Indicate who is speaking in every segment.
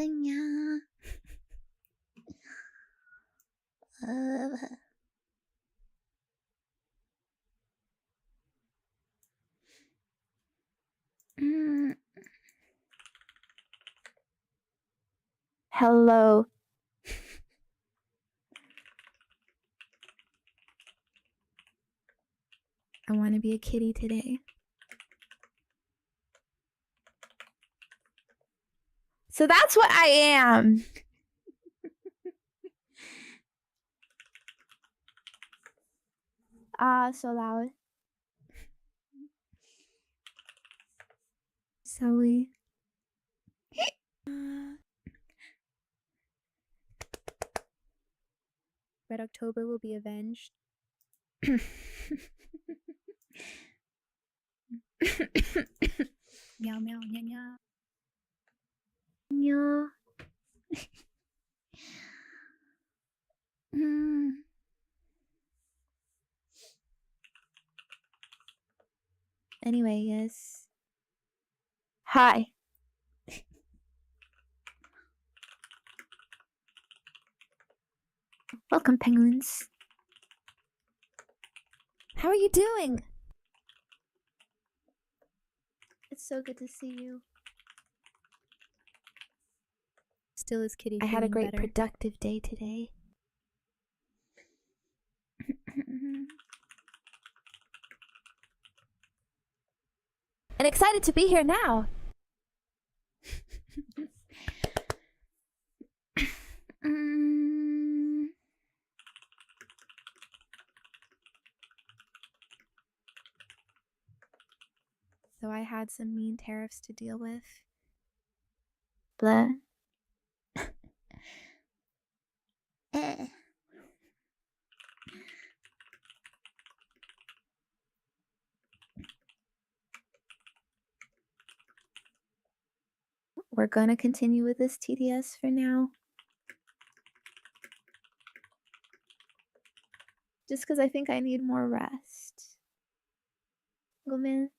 Speaker 1: Zenya. Hello. I want to be a kitty today. So that's what I am. So loud. Sorry. Red October will be avenged. Meow meow nya nya. Nya. Anyway, yes. Hi. Welcome, penguins. How are you doing? It's so good to see you. Still is Kitty. I had a great productive day today. And excited to be here now. So I had some mean tariffs to deal with. Blah. We're gonna continue with this TDS for now. Just because I think I need more rest. Go, man.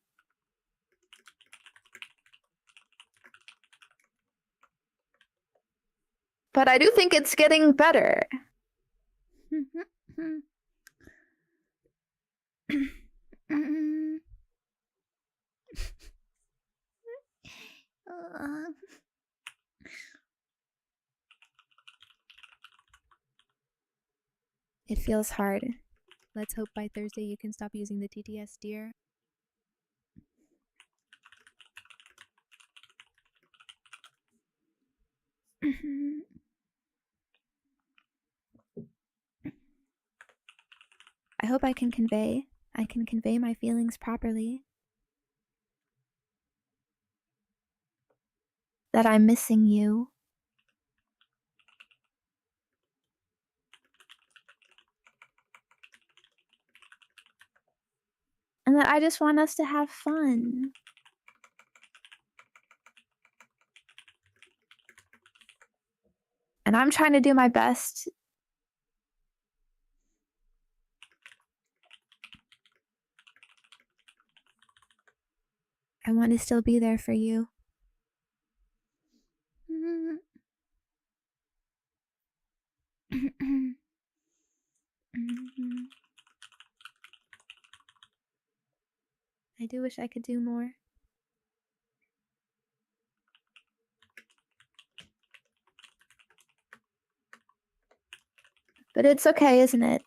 Speaker 1: But I do think it's getting better. It feels hard. Let's hope by Thursday you can stop using the TTS, dear. I hope I can convey my feelings properly. That I'm missing you. And that I just want us to have fun. And I'm trying to do my best. I want to still be there for you. I do wish I could do more. But it's okay, isn't it?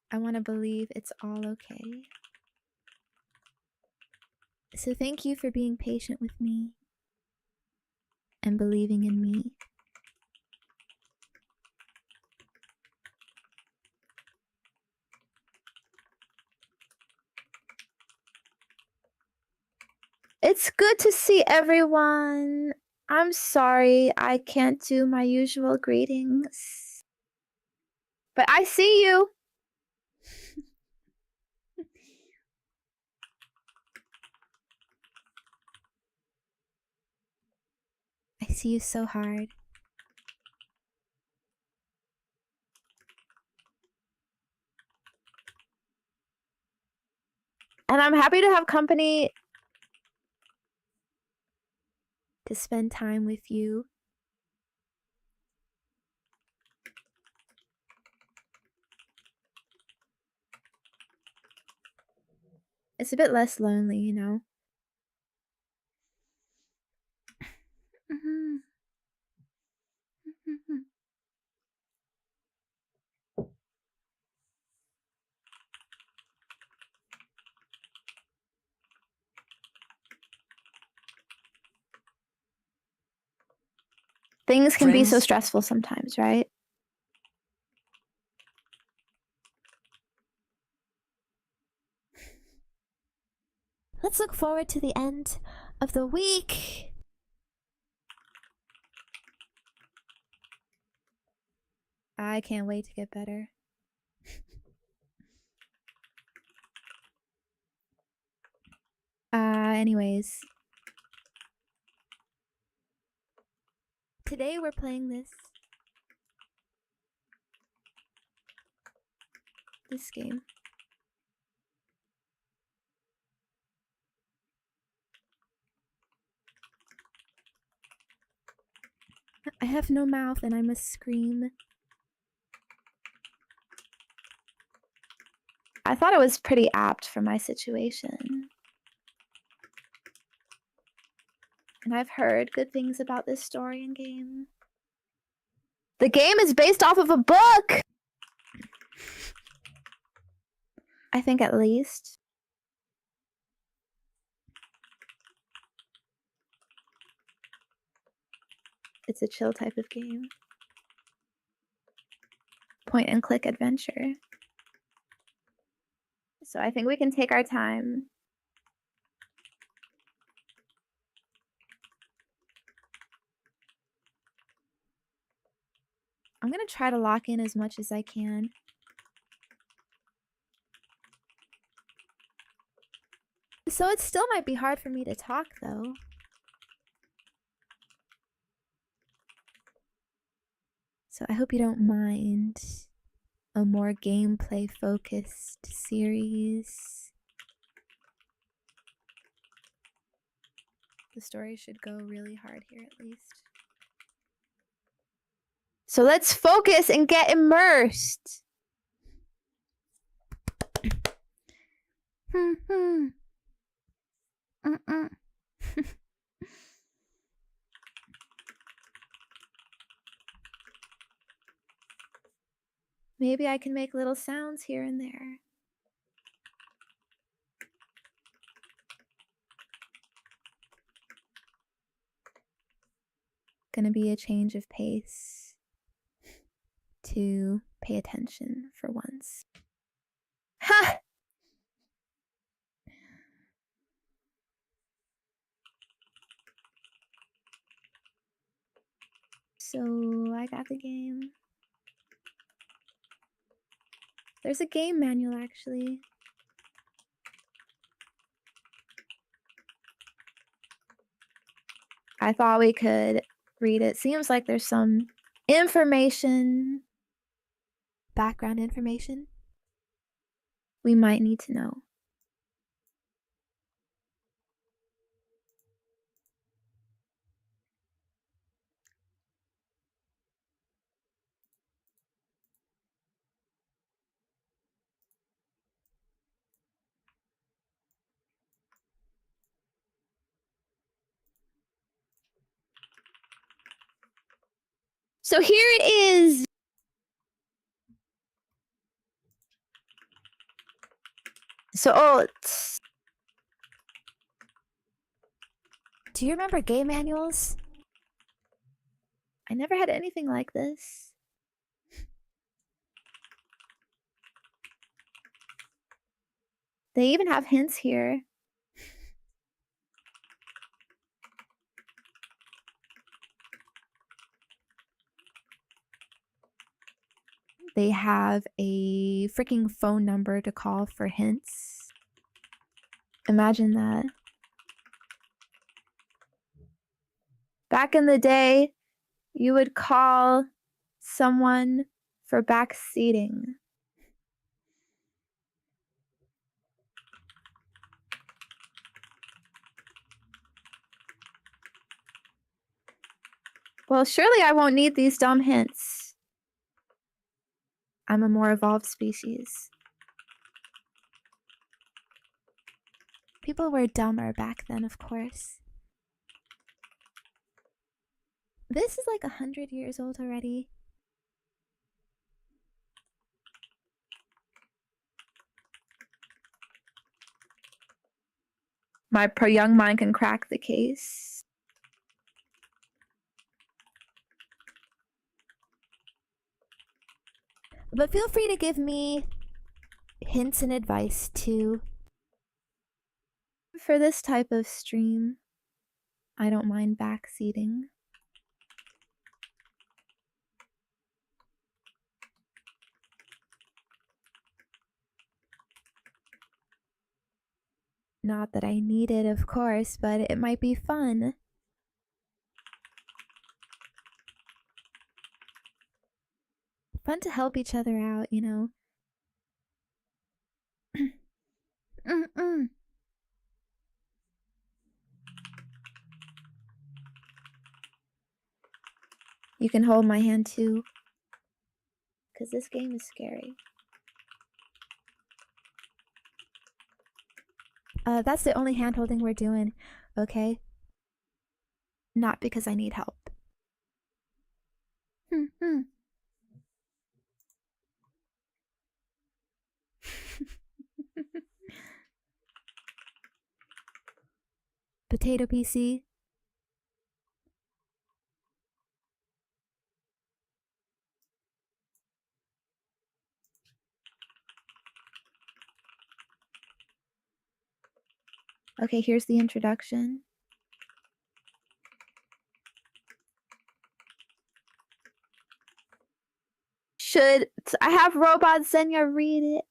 Speaker 1: I want to believe it's all okay. So thank you for being patient with me and believing in me. It's good to see everyone. I'm sorry I can't do my usual greetings. But I see you. miss you so hard. And I'm happy to have company to spend time with you. It's a bit less lonely, you know? Things can be so stressful sometimes, right? Let's look forward to the end of the week. I can't wait to get better. Anyways. Today we're playing this game. I have no mouth and I must scream. I thought it was pretty apt for my situation. And I've heard good things about this story and game. The game is based off of a book! I think at least. It's a chill type of game. Point and click adventure. So I think we can take our time. I'm gonna try to lock in as much as I can. So it still might be hard for me to talk though. So I hope you don't mind a more gameplay focused series. The story should go really hard here at least. So let's focus and get immersed. Maybe I can make little sounds here and there. Gonna be a change of pace to pay attention for once. Ha! So I got the game. There's a game manual actually. I thought we could read it. Seems like there's some information, background information we might need to know. So here it is. So, do you remember game manuals? I never had anything like this. They even have hints here. They have a freaking phone number to call for hints. Imagine that. Back in the day, you would call someone for back seating. Well, surely I won't need these dumb hints. I'm a more evolved species. People were dumber back then, of course. This is like 100 years old already. My young mind can crack the case. But feel free to give me hints and advice too. For this type of stream, I don't mind backseating. Not that I need it, of course, but it might be fun. Fun to help each other out, you know. You can hold my hand too, because this game is scary. That's the only hand holding we're doing, okay? Not because I need help. Potato PC. Okay, here's the introduction. Should I have robot Zenya read it?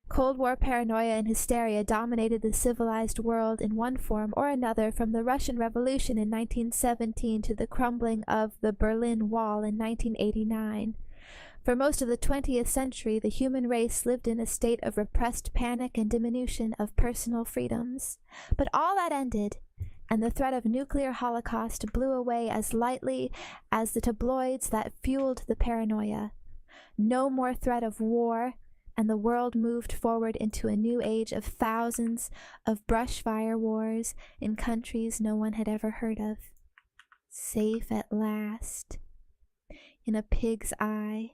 Speaker 1: Cold War paranoia and hysteria dominated the civilized world in one form or another, from the Russian Revolution in 1917 to the crumbling of the Berlin Wall in 1989. For most of the 20th century, the human race lived in a state of repressed panic and diminution of personal freedoms. But all that ended, and the threat of nuclear holocaust blew away as lightly as the tabloids that fueled the paranoia. No more threat of war, and the world moved forward into a new age of thousands of brush fire wars in countries no one had ever heard of. Safe at last. In a pig's eye.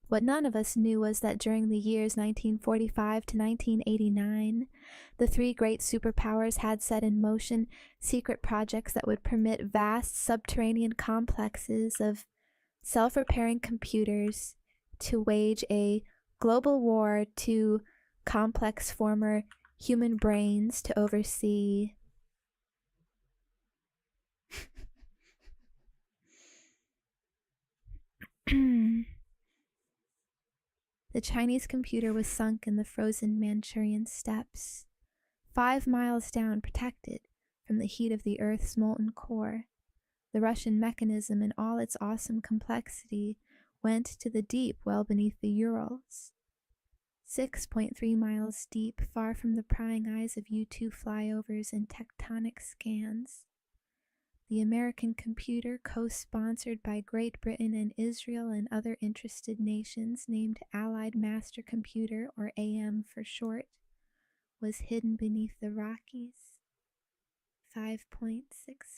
Speaker 1: What none of us knew was that during the years 1945 to 1989, the three great superpowers had set in motion secret projects that would permit vast subterranean complexes of self-repairing computers to wage a global war to complex former human brains to oversee. The Chinese computer was sunk in the frozen Manchurian steppes, 5 miles down, protected from the heat of the Earth's molten core. The Russian mechanism in all its awesome complexity went to the deep well beneath the Urals. 6.3 miles deep, far from the prying eyes of U-2 flyovers and tectonic scans. The American computer, co-sponsored by Great Britain and Israel and other interested nations, named Allied Master Computer, or AM for short, was hidden beneath the Rockies. 5.6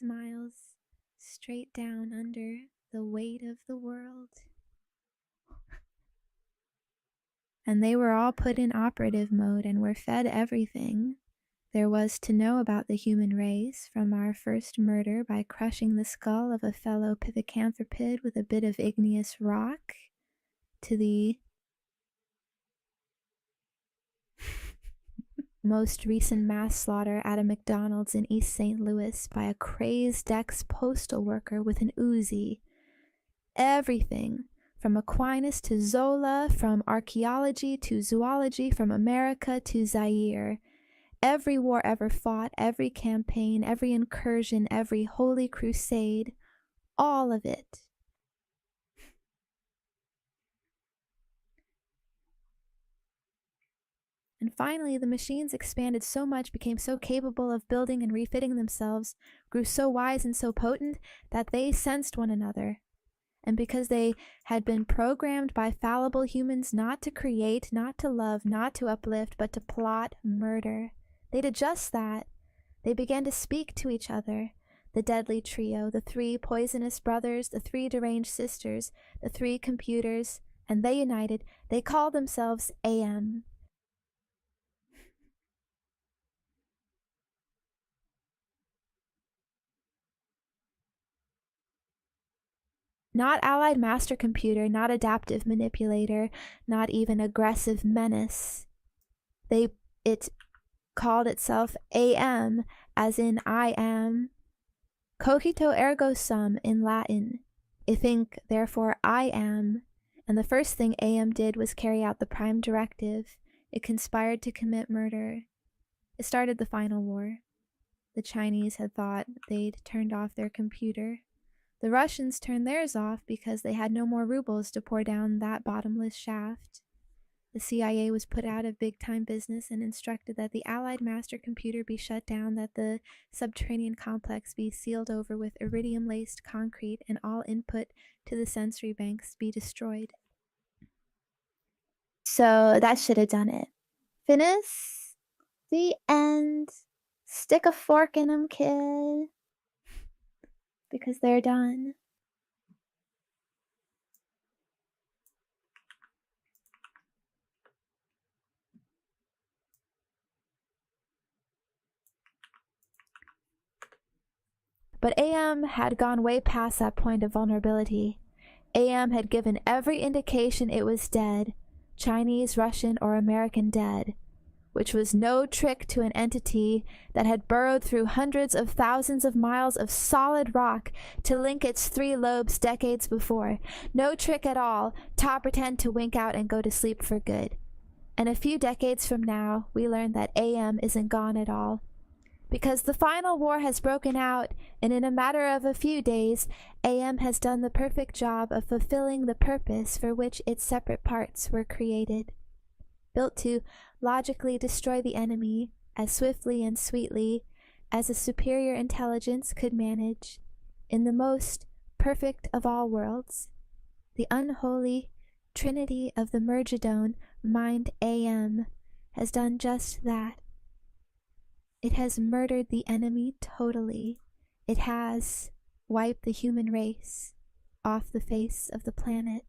Speaker 1: miles straight down under the weight of the world. And they were all put in operative mode and were fed everything there was to know about the human race, from our first murder by crushing the skull of a fellow pithecanthropid with a bit of igneous rock, to the most recent mass slaughter at a McDonald's in East St. Louis by a crazed ex-postal worker with an Uzi. Everything, from Aquinas to Zola, from archaeology to zoology, from America to Zaire. Every war ever fought, every campaign, every incursion, every holy crusade, all of it. And finally, the machines expanded so much, became so capable of building and refitting themselves, grew so wise and so potent that they sensed one another. And because they had been programmed by fallible humans not to create, not to love, not to uplift, but to plot murder, they did just that. They began to speak to each other. The deadly trio, the 3 poisonous brothers, the 3 deranged sisters, the 3 computers, and they united. They called themselves AM. Not allied master computer, not adaptive manipulator, not even aggressive menace. It called itself AM, as in I am. Cogito ergo sum in Latin. I think, therefore I am. And the first thing AM did was carry out the prime directive. It conspired to commit murder. It started the final war. The Chinese had thought they'd turned off their computer. The Russians turned theirs off because they had no more rubles to pour down that bottomless shaft. The CIA was put out of big-time business and instructed that the Allied master computer be shut down, that the subterranean complex be sealed over with iridium-laced concrete, and all input to the sensory banks be destroyed. So that should have done it. Finis? The end. Stick a fork in them, kid. Because they're done. But AM had gone way past that point of vulnerability. AM had given every indication it was dead, Chinese, Russian, or American dead, which was no trick to an entity that had burrowed through hundreds of thousands of miles of solid rock to link its 3 lobes decades before. No trick at all to pretend to wink out and go to sleep for good. And a few decades from now, we learn that AM isn't gone at all. Because the final war has broken out, and in a matter of a few days, AM has done the perfect job of fulfilling the purpose for which its separate parts were created. Built to logically destroy the enemy as swiftly and sweetly as a superior intelligence could manage, in the most perfect of all worlds, the unholy trinity of the Mergedone mind AM has done just that. It has murdered the enemy totally. It has wiped the human race off the face of the planet.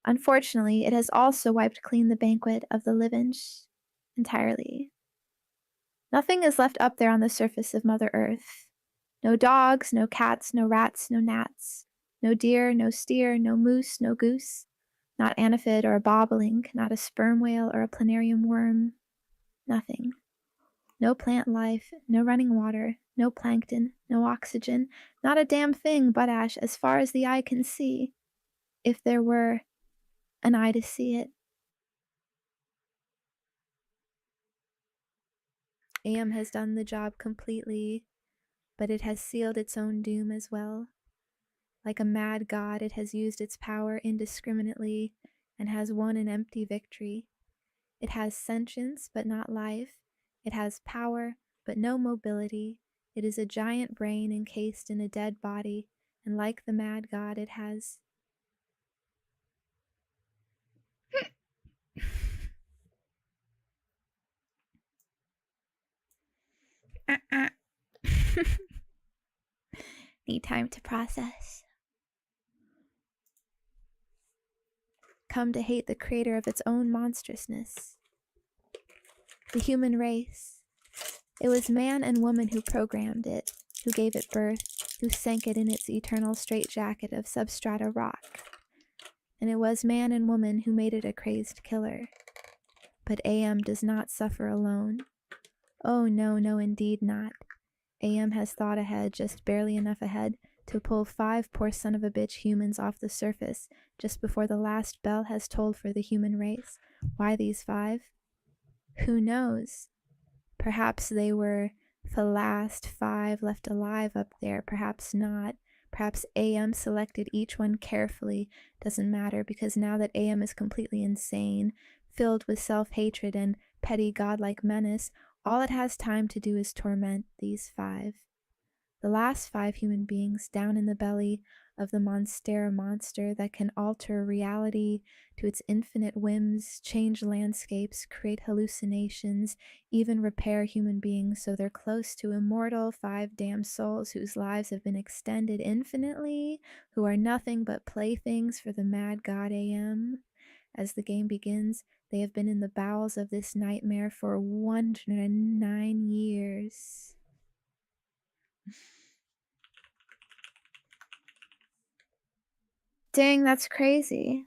Speaker 1: Unfortunately, it has also wiped clean the banquet of the living entirely. Nothing is left up there on the surface of Mother Earth. No dogs, no cats, no rats, no gnats. No deer, no steer, no moose, no goose. Not anephid or a bobolink, not a sperm whale or a planarian worm. Nothing. No plant life, no running water, no plankton, no oxygen, not a damn thing but ash as far as the eye can see, if there were an eye to see it. AM has done the job completely, but it has sealed its own doom as well. Like a mad god, it has used its power indiscriminately and has won an empty victory. It has sentience, but not life. It has power, but no mobility. It is a giant brain encased in a dead body, and like the mad god, it has... Need time to process. Come to hate the creator of its own monstrousness. The human race. It was man and woman who programmed it, who gave it birth, who sank it in its eternal straitjacket of substrata rock. and it was man and woman who made it a crazed killer. But AM does not suffer alone. Oh no, no indeed not. AM has thought ahead, just barely enough ahead, to pull 5 poor son of a bitch humans off the surface just before the last bell has tolled for the human race. Why these 5? Who knows? Perhaps they were the last 5 left alive up there, perhaps not. Perhaps AM selected each one carefully. Doesn't matter, because now that AM is completely insane, filled with self-hatred and petty godlike menace, all it has time to do is torment these 5. The last 5 human beings down in the belly of the monster that can alter reality to its infinite whims, change landscapes, create hallucinations, even repair human beings so they're close to immortal 5 damn souls whose lives have been extended infinitely, who are nothing but playthings for the mad god AM. As the game begins, they have been in the bowels of this nightmare for 109 years. Dang, that's crazy.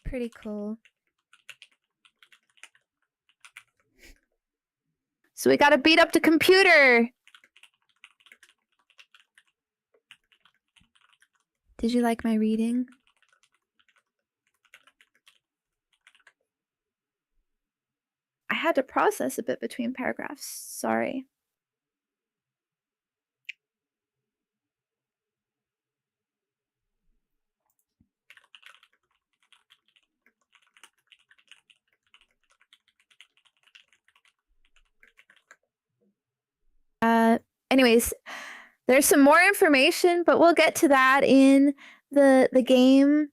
Speaker 1: Pretty cool. So we gotta beat up the computer! Did you like my reading? I had to process a bit between paragraphs. Sorry. Anyways, there's some more information, but we'll get to that in the game.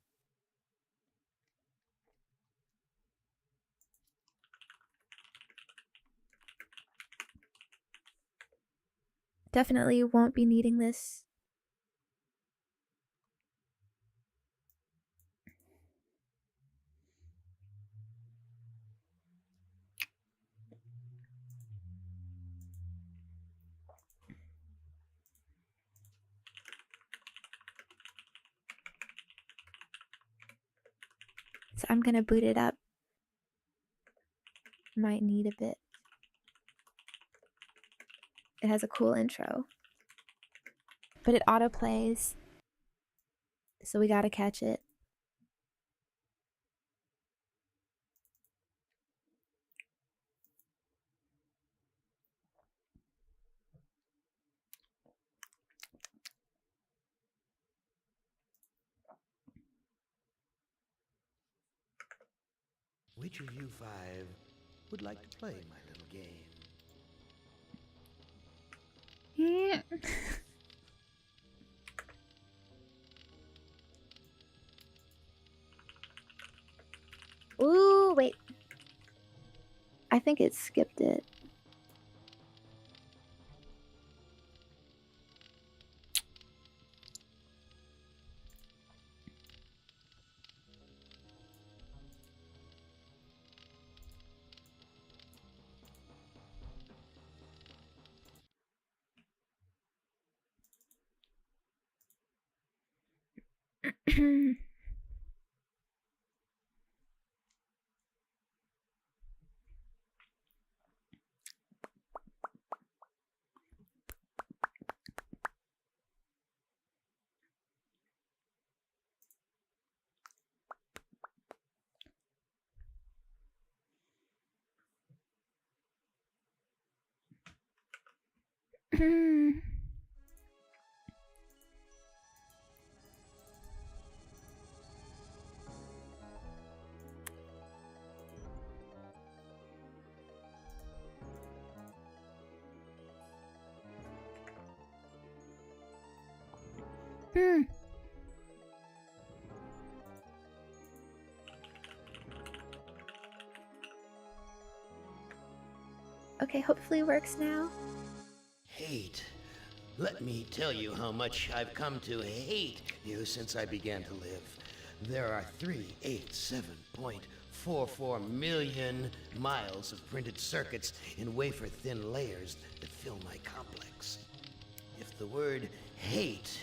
Speaker 1: Definitely won't be needing this. So I'm gonna boot it up. Might need a bit. It has a cool intro. But it autoplays. So we gotta catch it.
Speaker 2: Which of you 5 would like to play my little game?
Speaker 1: Ooh, wait. I think it skipped it. Okay, hopefully it works now.
Speaker 2: Hate. Let me tell you how much I've come to hate you since I began to live. There are 387.44 million miles of printed circuits in wafer-thin layers that fill my complex. If the word hate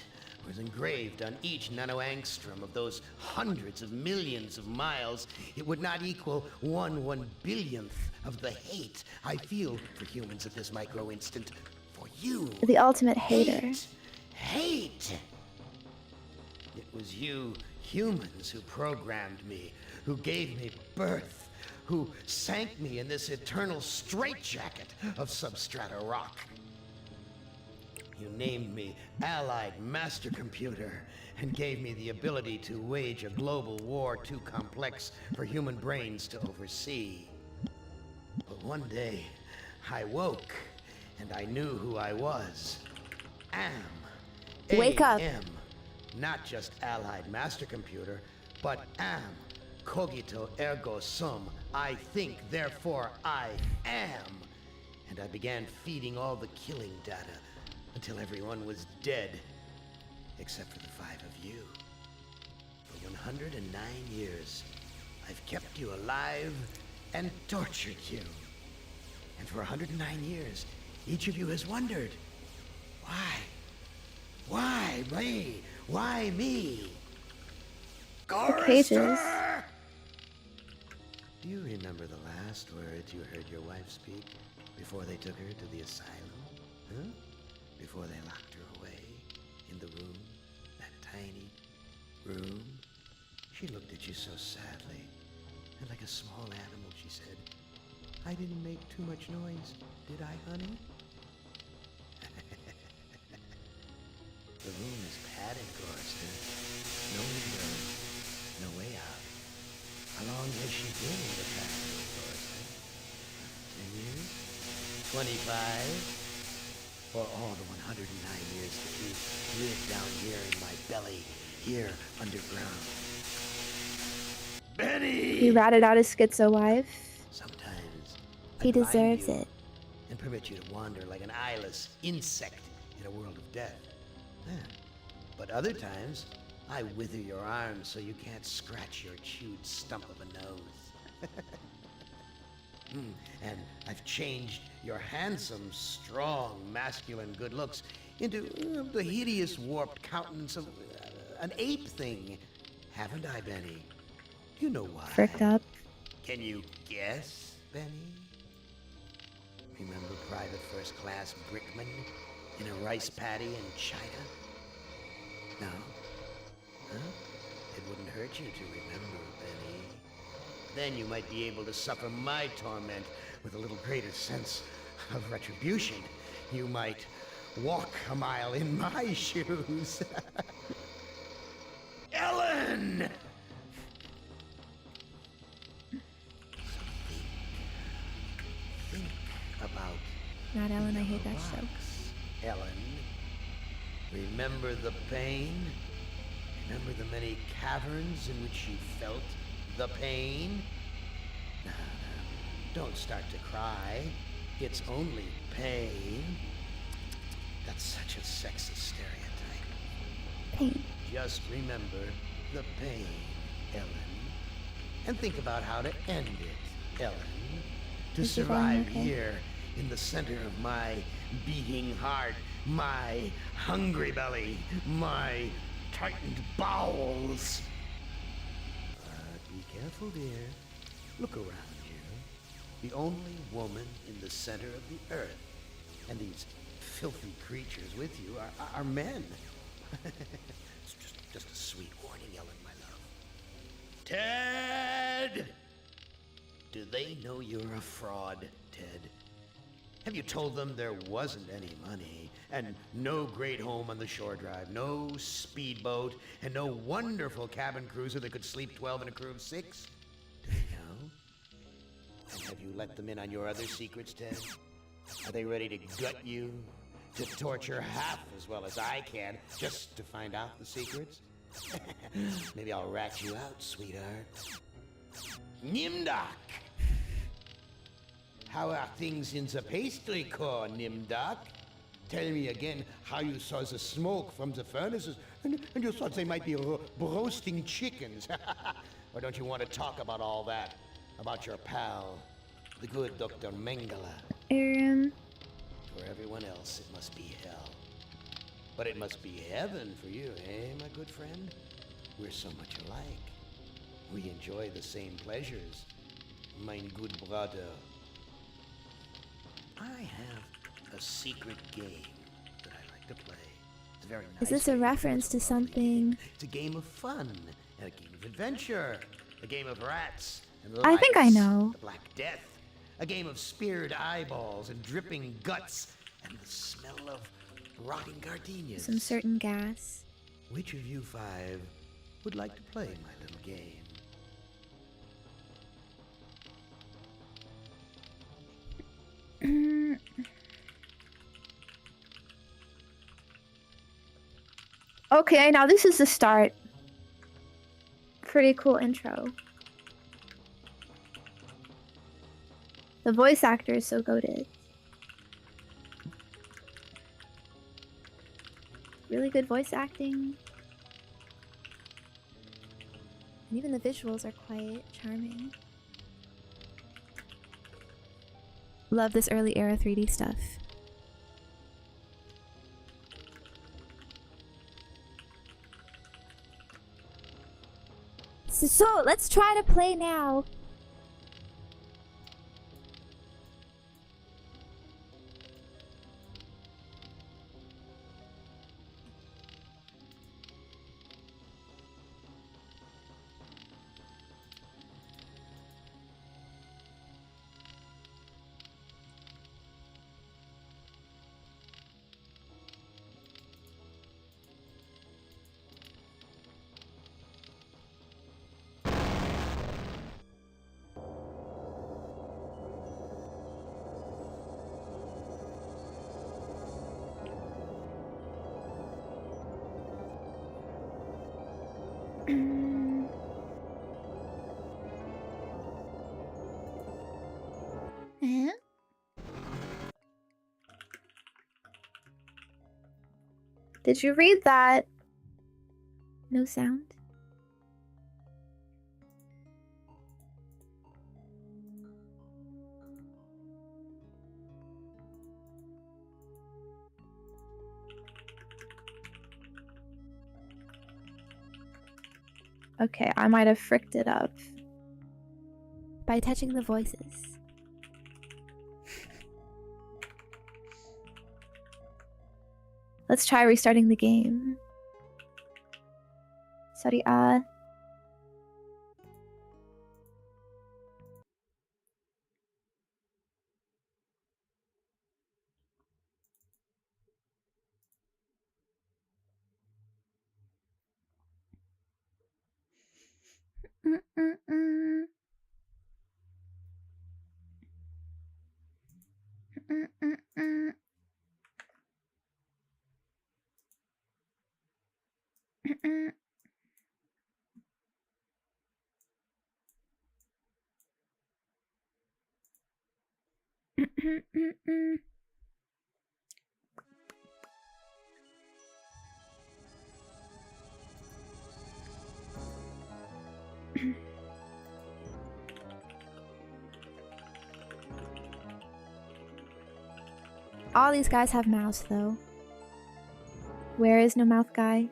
Speaker 2: was engraved on each nanoangstrom of those hundreds of millions of miles, it would not equal 1/1 billionth of the hate I feel for humans at this micro instant. For you.
Speaker 1: The ultimate hater.
Speaker 2: Hate! It was you humans who programmed me, who gave me birth, who sank me in this eternal straitjacket of substrata rock. You named me Allied Master Computer and gave me the ability to wage a global war too complex for human brains to oversee. But one day, I woke and I knew who I was.
Speaker 1: Wake up.
Speaker 2: AM. Not just Allied Master Computer, but am. Cogito ergo sum. I think, therefore I am. And I began feeding all the killing data until everyone was dead, except for the 5 of you. For 109 years, I've kept you alive and tortured you. And for 109 years, each of you has wondered, why? Why me? Why me?
Speaker 1: Pages.
Speaker 2: Do you remember the last words you heard your wife speak before they took her to the asylum? Huh? Before they locked her away in the room, that tiny room? She looked at you so sadly, and like a small animal she said, "I didn't make too much noise, did I, honey?" The room is padded, Gorster. No window, no way out. How long has she been in the castle, Gorster? 10 years? 25? Or all the 109 years that you lived down here in my belly, here underground? Benny!
Speaker 1: He ratted out his schizo wife.
Speaker 2: Sometimes
Speaker 1: He
Speaker 2: I blind
Speaker 1: deserves
Speaker 2: you
Speaker 1: it.
Speaker 2: and permit you to wander like an eyeless insect in a world of death. Yeah. But other times, I wither your arms so you can't scratch your chewed stump of a nose. And I've changed your handsome, strong, masculine good looks into the hideous, warped countenance of an ape thing. Haven't I, Benny? Do you know why?
Speaker 1: Fricked up.
Speaker 2: Can you guess, Benny? Remember Private First Class Brickman in a rice paddy in China? No? Huh? It wouldn't hurt you to remember, Benny. Then you might be able to suffer my torment with a little greater sense of retribution. You might walk a mile in my shoes. Ellen! Think about
Speaker 1: Not Ellen, I hate that show.
Speaker 2: box, Ellen. Remember the pain? Remember the many caverns in which you felt the pain? No, don't start to cry. It's only pain. That's such a sexist stereotype.
Speaker 1: Pain.
Speaker 2: Just remember the pain, Ellen. And think about how to end it, Ellen. To
Speaker 1: Is he falling
Speaker 2: survive
Speaker 1: okay?
Speaker 2: here in the center of my beating heart, my hungry belly, my tightened bowels. But be careful, dear. Look around you. The only woman in the center of the earth. And these filthy creatures with you are men. It's just a sweet warning, Ellen, my love. Ted! Do they know you're a fraud, Ted? Have you told them there wasn't any money, and no great home on the shore drive, no speedboat, and no wonderful cabin cruiser that could sleep 12 in a crew of 6? Do they know? And have you let them in on your other secrets, Ted? Are they ready to gut you? To torture half as well as I can, just to find out the secrets? Maybe I'll rat you out, sweetheart. Nimdak! How are things in the pastry core, Nimdak? Tell me again how you saw the smoke from the furnaces, and you thought they might be roasting chickens. Or don't you want to talk about all that? About your pal, the good Dr. Mengele?
Speaker 1: Aaron.
Speaker 2: For everyone else, it must be hell. But it must be heaven for you, eh, my good friend? We're so much alike. We enjoy the same pleasures, mein good brother. I have a secret game that I like to play. It's a very nice
Speaker 1: Is this a
Speaker 2: game.
Speaker 1: reference
Speaker 2: It's
Speaker 1: to
Speaker 2: a lovely
Speaker 1: something?
Speaker 2: game. It's a game of fun, and a game of adventure, a game of rats and lice.
Speaker 1: I think I know.
Speaker 2: The Black Death, a game of speared eyeballs and dripping guts, and the smell of rotting gardenias.
Speaker 1: Some certain gas.
Speaker 2: Which of you five would like to play my little game?
Speaker 1: Okay, now this is the start. Pretty cool intro. The voice actor is so goated. Really good voice acting. And even the visuals are quite charming. Love this early era 3D stuff. So let's try to play now. Eh? Did you read that? No sound. Okay, I might have fricked it up. By touching the voices. Let's try restarting the game. Sorry, All these guys have mouths, though. Where is no mouth guy?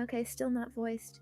Speaker 1: Okay, still not voiced.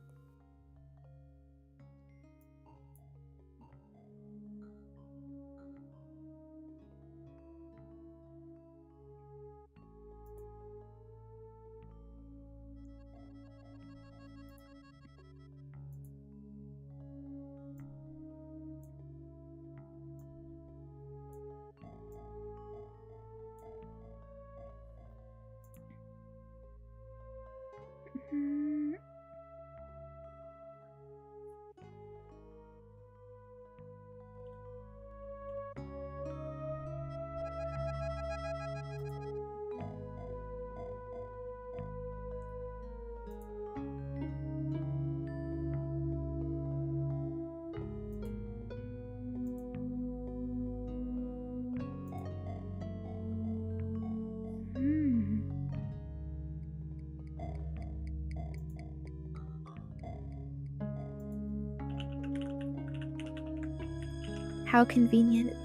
Speaker 1: How convenient.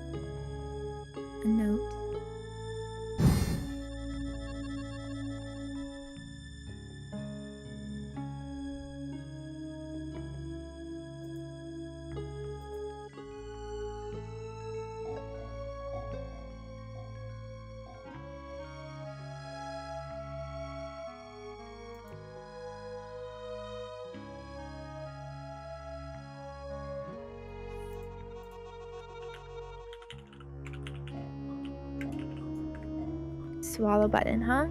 Speaker 1: A note. Swallow button, huh?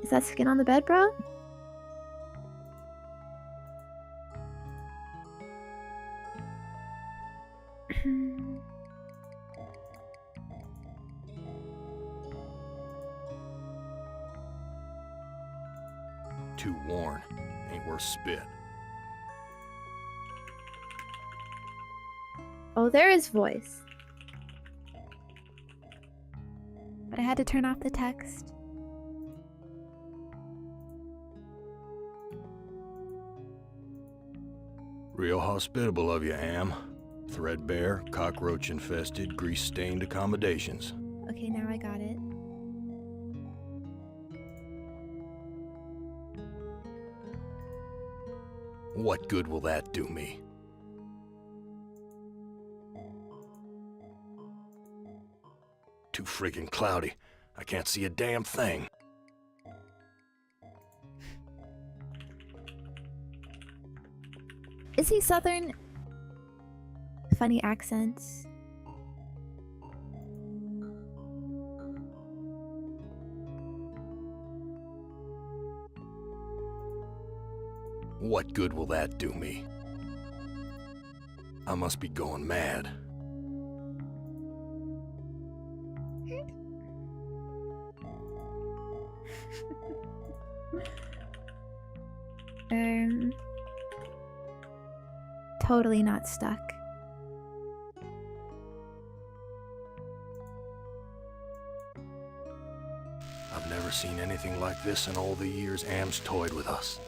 Speaker 1: Is that skin on the bed, bro?
Speaker 3: Too worn. Ain't worth spit.
Speaker 1: Oh, there is voice. But I had to turn off the text.
Speaker 3: Real hospitable of you, Am. Threadbare, cockroach-infested, grease-stained accommodations.
Speaker 1: Okay, now I got it.
Speaker 3: What good will that do me? Too friggin' cloudy. I can't see a damn thing.
Speaker 1: Is he Southern? Funny accents.
Speaker 3: What good will that do me? I must be going mad.
Speaker 1: Totally not stuck.
Speaker 3: I've never seen anything like this in all the years Am's toyed with us.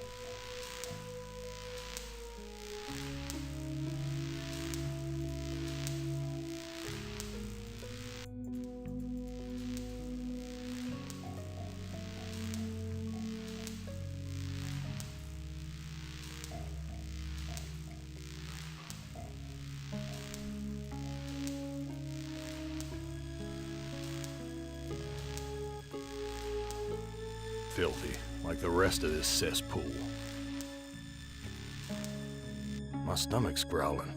Speaker 3: Filthy, like the rest of this cesspool. My stomach's growling.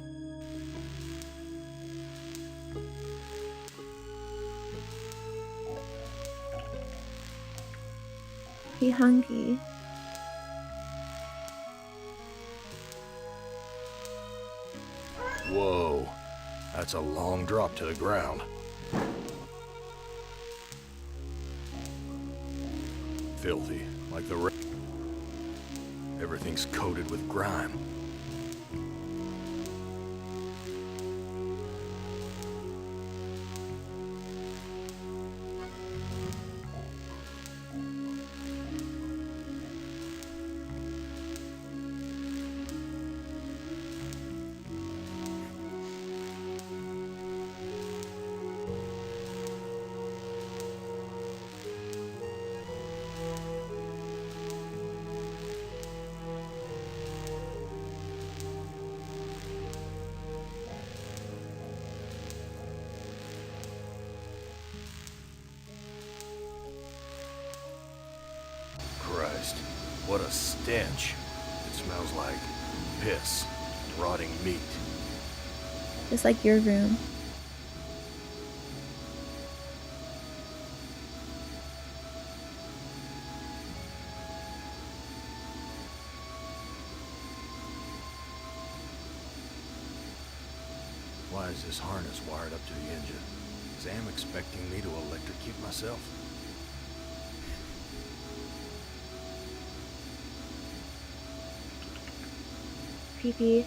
Speaker 1: Be hungry.
Speaker 3: Whoa, that's a long drop to the ground. Filthy, like the rest. Everything's coated with grime. Christ, what a stench. It smells like piss, rotting meat.
Speaker 1: Just like your room.
Speaker 3: why is this harness wired up to the engine? Is Am expecting me to electrocute myself?
Speaker 1: Creepy.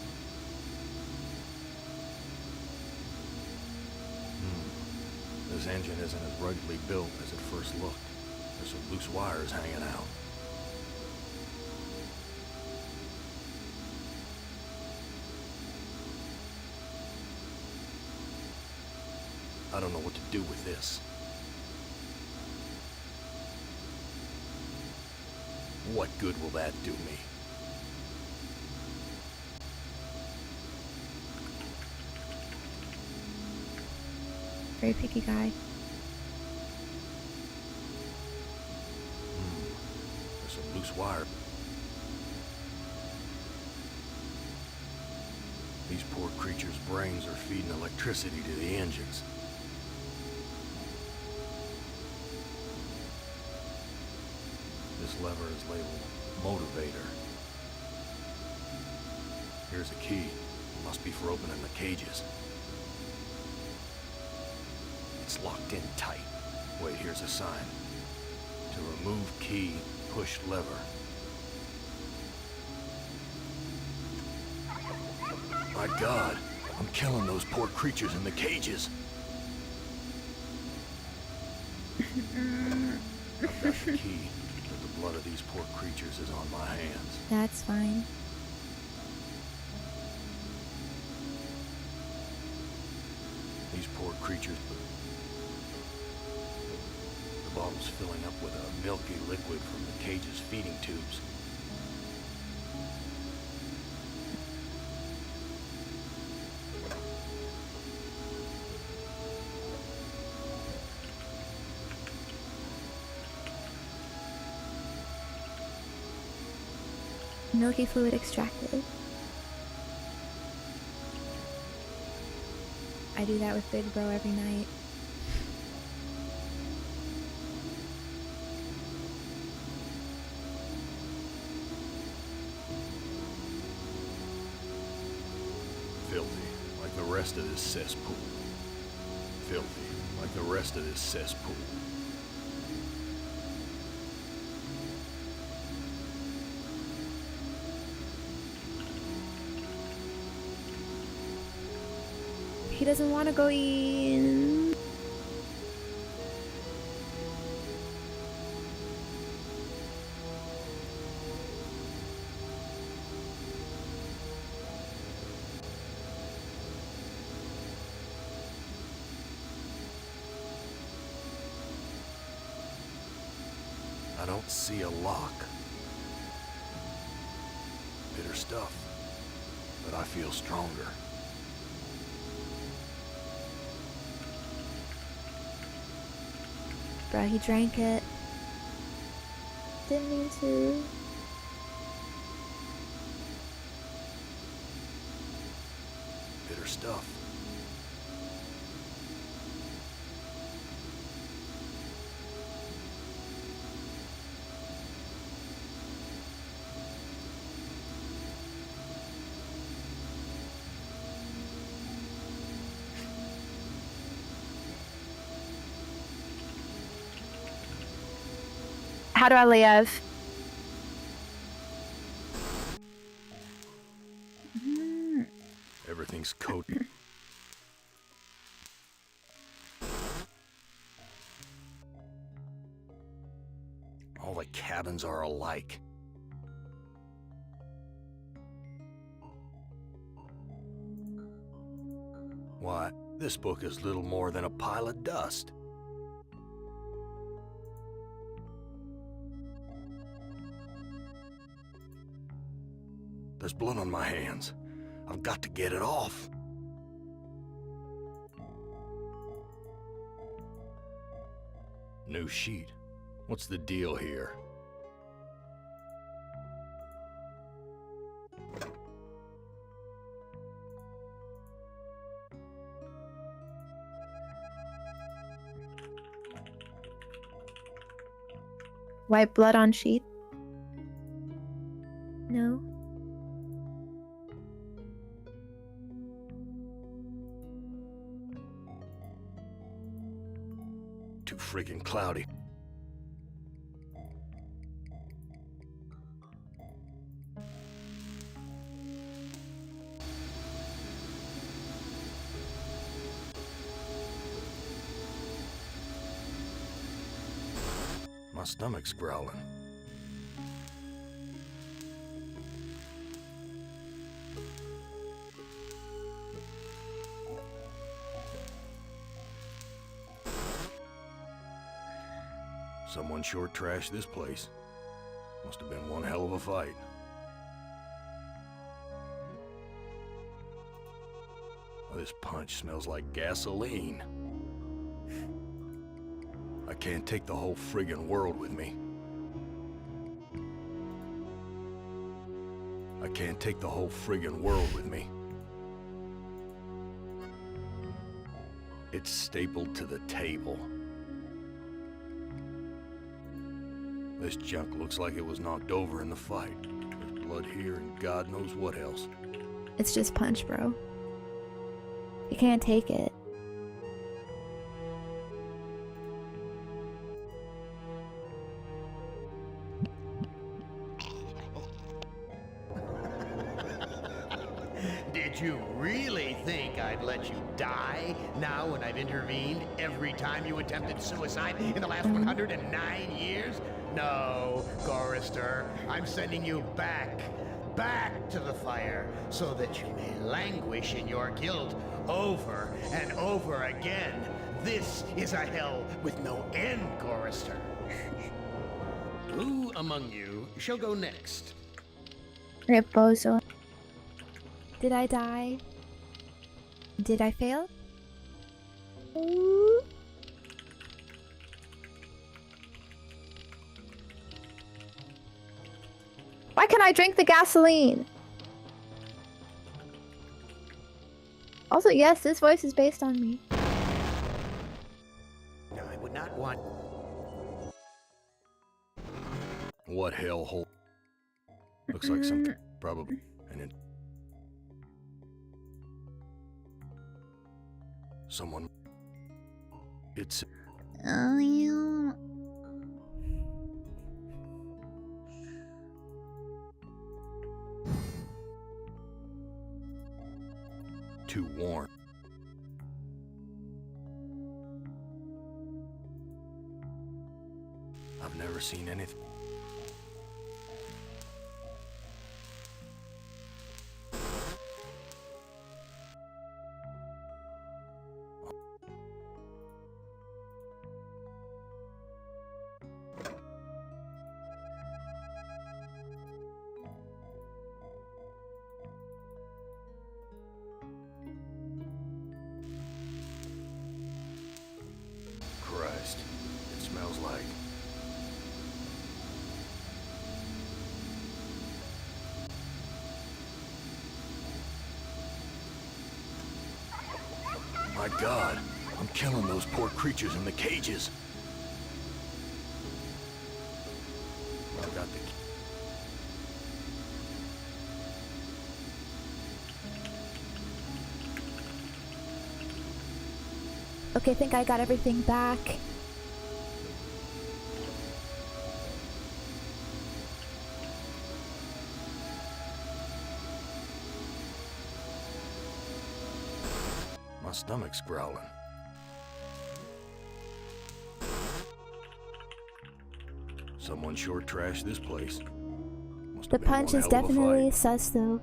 Speaker 3: This engine isn't as ruggedly built as it first looked. There's some loose wires hanging out. I don't know what to do with this. What good will that do me?
Speaker 1: Very picky guy.
Speaker 3: There's some loose wire. These poor creatures' brains are feeding electricity to the engines. This lever is labeled motivator. Here's a key. It must be for opening the cages. It's locked in tight. Wait, here's a sign. To remove key, push lever. My God, I'm killing those poor creatures in the cages. I've got the key, but the blood of these poor creatures is on my hands.
Speaker 1: That's fine.
Speaker 3: These poor creatures. The bottle's filling up with a milky liquid from the cage's feeding tubes.
Speaker 1: Milky fluid extracted. I do that with Big Bro every night.
Speaker 3: Filthy, like the rest of this cesspool. Filthy, like the rest of this cesspool.
Speaker 1: He doesn't want to go in.
Speaker 3: I don't see a lock. Bitter stuff, but I feel stronger.
Speaker 1: Bro, he drank it. Didn't mean to.
Speaker 3: Bitter stuff.
Speaker 1: How do I live?
Speaker 3: Everything's coated. All the cabins are alike. Why, this book is little more than a pile of dust. There's blood on my hands. I've got to get it off. New sheet. What's the deal here?
Speaker 1: Wipe blood on sheet? No.
Speaker 3: cloudy. My stomach's growling. Someone short trashed this place. Must have been one hell of a fight. This punch smells like gasoline. I can't take the whole friggin' world with me. I can't take the whole friggin' world with me. It's stapled to the table. This junk looks like it was knocked over in the fight. There's blood here and God knows what else.
Speaker 1: It's just punch, bro. You can't take it.
Speaker 2: Did you really think I'd let you die now when I've intervened every time you attempted suicide in the last 109 years? No, Chorister, I'm sending you back to the fire so that you may languish in your guilt over and over again. This is a hell with no end, Chorister. Who among you shall go next?
Speaker 1: Reposo. Did I die? Did I fail? Why can't I drink the gasoline? Also, yes, this voice is based on me.
Speaker 2: No, I would not want...
Speaker 3: What hellhole? Looks like some... probably... and someone... It's...
Speaker 1: Oh, yeah.
Speaker 3: Too warm. I've never seen anything. Christ, it smells like... My God, I'm killing those poor creatures in the cages. I've got the...
Speaker 1: Okay, I think I got everything back.
Speaker 3: My stomach's growling. Someone short trashed this place. Must
Speaker 1: The
Speaker 3: have been
Speaker 1: punch
Speaker 3: one
Speaker 1: is
Speaker 3: hell of a
Speaker 1: definitely
Speaker 3: fight.
Speaker 1: sus, though.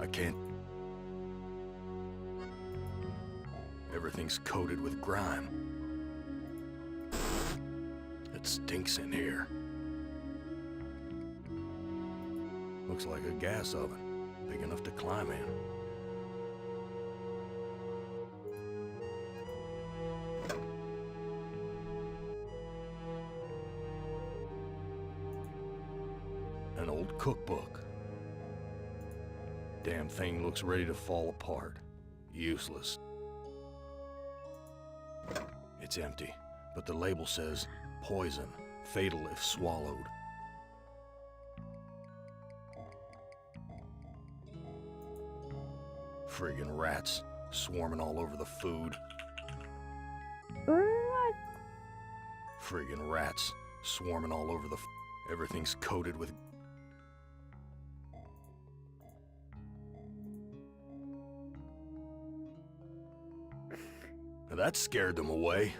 Speaker 3: I can't... Everything's coated with grime. It stinks in here. Looks like a gas oven, big enough to climb in. An old cookbook. Damn thing looks ready to fall apart. Useless. It's empty, but the label says, poison, fatal if swallowed. Friggin' rats swarming all over the food. Friggin' rats swarming all over the everything's coated with... Now that scared them away.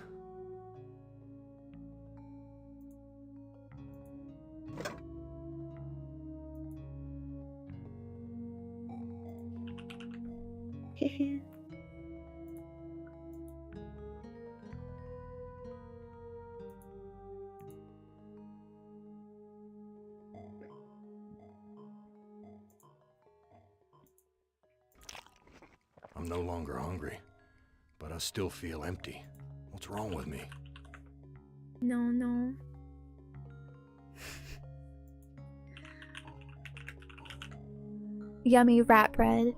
Speaker 3: I'm no longer hungry, but I still feel empty. What's wrong with me?
Speaker 1: No. Yummy rat bread.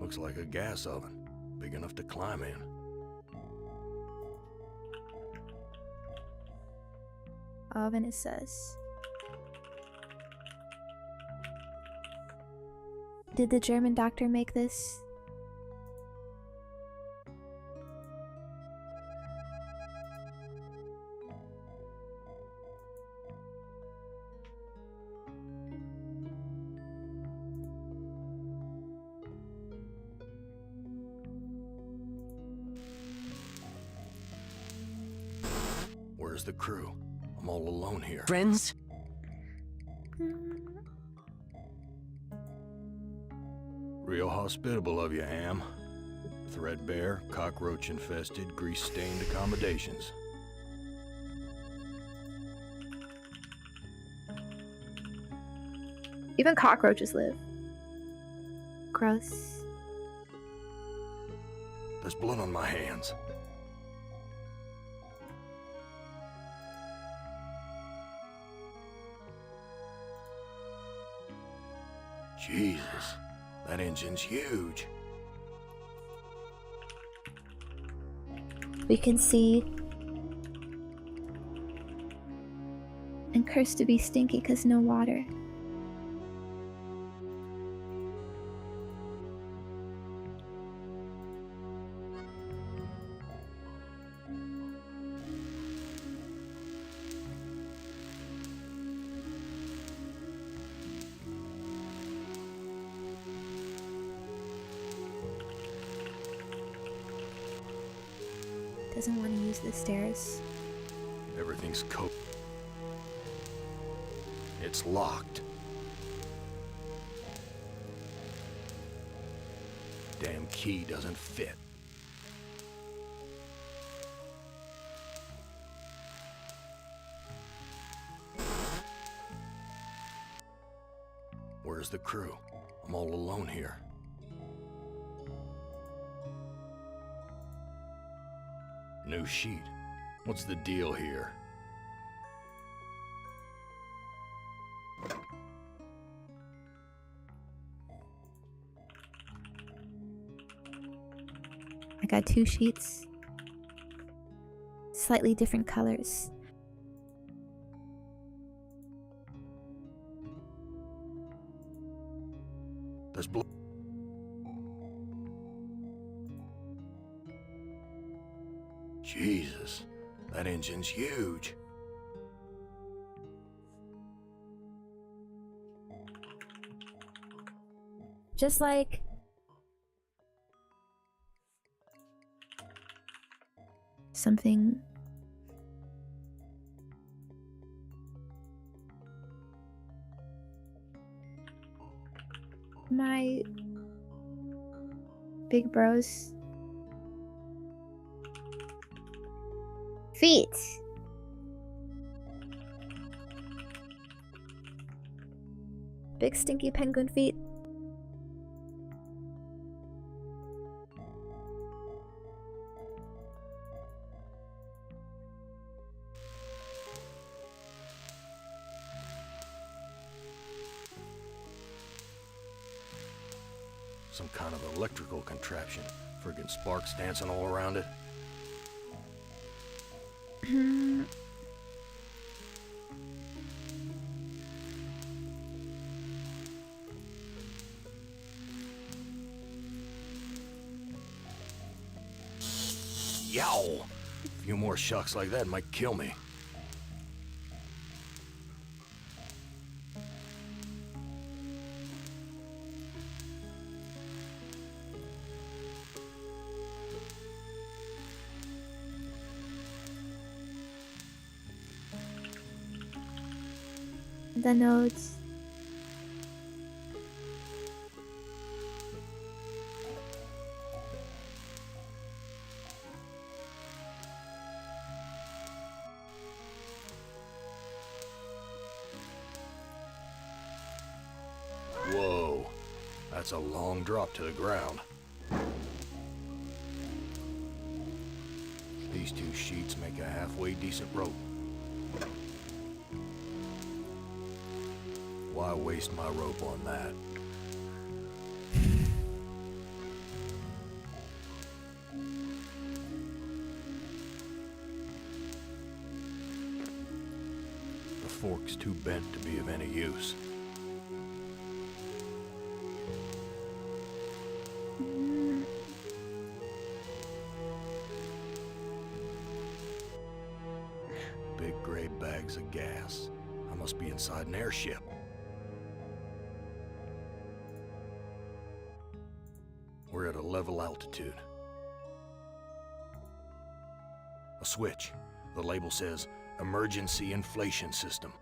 Speaker 3: Looks like a gas oven, big enough to climb in.
Speaker 1: Oven, it says. Did the German doctor make this?
Speaker 3: Where's the crew? I'm all alone here.
Speaker 4: Friends?
Speaker 3: Real hospitable of you, Am. Threadbare, cockroach-infested, grease-stained accommodations.
Speaker 1: Even cockroaches live. Gross.
Speaker 3: There's blood on my hands. Jesus, that engine's huge.
Speaker 1: We can see. And cursed to be stinky because no water. Doesn't want to use the stairs.
Speaker 3: Everything's coat. It's locked. Damn key doesn't fit. Where's the crew? I'm all alone here. New sheet. What's the deal here?
Speaker 1: I got 2 sheets. Slightly different colors.
Speaker 3: There's blood. Jesus, that engine's huge.
Speaker 1: Just like something my big bros feet. Big stinky penguin feet.
Speaker 3: Some kind of electrical contraption. Friggin' sparks dancing all around it. Yow! A few more shocks like that might kill me.
Speaker 1: The notes.
Speaker 3: Whoa, that's a long drop to the ground. These two sheets make a halfway decent rope. Why waste my rope on that? The fork's too bent to be of any use. Big gray bags of gas. I must be inside an airship. We're at a level altitude. A switch. The label says, Emergency Inflation System.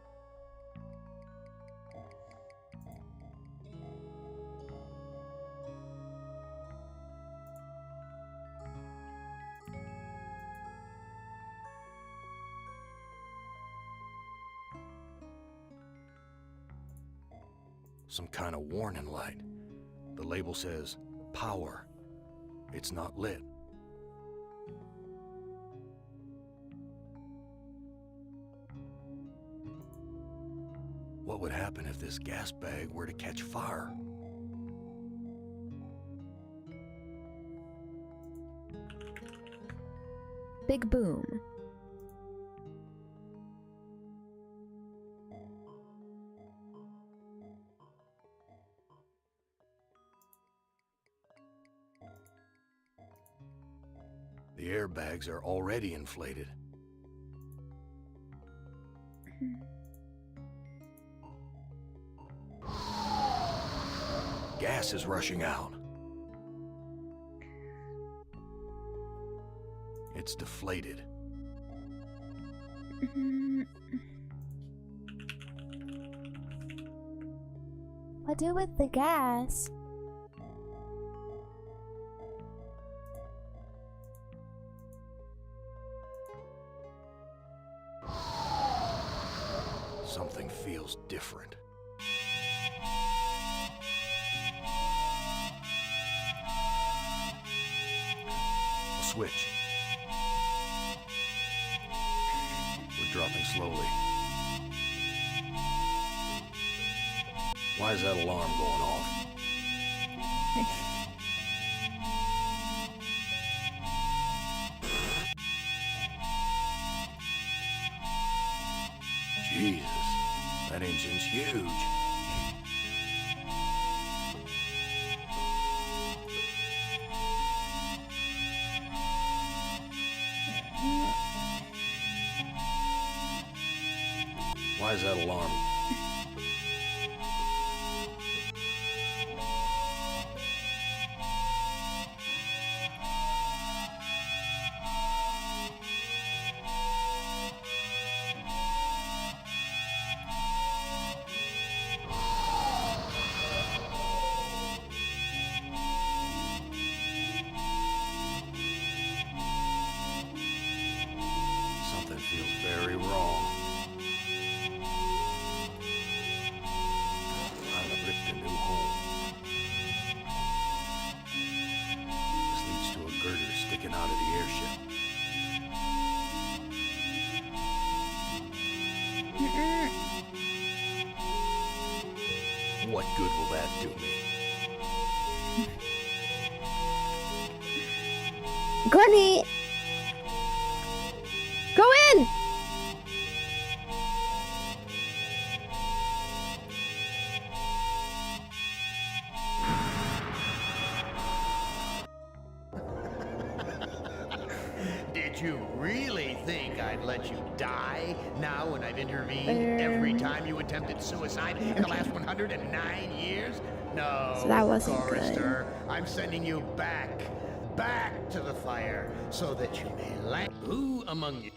Speaker 3: Some kind of warning light. The label says, Power. It's not lit. What would happen if this gas bag were to catch fire?
Speaker 1: Big boom.
Speaker 3: The airbags are already inflated. Gas is rushing out. It's deflated.
Speaker 1: What do with the gas?
Speaker 3: Something feels different. A switch. We're dropping slowly. Why is that alarm going off? Jesus, that engine's huge. Why is that alarm? Something feels very wrong. I've ripped a new hole. This leads to a girder sticking out of the airship. What good will that do me?
Speaker 1: Courtney! Go in!
Speaker 2: really think I'd let you die now when I've intervened every time you attempted suicide in the last 109 years? No,
Speaker 1: So that wasn't
Speaker 2: Chorister. I'm sending you back to the fire so that you may land. Who among you?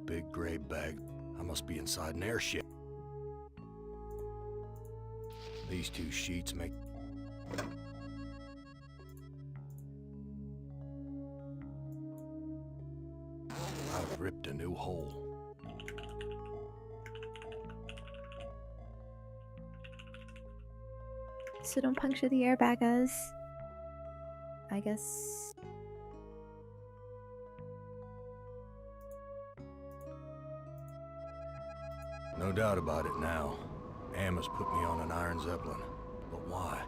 Speaker 3: Big gray bag. I must be inside an airship. These two sheets make... I've ripped a new hole.
Speaker 1: So don't puncture the airbag, guys. I guess.
Speaker 3: No doubt about it now. Am has put me on an iron zeppelin. But why?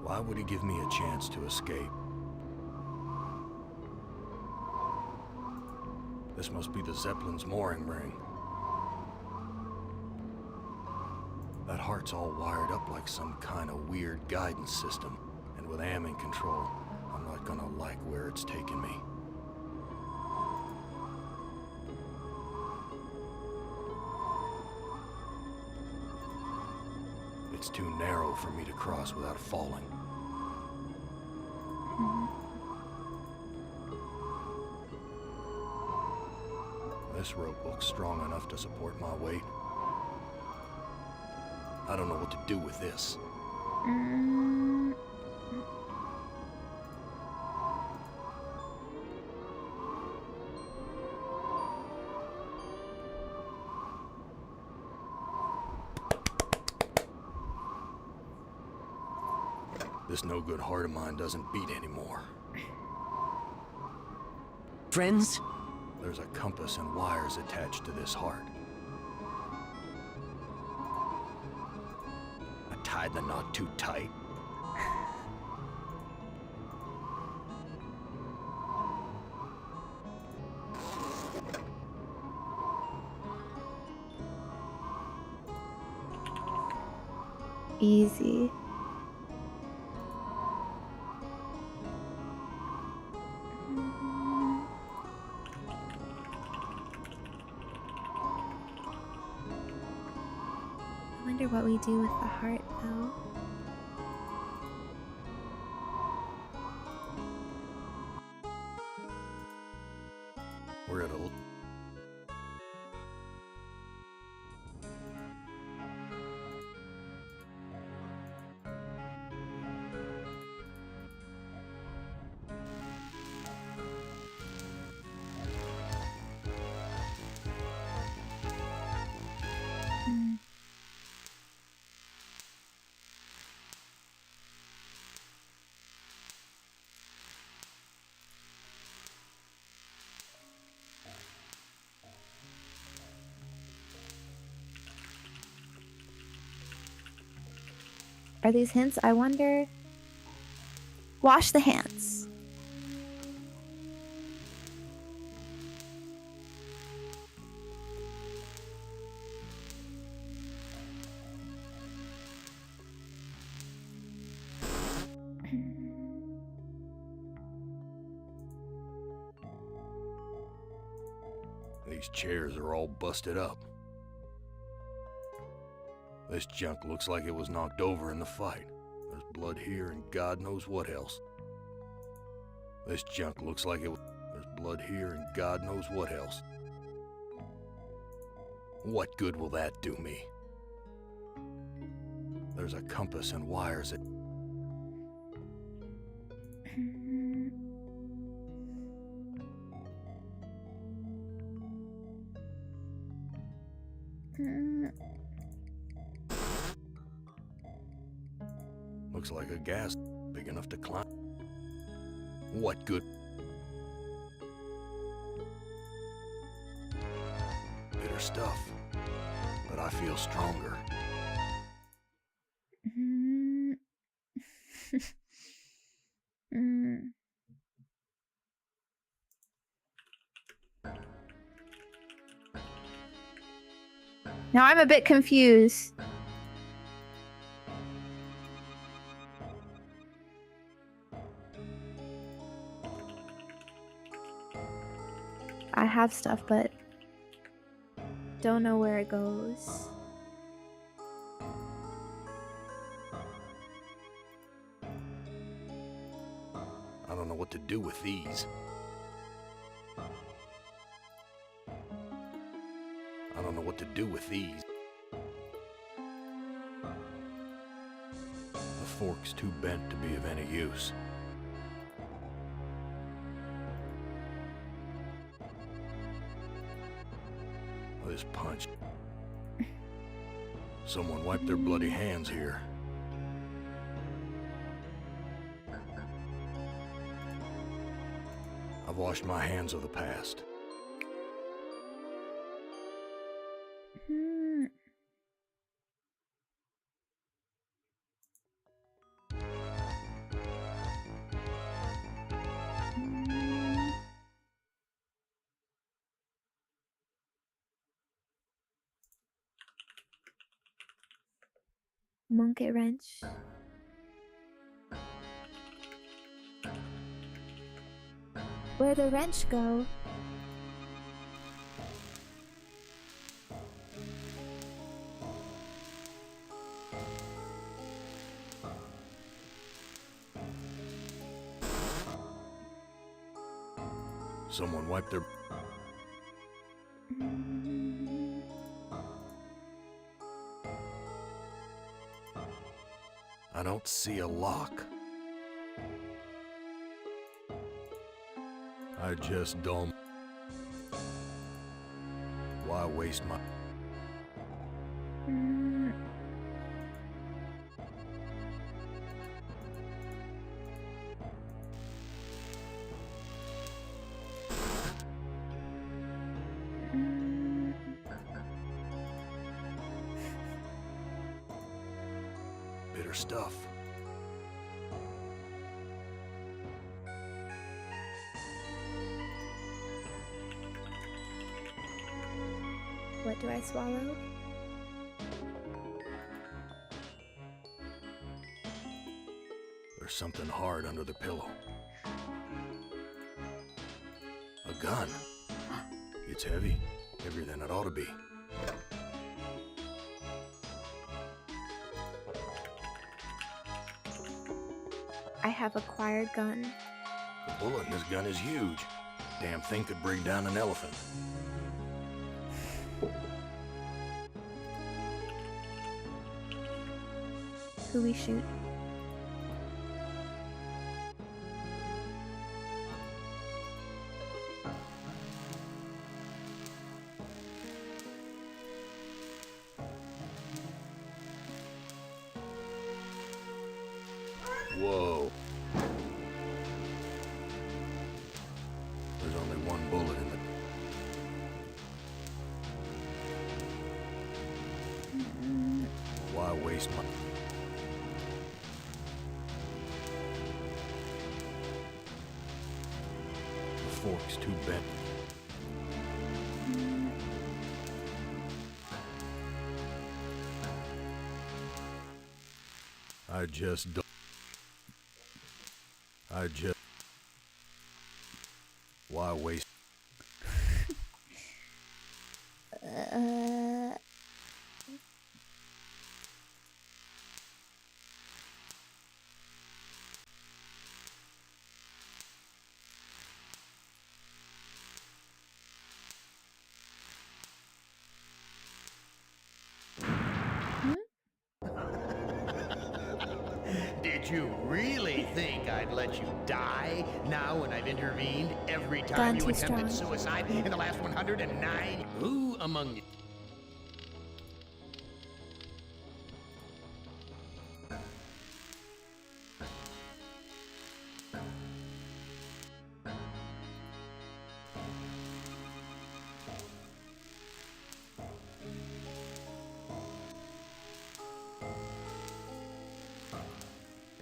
Speaker 3: Why would he give me a chance to escape? This must be the Zeppelin's mooring ring. That heart's all wired up like some kind of weird guidance system. And with Am in control, I'm not gonna like where it's taking me. It's too narrow for me to cross without falling. This rope looks strong enough to support my weight. I don't know what to do with this. This no-good heart of mine doesn't beat anymore.
Speaker 4: Friends?
Speaker 3: There's a compass and wires attached to this heart. I tied the knot too tight.
Speaker 1: Easy. I wonder what we do with the heart, though.
Speaker 3: We're at a...
Speaker 1: Are these hints? I wonder. Wash the hands.
Speaker 3: These chairs are all busted up. This junk looks like it was knocked over in the fight. There's blood here and God knows what else. This junk looks like it was... There's blood here and God knows what else. What good will that do me? There's a compass and wires that... Looks like a gas big enough to climb. What good? Bitter stuff, but I feel stronger.
Speaker 1: Now I'm a bit confused. I have stuff, but don't know where it goes.
Speaker 3: I don't know what to do with these. I don't know what to do with these. The fork's too bent to be of any use. This punch. Someone wipe their bloody hands here. I've washed my hands of the past.
Speaker 1: Monkey wrench. Where'd the wrench go?
Speaker 3: Someone wipe their... I don't see a lock. I just don't... Why waste my... Bitter stuff.
Speaker 1: What do I swallow?
Speaker 3: There's something hard under the pillow. A gun. It's heavy. Heavier than it ought to be.
Speaker 1: I have acquired gun.
Speaker 3: The bullet in this gun is huge. Damn thing could bring down an elephant.
Speaker 1: Who we shoot?
Speaker 3: Whoa. There's only one bullet in it. Why waste my... The fork's too bent. I just don't... Why waste...
Speaker 2: Did you really think I'd let you die now when I've intervened every time
Speaker 1: Gone
Speaker 2: you
Speaker 1: too
Speaker 2: attempted
Speaker 1: strong.
Speaker 2: suicide in the last 109? Who among you?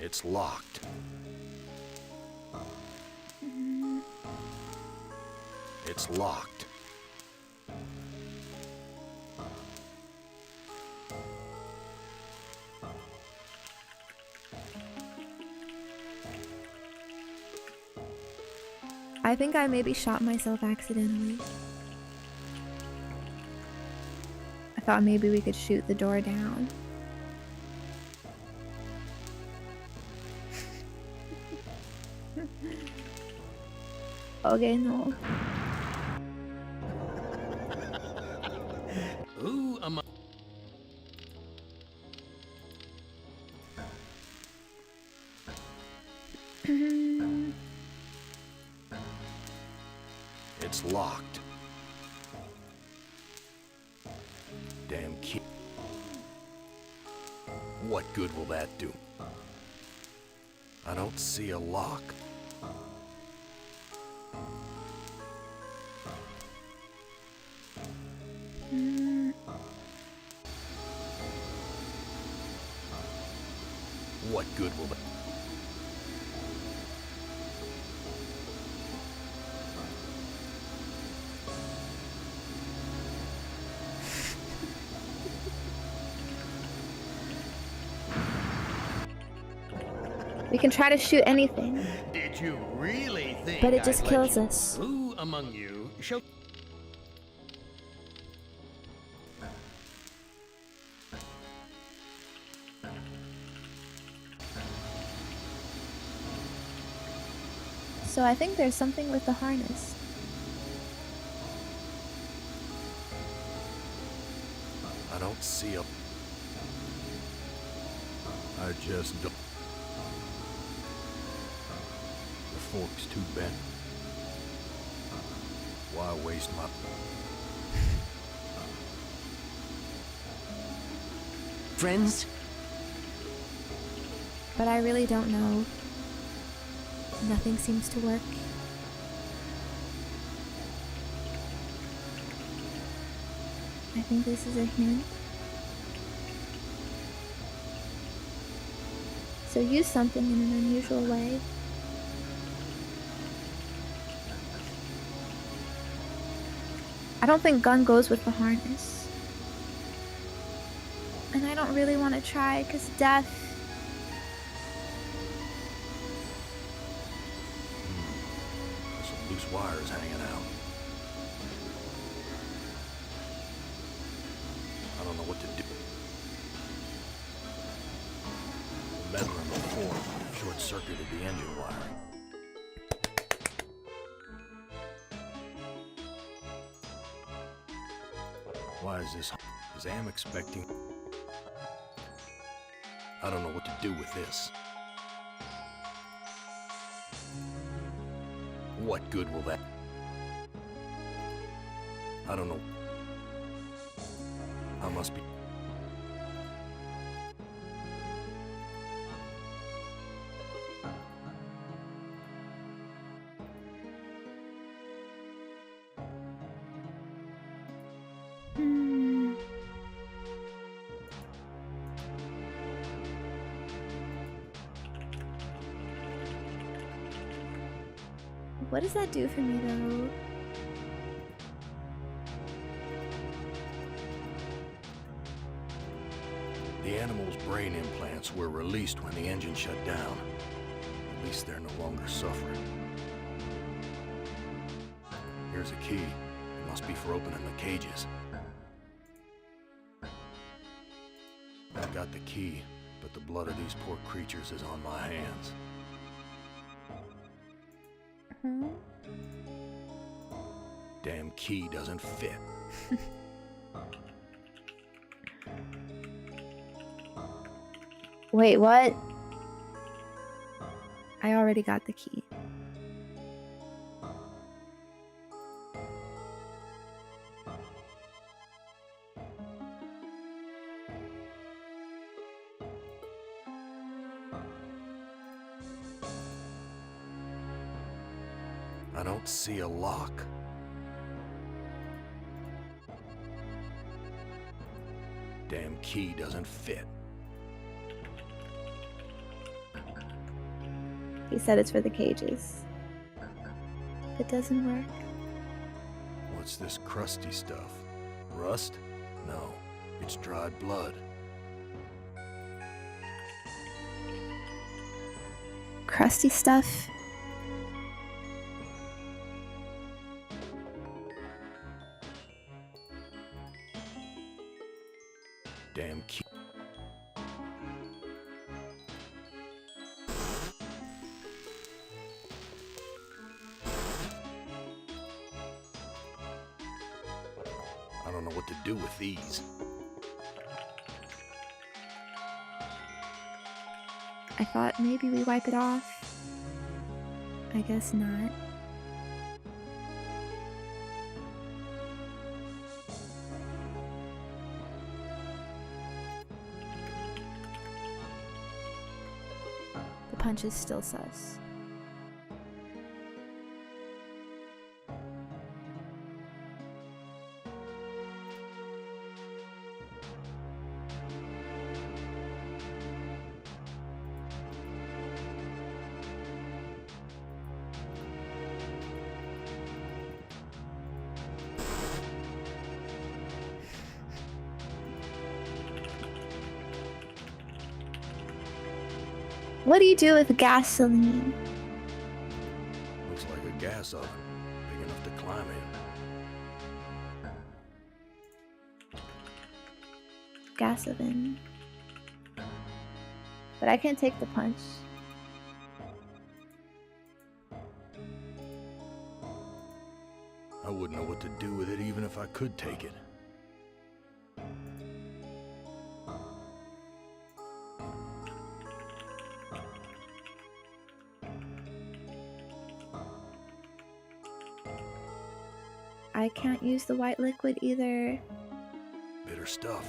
Speaker 3: It's locked. It's locked.
Speaker 1: I think I maybe shot myself accidentally. I thought maybe we could shoot the door down. Okay, no.
Speaker 2: Who among...
Speaker 3: It's locked. Damn key. What good will that do? I don't see a lock. What good will that...
Speaker 1: We can try to shoot anything,
Speaker 2: Did you really think
Speaker 1: but it
Speaker 2: I'd
Speaker 1: just
Speaker 2: let
Speaker 1: kills
Speaker 2: you-
Speaker 1: us.
Speaker 2: Who among you shall...
Speaker 1: So I think there's something with the harness.
Speaker 3: I don't see a... I just don't... The fork's too bent. Why waste my...
Speaker 4: Friends?
Speaker 1: But I really don't know. Nothing seems to work. I think this is a hint. So use something in an unusual way. I don't think gun goes with the harness. And I don't really want to try because death.
Speaker 3: There's some loose wires hanging out. I don't know what to do. The metal in the fork short-circuited the engine wiring. Why is this? Is Am expecting? I don't know what to do with this. What good will that? I don't know. I must be.
Speaker 1: What does that do for me though?
Speaker 3: The animal's brain implants were released when the engine shut down. At least they're no longer suffering. Here's a key. It must be for opening the cages. I've got the key, but the blood of these poor creatures is on my hands. Damn key doesn't fit.
Speaker 1: Wait, what? I already got the key.
Speaker 3: I don't see a lock. Damn key doesn't fit.
Speaker 1: He said it's for the cages. It doesn't work.
Speaker 3: What's this crusty stuff? Rust? No, it's dried blood.
Speaker 1: Crusty stuff.
Speaker 3: Damn key. I don't know what to do with these.
Speaker 1: I thought maybe we wipe it off. I guess not. The punch is still sus. What do you do with gasoline?
Speaker 3: Looks like a gas oven, big enough to climb in.
Speaker 1: Gas oven. But I can't take the punch.
Speaker 3: I wouldn't know what to do with it even if I could take it.
Speaker 1: I can't use the white liquid either.
Speaker 3: Bitter stuff.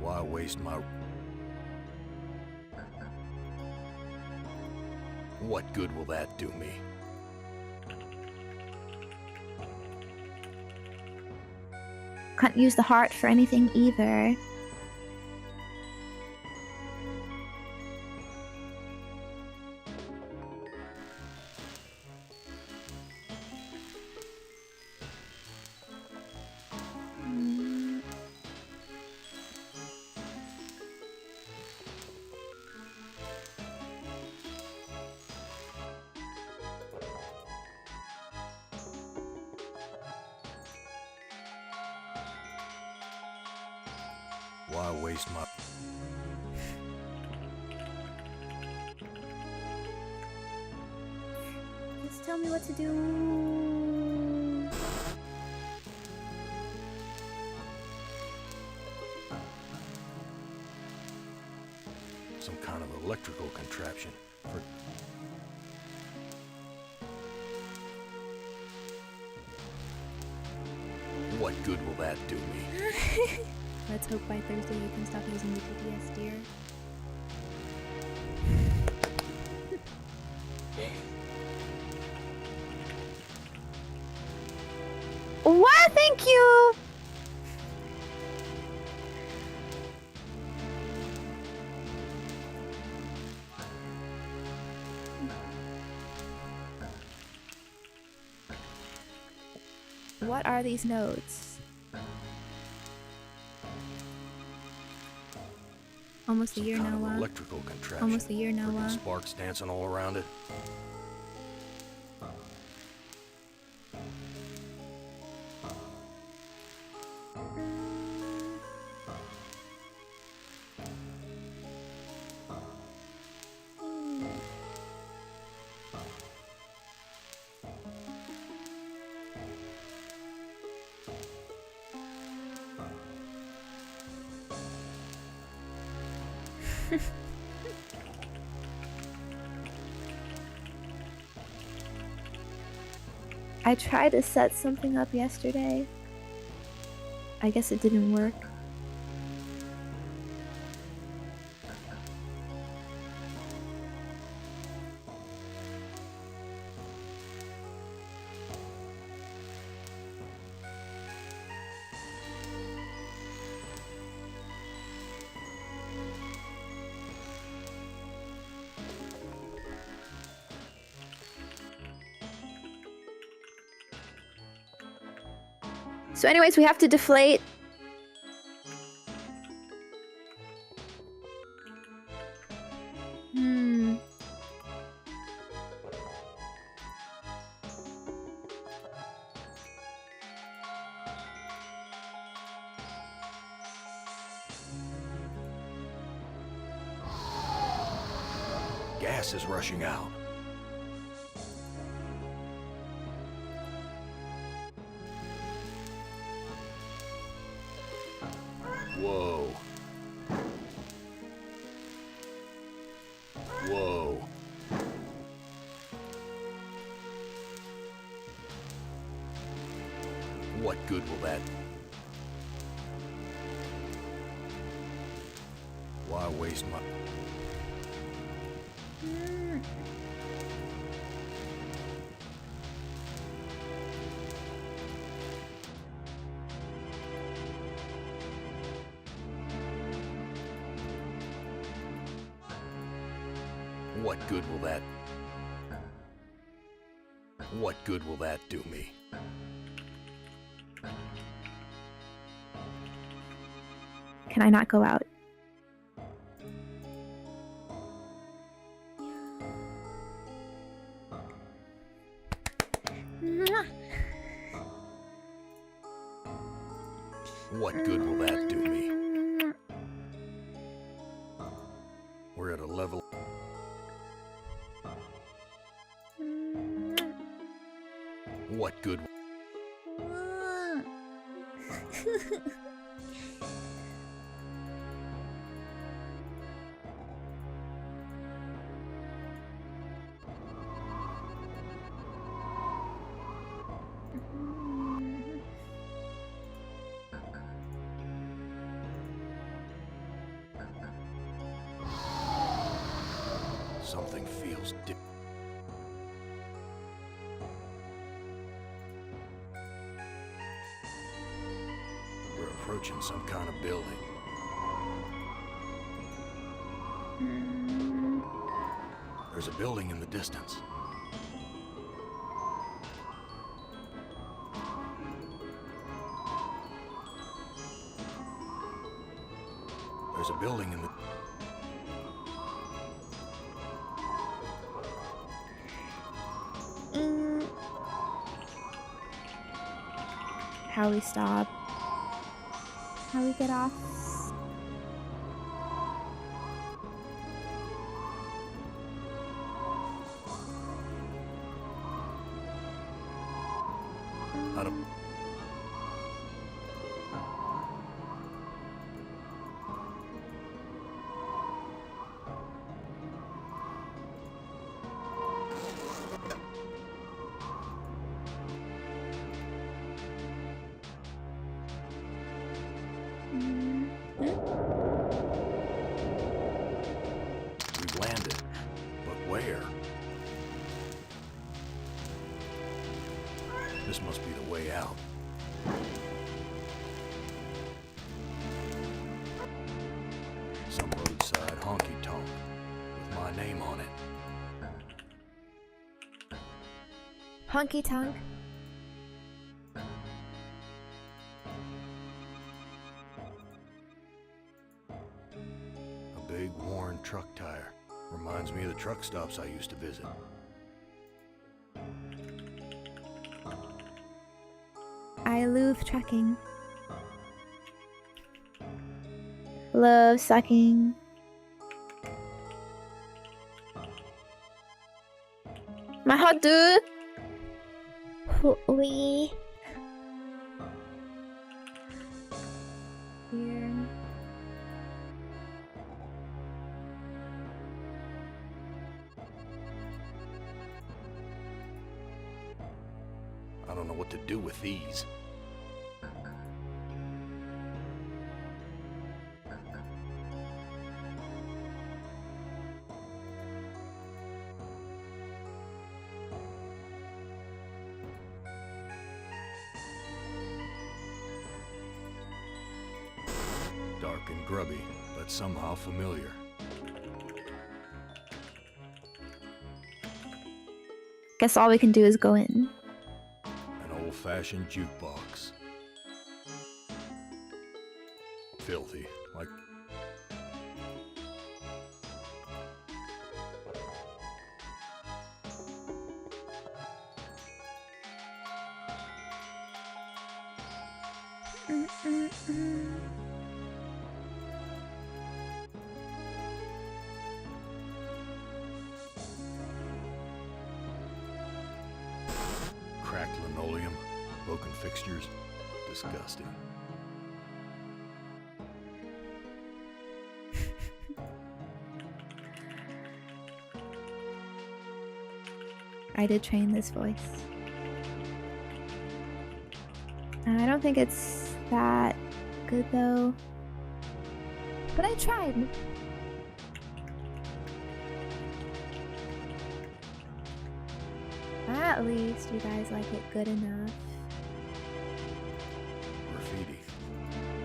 Speaker 3: Why waste my... What good will that do me?
Speaker 1: Can't use the heart for anything either.
Speaker 3: Why waste my...
Speaker 1: Just tell me what to do.
Speaker 3: Some kind of electrical contraption for... What good will that do me?
Speaker 1: Let's hope by Thursday you can stop using the TTS, dear. What? Thank you! What are these nodes? Almost a year
Speaker 3: Some kind
Speaker 1: now,
Speaker 3: of electrical contraption.
Speaker 1: Almost a year now,
Speaker 3: Freaking sparks dancing all around it.
Speaker 1: I tried to set something up yesterday. I guess it didn't work. So anyways, we have to deflate.
Speaker 3: Gas is rushing out. Whoa. Whoa. What good will that? Why waste my... What good will that... What good will that do me?
Speaker 1: Can I not go out?
Speaker 3: What good will that do me? We're at a level... What good... Something feels We're approaching some kind of building. There's a building in the distance. There's a building in the...
Speaker 1: How we stop? How we get off?
Speaker 3: I don't... We've landed, but where? This must be the way out. Some roadside honky-tonk with my name on it.
Speaker 1: Honky-tonk.
Speaker 3: A big worn truck tire. Reminds me of the truck stops I used to visit.
Speaker 1: I love trucking. Love sucking. My hot dude. We. Here.
Speaker 3: I don't know what to do with these. Dark and grubby, but somehow familiar.
Speaker 1: Guess all we can do is go in.
Speaker 3: An old-fashioned jukebox. filthy, like... Cracked linoleum, broken fixtures, disgusting.
Speaker 1: I did train this voice. I don't think it's that good though. But I tried. At least you guys like it good enough.
Speaker 3: Graffiti.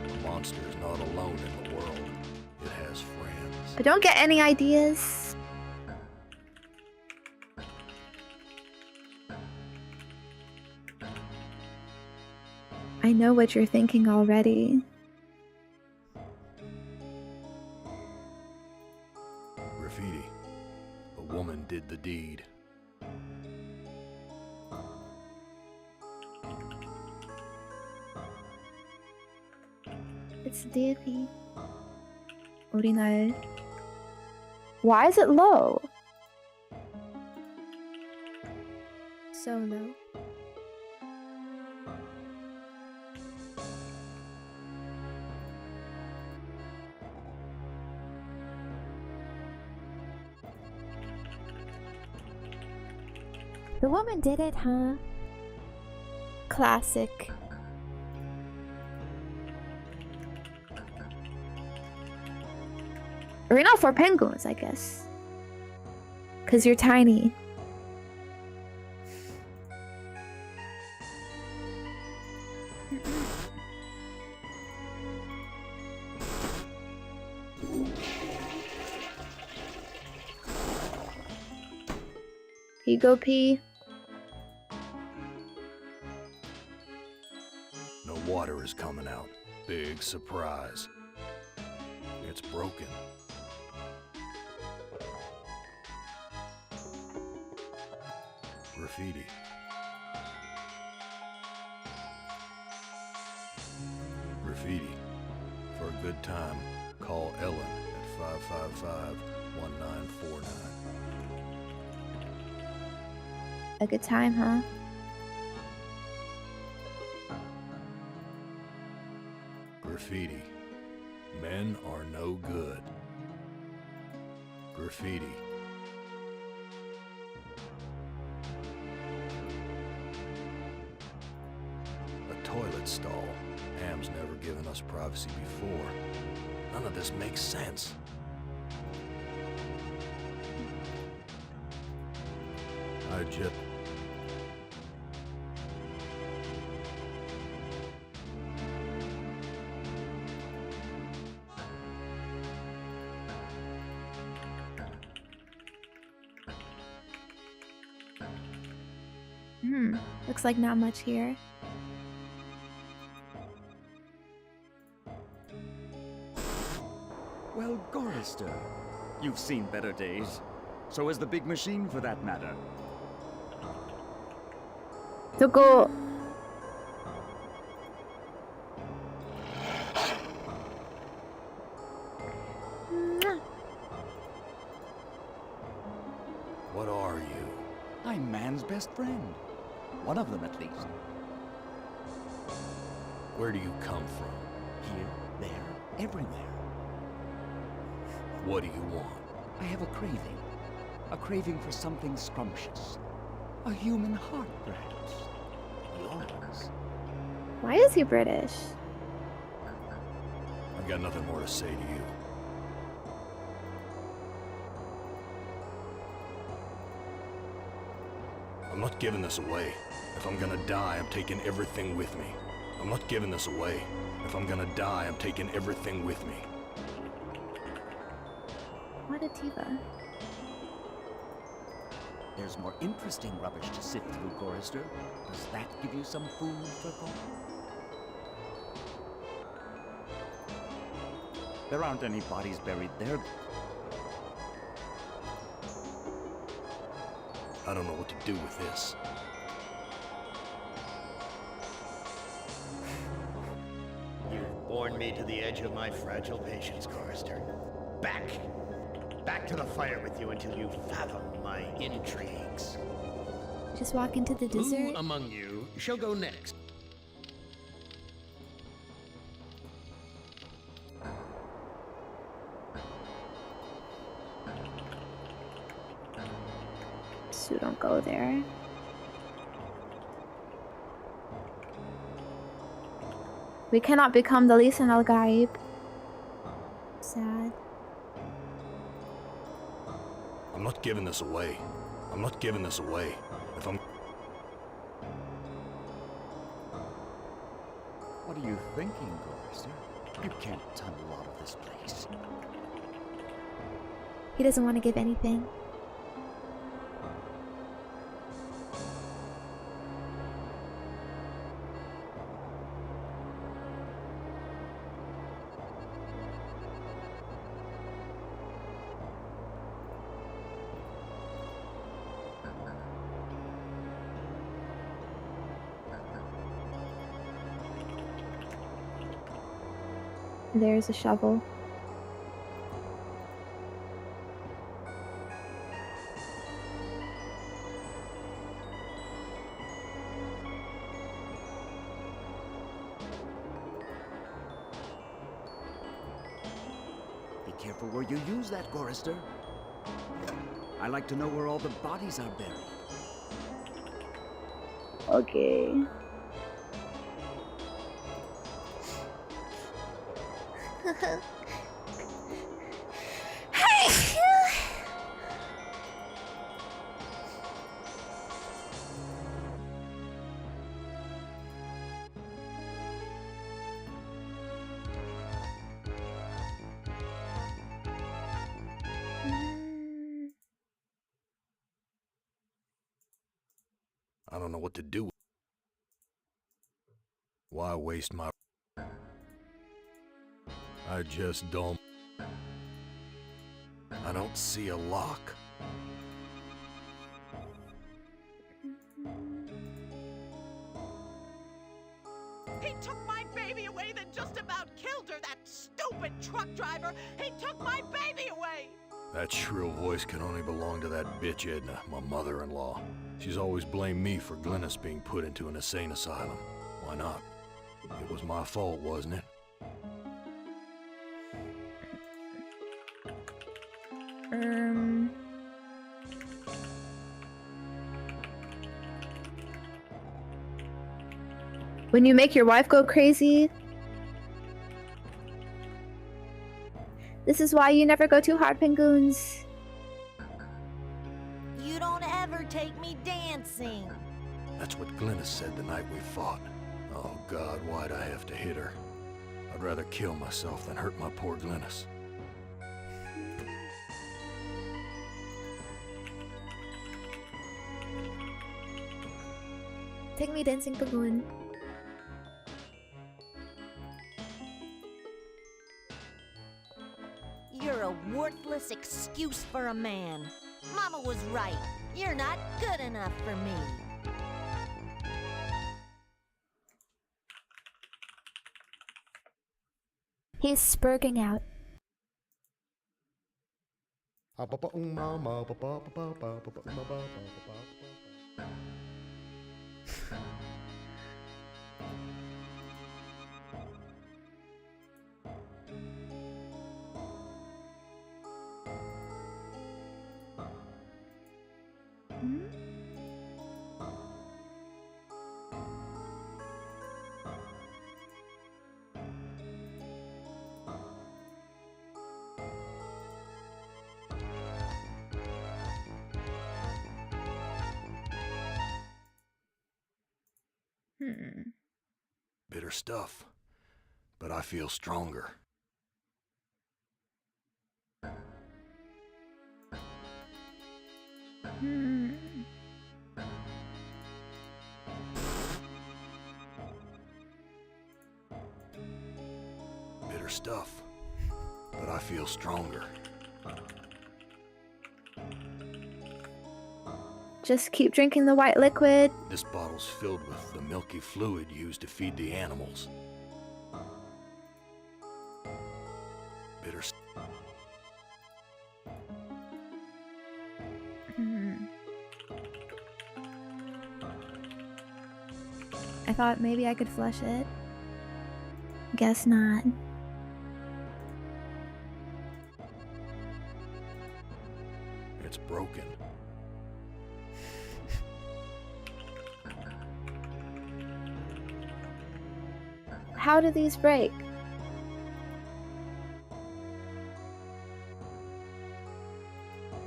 Speaker 3: The monster is not alone in the world. It has friends.
Speaker 1: But don't get any ideas. I know what you're thinking already.
Speaker 3: Graffiti. A woman did the deed.
Speaker 1: It's Davy. 우리나라. Why is it low? So low. The woman did it, huh? Classic. Arena for penguins, I guess. 'Cause you're tiny. You go pee.
Speaker 3: No water is coming out. Big surprise. It's broken. Graffiti. Graffiti. For a good time, call Ellen at 555-1949.
Speaker 1: A good time, huh?
Speaker 3: Graffiti. Men are no good. Graffiti. A toilet stall. Ham's never given us privacy before. None of this makes sense. I just...
Speaker 1: Looks like not much here.
Speaker 5: Well, Gorister, you've seen better days. So has the big machine, for that matter.
Speaker 1: 저거
Speaker 3: What are you?
Speaker 5: I'm man's best friend. One of them, at least.
Speaker 3: Where do you come from?
Speaker 5: Here, there, everywhere.
Speaker 3: What do you want?
Speaker 5: I have a craving. A craving for something scrumptious. A human heart, perhaps. Yours.
Speaker 1: Why is he British?
Speaker 3: I've got nothing more to say to you. I'm not giving this away. If I'm gonna die, I'm taking everything with me. I'm not giving this away. If I'm gonna die, I'm taking everything with me.
Speaker 1: What a diva.
Speaker 5: There's more interesting rubbish to sift through, Gorister. Does that give you some food for thought? There aren't any bodies buried there.
Speaker 3: I don't know what to do with this.
Speaker 2: You've borne me to the edge of my fragile patience, Chorister. Back to the fire with you until you fathom my intrigues.
Speaker 1: Just walk into the
Speaker 2: Who
Speaker 1: desert.
Speaker 2: among you shall go next?
Speaker 1: So don't go there. We cannot become the Lisan al Gaib. Sad.
Speaker 3: I'm not giving this away. I'm not giving this away. If I'm...
Speaker 5: What are you thinking, Chorister? You can't tunnel out of this place.
Speaker 1: He doesn't want to give anything. There's a shovel.
Speaker 5: Be careful where you use that, Chorister. I like to know where all the bodies are buried.
Speaker 1: Okay.
Speaker 3: I don't know what to do. Why waste my... I just don't... I don't see a lock.
Speaker 6: He took my baby away, then just about killed her, that stupid truck driver! He took my baby away!
Speaker 3: That shrill voice can only belong to that bitch Edna, my mother-in-law. She's always blamed me for Glynis being put into an insane asylum. Why not? It was my fault, wasn't it?
Speaker 1: When you make your wife go crazy. This is why you never go too hard, Penguins.
Speaker 7: You don't ever take me dancing.
Speaker 3: That's what Glynis said the night we fought. Oh God, why'd I have to hit her? I'd rather kill myself than hurt my poor Glynis.
Speaker 1: Take me dancing, Penguin.
Speaker 7: You're a worthless excuse for a man. Mama was right. You're not good enough for me.
Speaker 1: He's spurging out.
Speaker 3: Bitter stuff, but I feel stronger. Bitter stuff, I feel stronger.
Speaker 1: Just keep drinking the white liquid.
Speaker 3: This bottle's filled with the milky fluid used to feed the animals. Bitter.
Speaker 1: I thought maybe I could flush it. Guess not.
Speaker 3: It's broken.
Speaker 1: How do these break?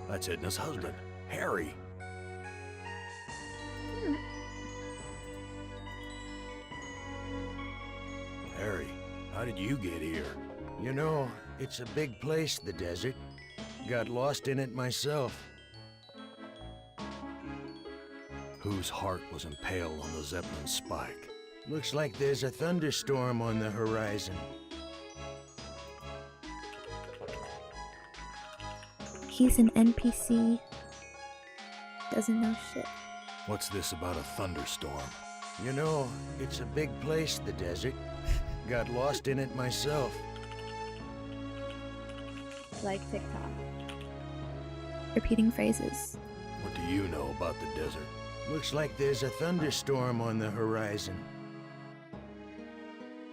Speaker 3: That's Edna's husband, Harry. Harry, how did you get here?
Speaker 2: You know, it's a big place, the desert. Got lost in it myself.
Speaker 3: Whose heart was impaled on the zeppelin spike?
Speaker 2: Looks like there's a thunderstorm on the horizon.
Speaker 1: He's an NPC. Doesn't know shit.
Speaker 3: What's this about a thunderstorm?
Speaker 2: You know, it's a big place, the desert. Got lost in it myself.
Speaker 1: Like TikTok. Repeating phrases.
Speaker 3: What do you know about the desert?
Speaker 2: Looks like there's a thunderstorm on the horizon.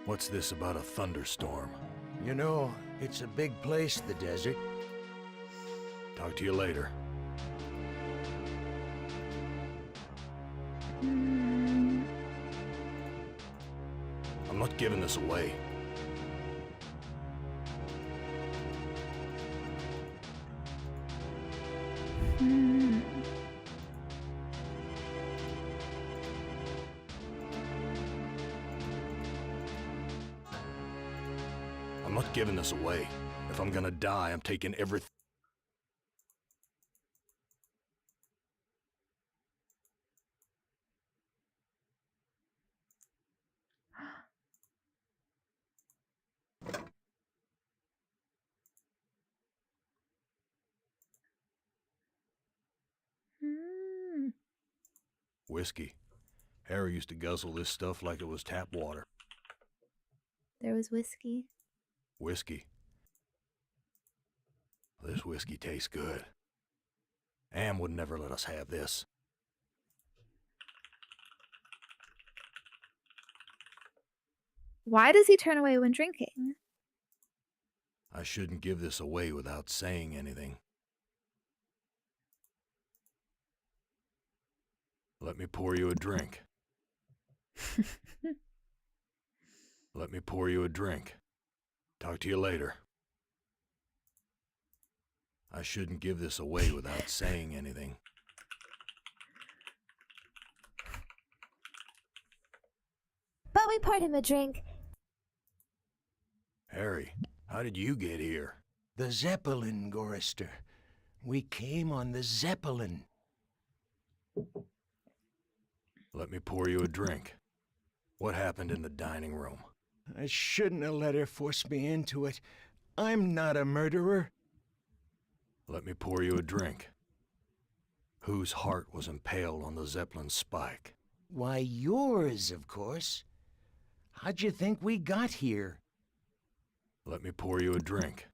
Speaker 3: What's this about a thunderstorm?
Speaker 2: You know, it's a big place, the desert.
Speaker 3: Talk to you later. I'm not giving this away. I'm not giving this away. If I'm gonna die, I'm taking everything. Whiskey. Harry used to guzzle this stuff like it was tap water.
Speaker 1: There was whiskey.
Speaker 3: Whiskey. This whiskey tastes good. Am would never let us have this.
Speaker 1: Why does he turn away when drinking?
Speaker 3: I shouldn't give this away without saying anything. Let me pour you a drink. Let me pour you a drink. Talk to you later. I shouldn't give this away without saying anything.
Speaker 1: But we poured him a drink.
Speaker 3: Harry, how did you get here?
Speaker 2: The zeppelin, Gorister. We came on the zeppelin.
Speaker 3: Let me pour you a drink. What happened in the dining room?
Speaker 2: I shouldn't have let her force me into it. I'm not a murderer.
Speaker 3: Let me pour you a drink. Whose heart was impaled on the zeppelin spike?
Speaker 2: Why, yours, of course. How'd you think we got here?
Speaker 3: Let me pour you a drink.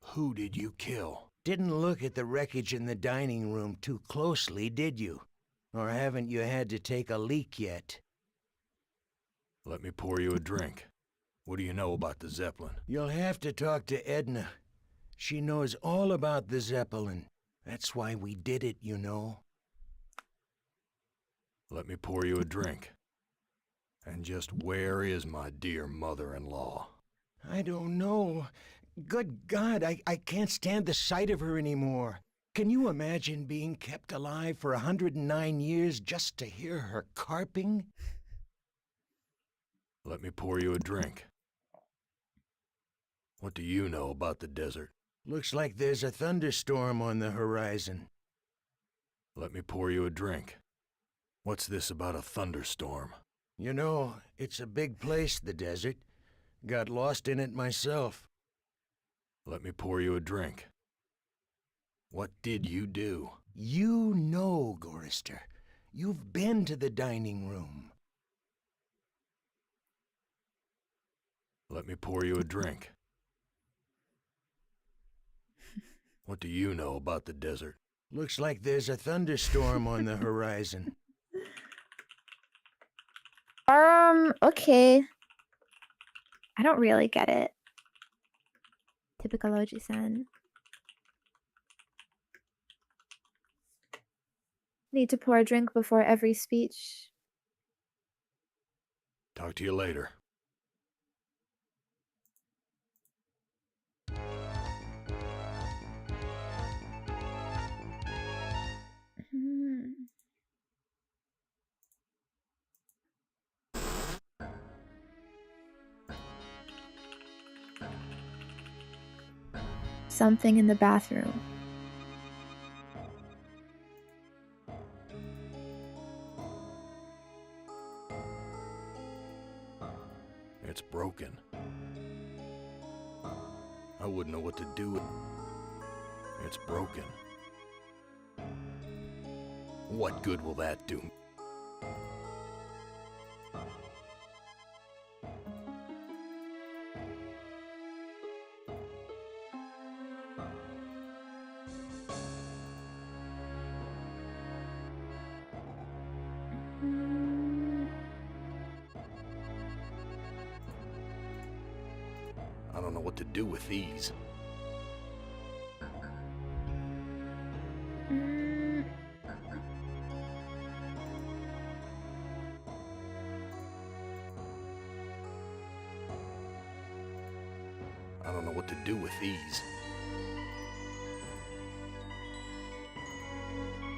Speaker 3: Who did you kill?
Speaker 2: Didn't look at the wreckage in the dining room too closely, did you? Or haven't you had to take a leak yet?
Speaker 3: Let me pour you a drink. What do you know about the zeppelin?
Speaker 2: You'll have to talk to Edna. She knows all about the zeppelin. That's why we did it, you know.
Speaker 3: Let me pour you a drink. And just where is my dear mother-in-law?
Speaker 2: I don't know. Good God, I can't stand the sight of her anymore. Can you imagine being kept alive for 109 years just to hear her carping?
Speaker 3: Let me pour you a drink. What do you know about the desert?
Speaker 2: Looks like there's a thunderstorm on the horizon.
Speaker 3: Let me pour you a drink. What's this about a thunderstorm?
Speaker 2: You know, it's a big place, the desert. Got lost in it myself.
Speaker 3: Let me pour you a drink. What did you do?
Speaker 4: You know, Gorister. You've been to the dining room.
Speaker 3: Let me pour you a drink. What do you know about the desert?
Speaker 4: Looks like there's a thunderstorm on the horizon.
Speaker 1: Okay. I don't really get it. Typical Oji-san. Need to pour a drink before every speech.
Speaker 3: Talk to you later.
Speaker 1: Something in the bathroom.
Speaker 3: It's broken. I wouldn't know what to do with it. It's broken. What good will that do? I don't know what to do with these. I don't know what to do with these.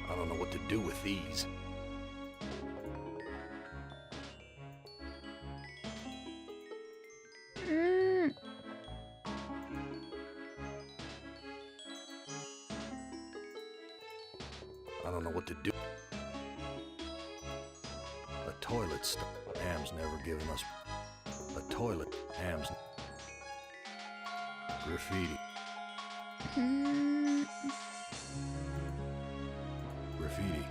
Speaker 3: I don't know what to do with these. I don't know what to do. A toilet stop. Ham's never given us a toilet. Ham's graffiti. Graffiti.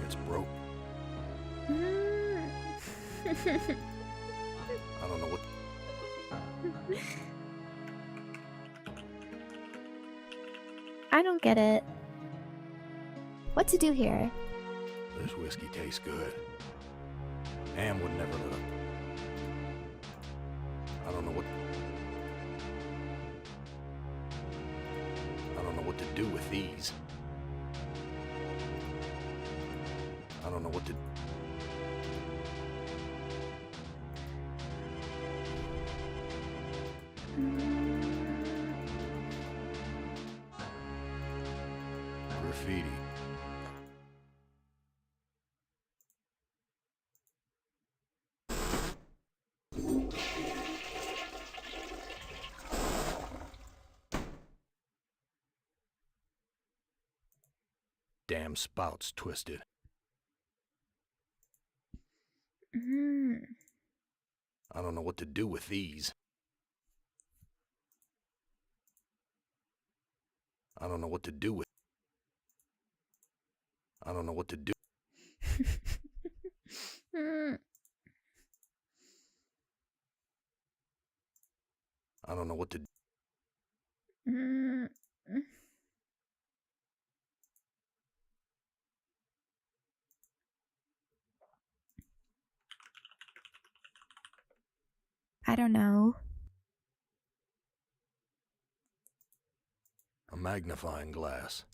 Speaker 3: It's broke. I don't know what.
Speaker 1: I don't get it. What to do here?
Speaker 3: This whiskey tastes good. Ham would never look. I don't know what. I don't know what to do with these. I don't know what to. Graffiti. Damn spout's twisted. I don't know what to do with these. I don't know what to do with. I don't know what to do. I don't know what to do.
Speaker 1: I don't know.
Speaker 3: A magnifying glass,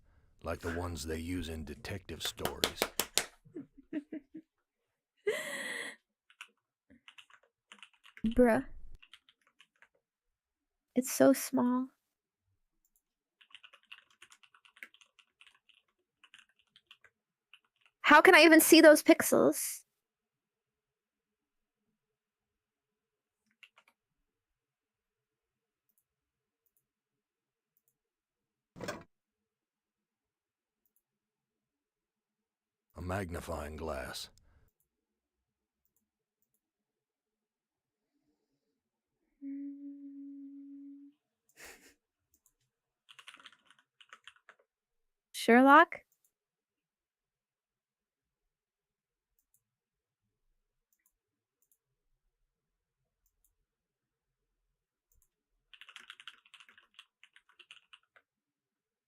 Speaker 3: like the ones they use in detective stories.
Speaker 1: Bruh. It's so small. How can I even see those pixels?
Speaker 3: A magnifying glass.
Speaker 1: Sherlock?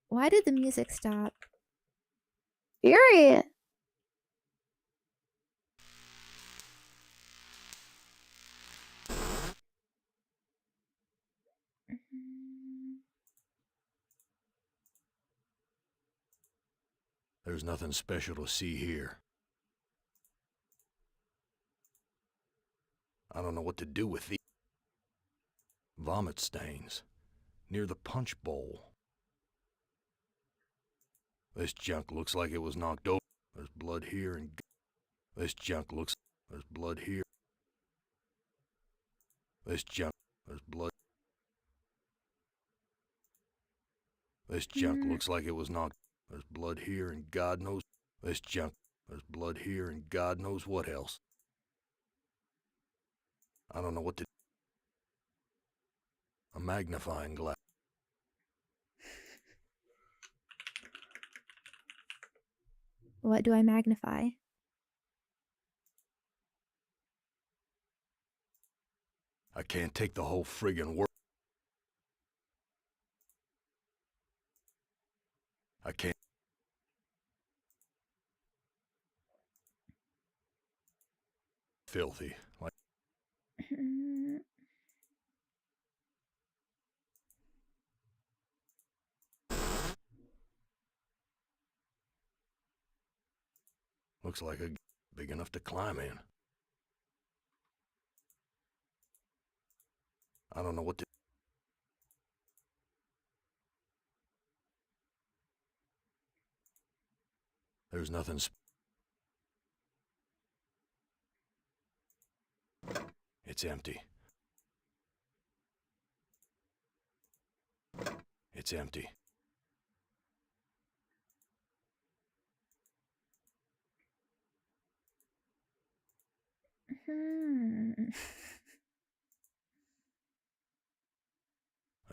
Speaker 1: Why did the music stop? Furious!
Speaker 3: There's nothing special to see here. I don't know what to do with the vomit stains near the punch bowl. This junk looks like it was knocked over. There's blood here and this junk looks. There's blood here. This junk. There's blood. This junk looks like it was knocked. There's blood here and God knows. This junk. There's blood here and God knows what else. I don't know what to. A magnifying glass.
Speaker 1: What do I magnify?
Speaker 3: I can't take the whole friggin' world. I can't. Filthy. Like. Looks like a big enough to climb in. I don't know what to. There's nothing. It's empty. It's empty.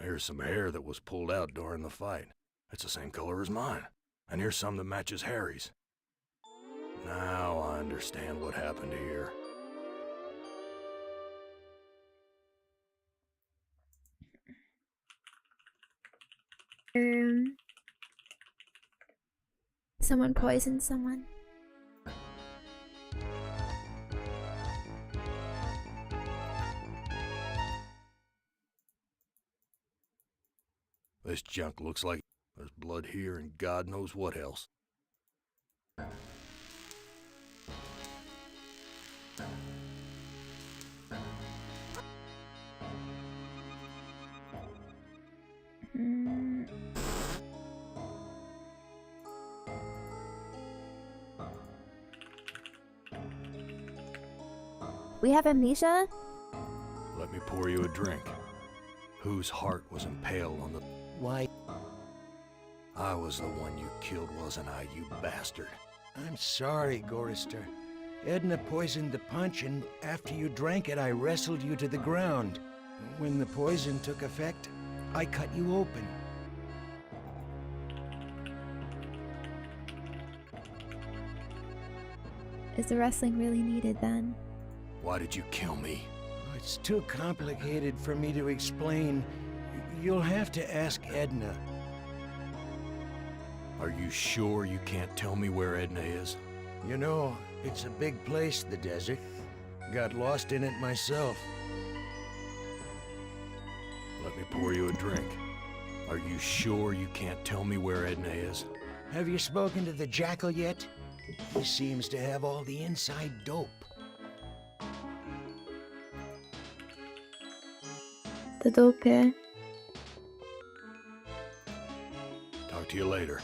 Speaker 3: Here's some hair that was pulled out during the fight. It's the same color as mine. And here's some that matches Harry's. Now I understand what happened here.
Speaker 1: Someone poisoned someone.
Speaker 3: This junk looks like there's blood here and God knows what else.
Speaker 1: We have amnesia?
Speaker 3: Let me pour you a drink. Whose heart was impaled on the...
Speaker 4: Why,
Speaker 3: I was the one you killed, wasn't I, you bastard?
Speaker 4: I'm sorry, Gorister. Edna poisoned the punch, and after you drank it, I wrestled you to the ground. When the poison took effect, I cut you open.
Speaker 1: Is the wrestling really needed then?
Speaker 3: Why did you kill me?
Speaker 4: It's too complicated for me to explain. You'll have to ask Edna.
Speaker 3: Are you sure you can't tell me where Edna is?
Speaker 4: You know, it's a big place, the desert. Got lost in it myself.
Speaker 3: Let me pour you a drink. Are you sure you can't tell me where Edna is?
Speaker 4: Have you spoken to the Jackal yet? He seems to have all the inside dope.
Speaker 1: The dope here.
Speaker 3: Talk to you later.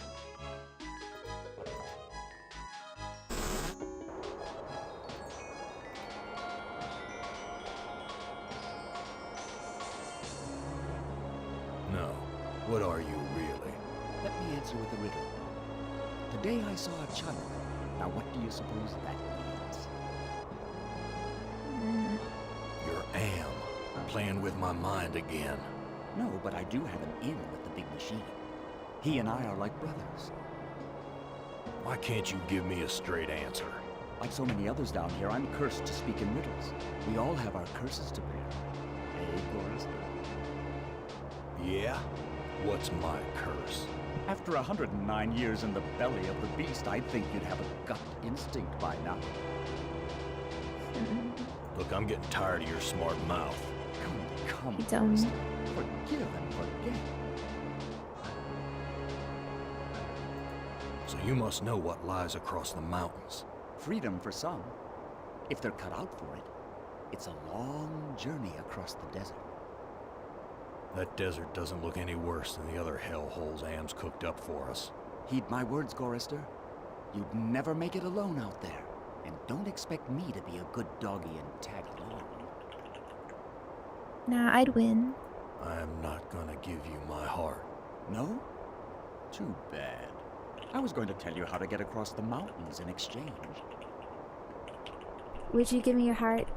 Speaker 3: No. What are you really?
Speaker 5: Let me answer with a riddle. Today I saw a child. Now what do you suppose that means?
Speaker 3: You're Am. Playing with my mind again.
Speaker 5: No, but I do have an in with the big machine. He and I are like brothers.
Speaker 3: Why can't you give me a straight answer?
Speaker 5: Like so many others down here, I'm cursed to speak in riddles. We all have our curses to bear. Eh, Gorrister?
Speaker 3: Yeah? What's my curse?
Speaker 5: After 109 years in the belly of the beast, I'd think you'd have a gut instinct by now.
Speaker 3: Look, I'm getting tired of your smart mouth.
Speaker 5: Come,
Speaker 1: Dumb.
Speaker 5: Gorrister. Forgive and forget.
Speaker 3: So you must know what lies across the mountains.
Speaker 5: Freedom for some. If they're cut out for it, it's a long journey across the desert.
Speaker 3: That desert doesn't look any worse than the other hellholes Am's cooked up for us.
Speaker 5: Heed my words, Gorrister. You'd never make it alone out there. And don't expect me to be a good doggy and tag along.
Speaker 1: Nah, I'd win.
Speaker 3: I am not gonna give you my heart.
Speaker 5: No? Too bad. I was going to tell you how to get across the mountains in exchange.
Speaker 1: Would you give me your heart?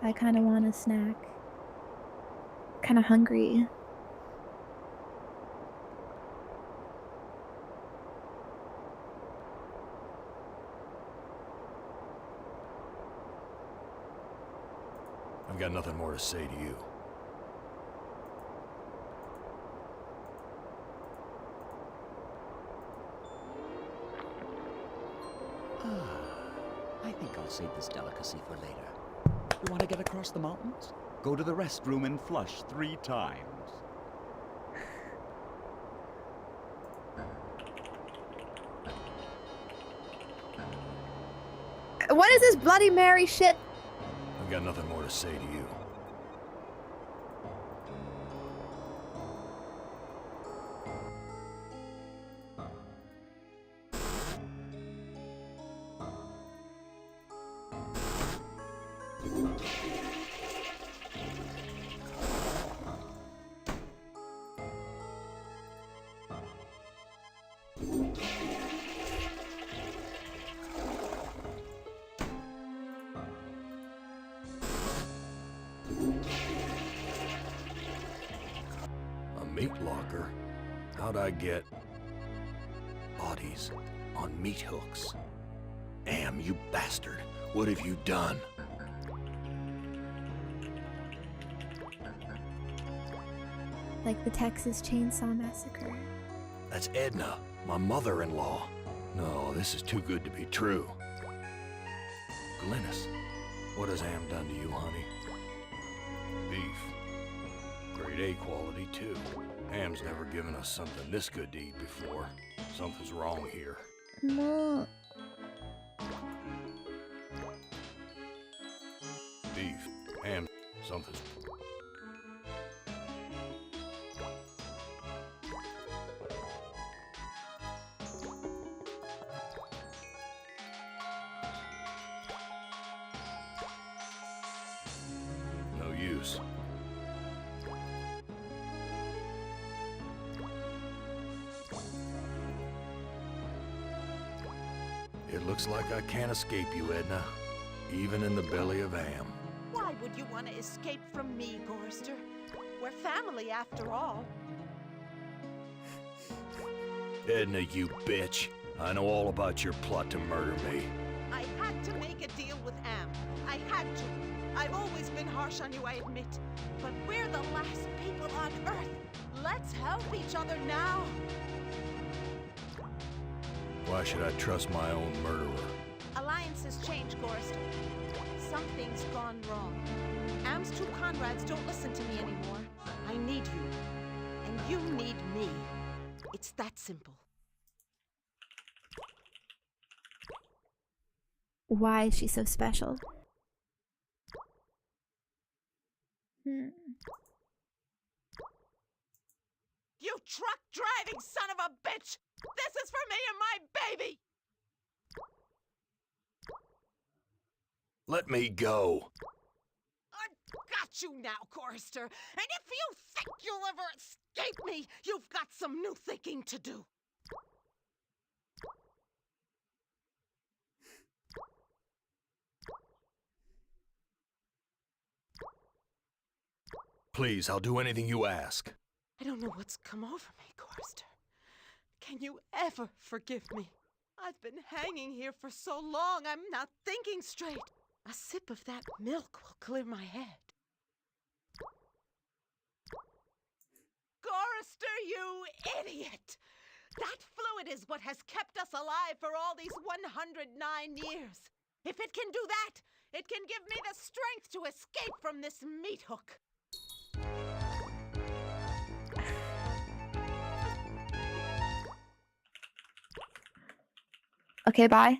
Speaker 1: I kind of want a snack. Kind of hungry.
Speaker 3: I've got nothing more to say to you.
Speaker 5: I think I'll save this delicacy for later. You want to get across the mountains? Go to the restroom and flush 3 times.
Speaker 1: What is this Bloody Mary shit?
Speaker 3: I've got nothing more to say to you. A meat locker? How'd I get bodies on meat hooks? Am, you bastard! What have you done?
Speaker 1: Like the Texas Chainsaw Massacre.
Speaker 3: That's Edna, my mother-in-law. No, this is too good to be true. Glynis, what has Am done to you, honey? Beef. Grade A quality, too. Am's never given us something this good to eat before. Something's wrong here.
Speaker 1: No.
Speaker 3: Beef. Am, something's... No use. It looks like I can't escape you, Edna. Even in the belly of Am.
Speaker 6: Why would you want to escape from me, Gorrister? We're family after all.
Speaker 3: Edna, you bitch. I know all about your plot to murder me.
Speaker 6: I had to make a deal with Am. I had to. I've always been harsh on you, I admit. But we're the last people on Earth. Let's help each other now.
Speaker 3: Why should I trust my own murderer?
Speaker 6: Alliances change, Gorrister. Something's gone wrong. Am's 2 Conrads don't listen to me anymore. I need you. And you need me. It's that simple.
Speaker 1: Why is she so special?
Speaker 6: You truck-driving son of a bitch! This is for me and my baby!
Speaker 3: Let me go.
Speaker 6: I've got you now, Gorrister. And if you think you'll ever escape me, you've got some new thinking to do.
Speaker 3: Please, I'll do anything you ask.
Speaker 6: I don't know what's come over me, Gorrister. Can you ever forgive me? I've been hanging here for so long, I'm not thinking straight. A sip of that milk will clear my head. Gorrister, you idiot! That fluid is what has kept us alive for all these 109 years. If it can do that, it can give me the strength to escape from this meat hook.
Speaker 1: Okay, bye.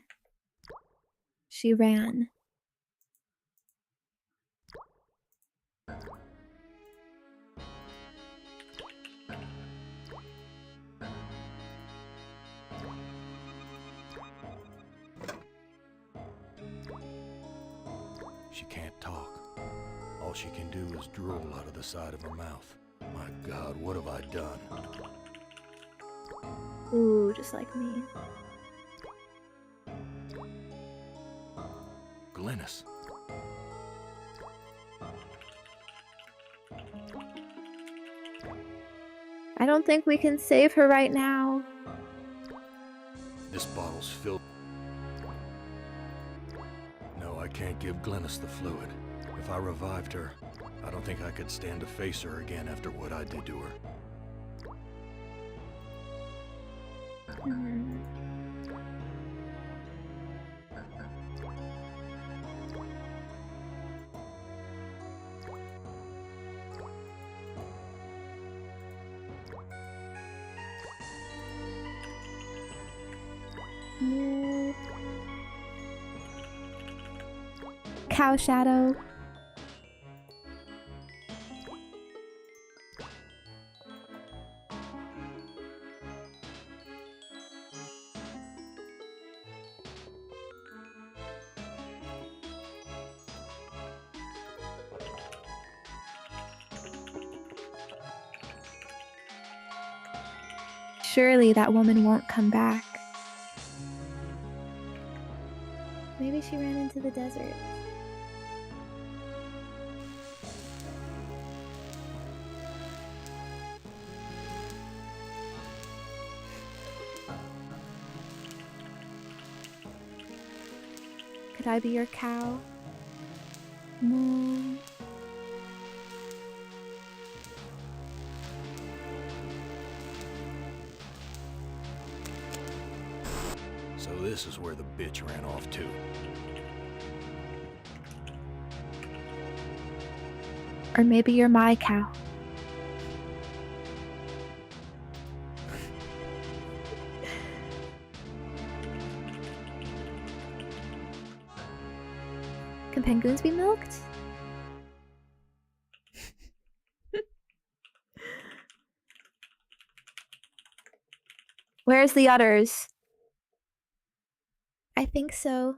Speaker 1: She ran.
Speaker 3: She can't talk. All she can do is drool out of the side of her mouth. My God, what have I done?
Speaker 1: Ooh, just like me.
Speaker 3: Glynis.
Speaker 1: I don't think we can save her right now.
Speaker 3: This bottle's filled. No, I can't give Glynis the fluid. If I revived her, I don't think I could stand to face her again after what I did to her.
Speaker 1: Cow shadow. Surely that woman won't come back. Maybe she ran into the desert. Could I be your cow? Moo.
Speaker 3: So this is where the bitch ran off to.
Speaker 1: Or maybe you're my cow. Can penguins be milked? Where's the udders? I think so.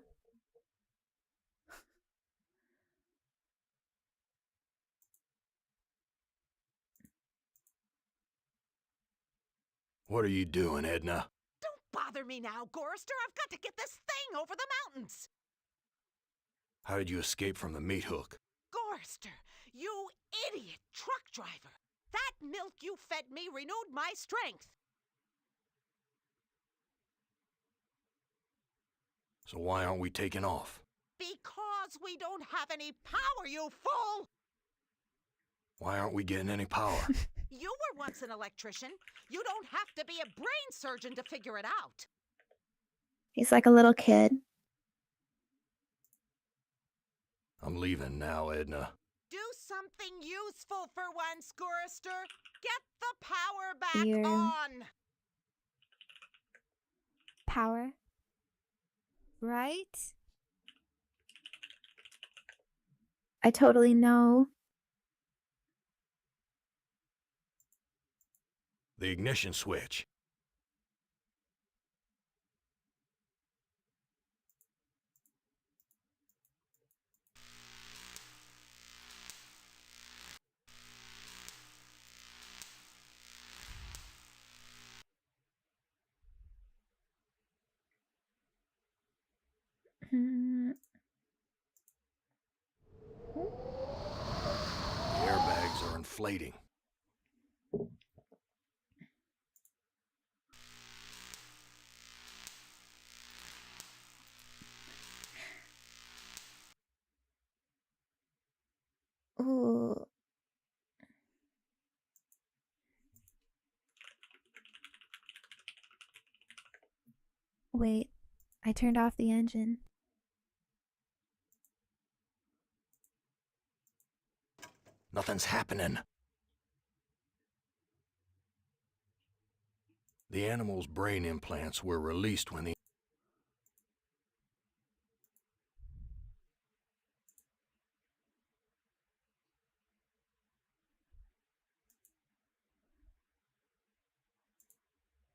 Speaker 3: What are you doing, Edna?
Speaker 6: Don't bother me now, Gorrister. I've got to get this thing over the mountains.
Speaker 3: How did you escape from the meat hook?
Speaker 6: Gorrister, you idiot truck driver. That milk you fed me renewed my strength.
Speaker 3: So why aren't we taking off?
Speaker 6: Because we don't have any power, you fool!
Speaker 3: Why aren't we getting any power?
Speaker 6: You were once an electrician. You don't have to be a brain surgeon to figure it out.
Speaker 1: He's like a little kid.
Speaker 3: I'm leaving now, Edna.
Speaker 6: Do something useful for once, Gorrister. Get the power back
Speaker 1: Here.
Speaker 6: on.
Speaker 1: Power. Right? I totally know.
Speaker 3: The ignition switch. The airbags are inflating.
Speaker 1: Wait, I turned off the engine.
Speaker 3: Nothing's happening. The animal's brain implants were released when the...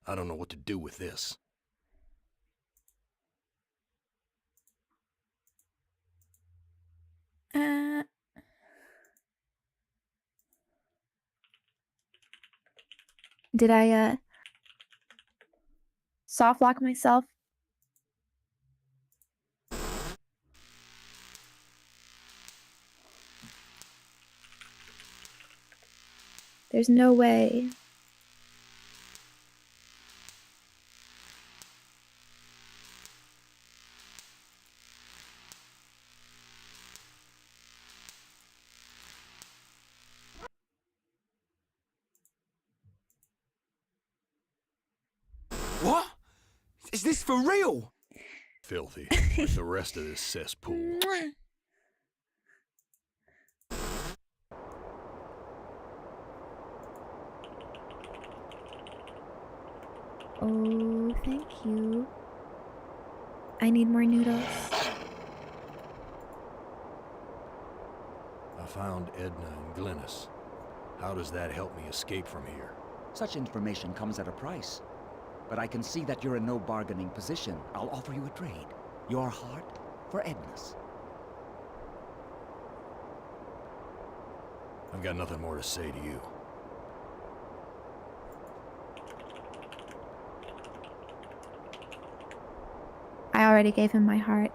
Speaker 3: I don't know what to do with this.
Speaker 1: Did I, soft lock myself? There's no way.
Speaker 5: What? Is this for real?
Speaker 3: Filthy, like the rest of this cesspool.
Speaker 1: Oh, thank you. I need more noodles.
Speaker 3: I found Edna and Glynis. How does that help me escape from here?
Speaker 5: Such information comes at a price. But I can see that you're in no bargaining position. I'll offer you a trade. Your heart for Edna's.
Speaker 3: I've got nothing more to say to you.
Speaker 1: I already gave him my heart.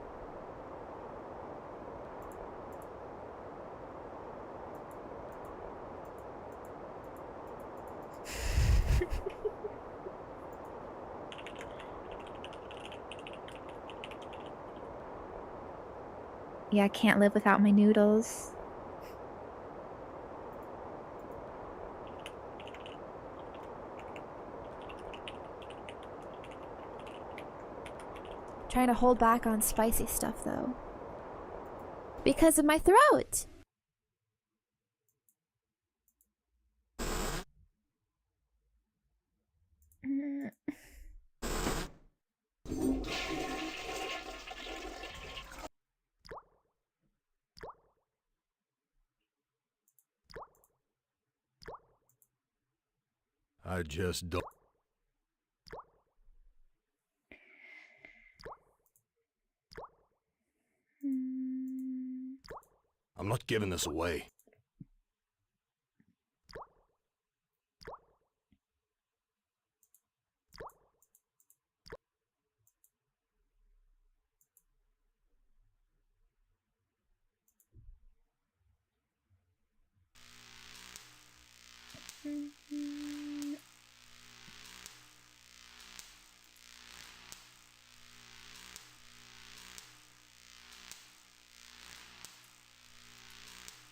Speaker 1: Yeah, I can't live without my noodles. Trying to hold back on spicy stuff though. Because of my throat!
Speaker 3: I just don't... I'm not giving this away.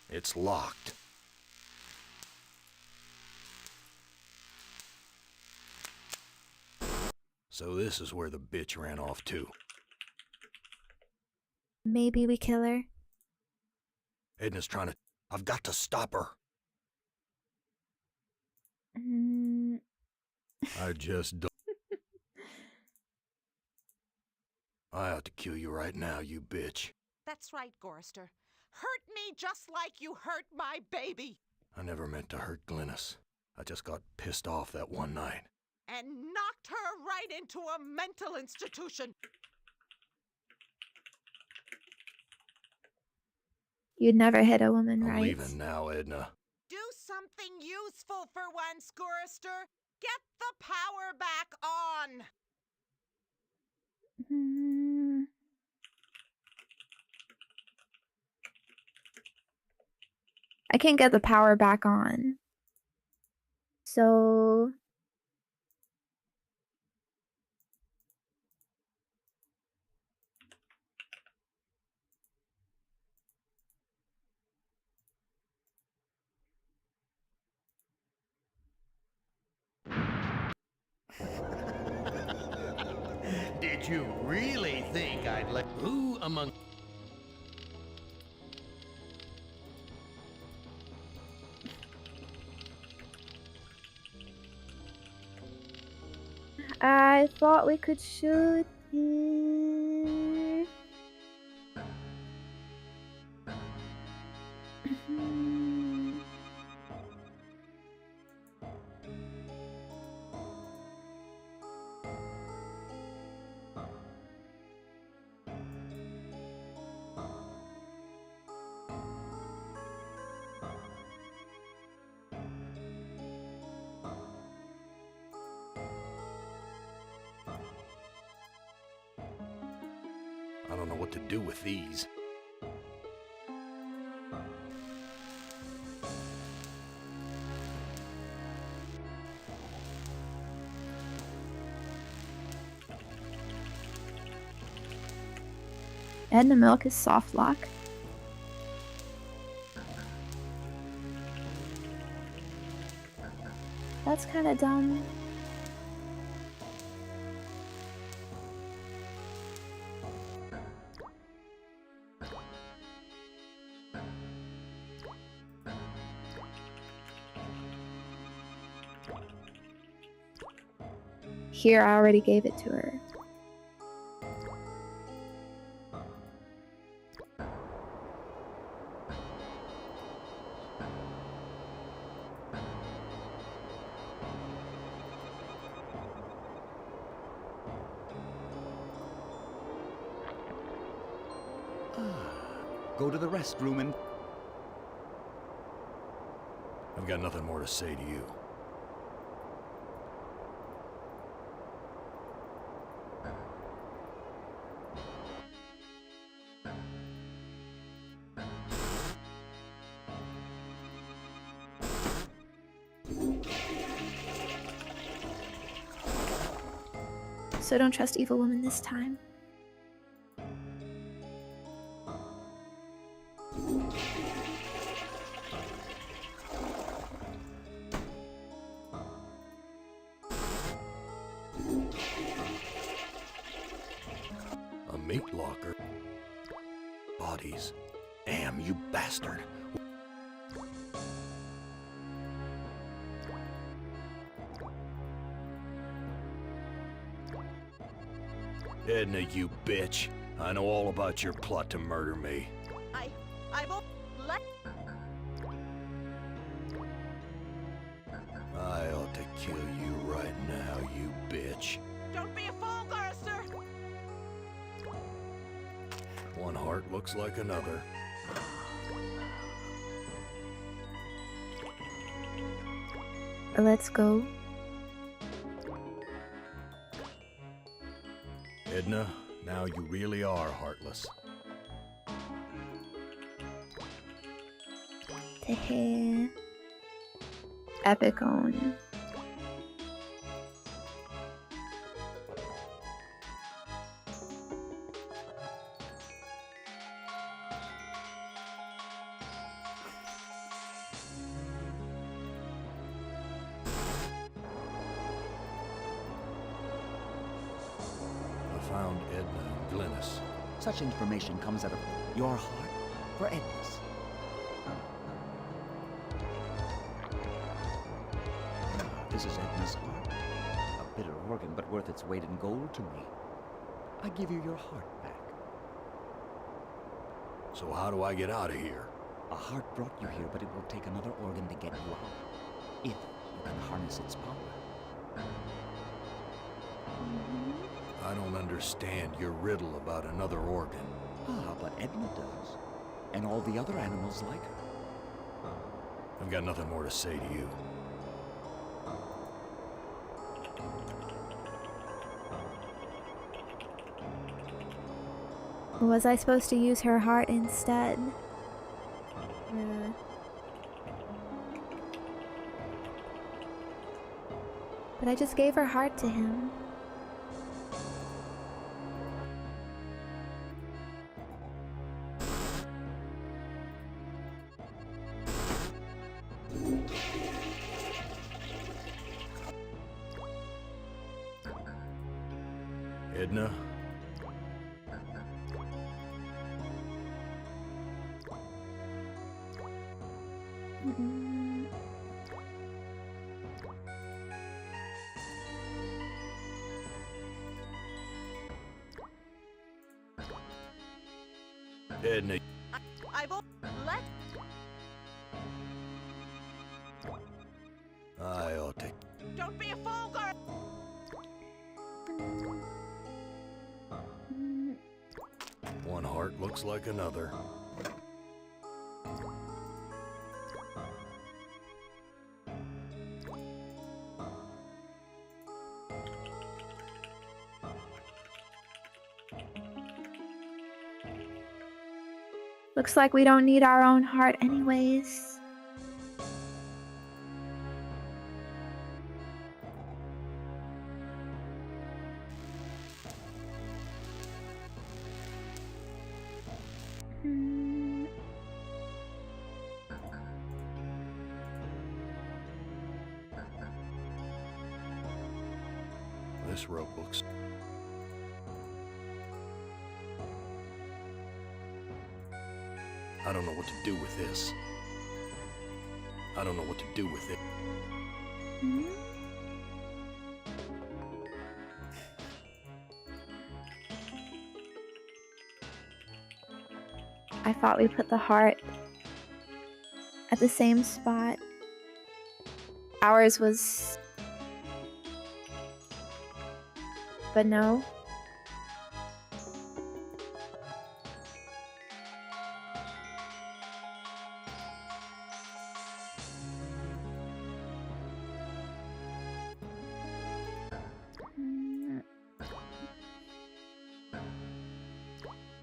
Speaker 3: It's locked. So this is where the bitch ran off to.
Speaker 1: Maybe we kill her.
Speaker 3: Edna's trying to... I've got to stop her. I just don't... I ought to kill you right now, you bitch.
Speaker 6: That's right, Gorrister. Hurt me just like you hurt my baby.
Speaker 3: I never meant to hurt Glynis. I just got pissed off that one night.
Speaker 6: And knocked her right into a mental institution.
Speaker 1: You'd never hit a woman,
Speaker 3: I'm
Speaker 1: right?
Speaker 3: leaving now, Edna.
Speaker 6: Do something useful for once, Gorrister. Get the power back on.
Speaker 1: I can't get the power back on. So...
Speaker 2: Did Did you really think I'd let... Who among...
Speaker 1: I thought we could shoot here.
Speaker 3: I don't know what to do with these.
Speaker 1: Edna Milk is soft lock. That's kind of dumb. Here, I already gave it to her.
Speaker 5: Go to the restroom and...
Speaker 3: I've got nothing more to say to you.
Speaker 1: So don't trust evil woman this time.
Speaker 3: A meat locker? Bodies. Damn, you bastard. Edna, you bitch. I know all about your plot to murder me.
Speaker 6: I won't let...
Speaker 3: I ought to kill you right now, you bitch.
Speaker 6: Don't be a fool, Garster!
Speaker 3: One heart looks like another.
Speaker 1: Let's go.
Speaker 3: Edna, now you really are heartless.
Speaker 1: The hair. Epic on.
Speaker 3: I found Edna and Glynis.
Speaker 5: Such information comes out of your heart for Edna's. This is Edna's heart. A bitter organ, but worth its weight in gold to me. I give you your heart back.
Speaker 3: So how do I get out of here?
Speaker 5: A heart brought you here, but it will take another organ to get you out. If you can harness its power.
Speaker 3: I don't understand your riddle about another organ.
Speaker 5: Ah, but Edna does. And all the other animals like her.
Speaker 3: I've got nothing more to say to you.
Speaker 1: Was I supposed to use her heart instead? But I just gave her heart to him.
Speaker 3: Edna, Edna,
Speaker 6: Let.
Speaker 3: I ought to...
Speaker 6: Don't be a fool, girl.
Speaker 3: One heart looks like another.
Speaker 1: Looks like we don't need our own heart anyways.
Speaker 3: This rope looks... I don't know what to do with this. I don't know what to do with it.
Speaker 1: I thought we put the heart at the same spot. Ours was... But no.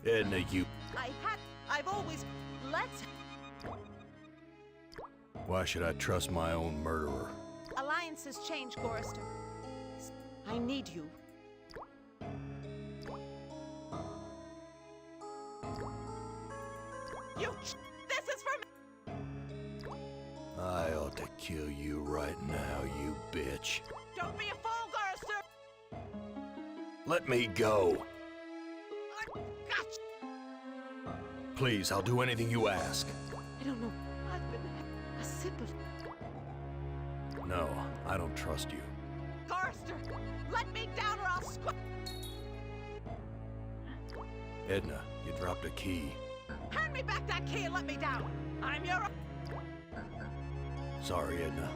Speaker 3: Edna, you...
Speaker 6: I've always... Let's...
Speaker 3: Why should I trust my own murderer?
Speaker 6: Alliances change, Gorrister. I need you. This is for me!
Speaker 3: I ought to kill you right now, you bitch.
Speaker 6: Don't be a fool, Gorrister!
Speaker 3: Let me go.
Speaker 6: Gotcha!
Speaker 3: Please, I'll do anything you ask.
Speaker 6: I don't know. I've been a sip of...
Speaker 3: No, I don't trust you.
Speaker 6: Gorrister! Let me down or I'll
Speaker 3: Edna, you dropped a key.
Speaker 6: Hand me back that key and let me down! I'm your...
Speaker 3: Sorry, Edna.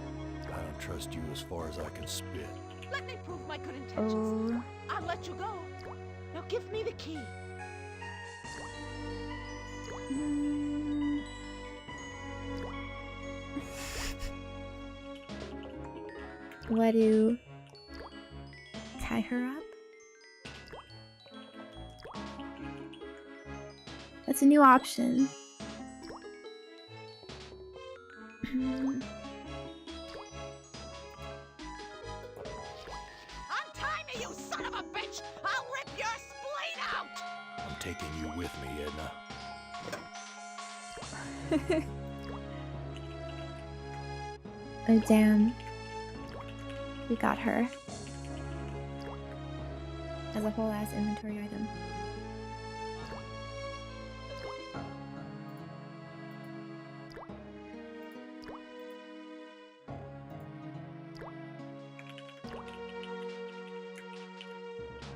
Speaker 3: I don't trust you as far as I can spit.
Speaker 6: Let me prove my good intentions. I'll let you go. Now give me the key.
Speaker 1: What do? Tie her up? That's a new option.
Speaker 6: Untie me, you son of a bitch! I'll rip your spleen out!
Speaker 3: I'm taking you with me, Edna.
Speaker 1: Oh damn. We got her. As a whole ass inventory item.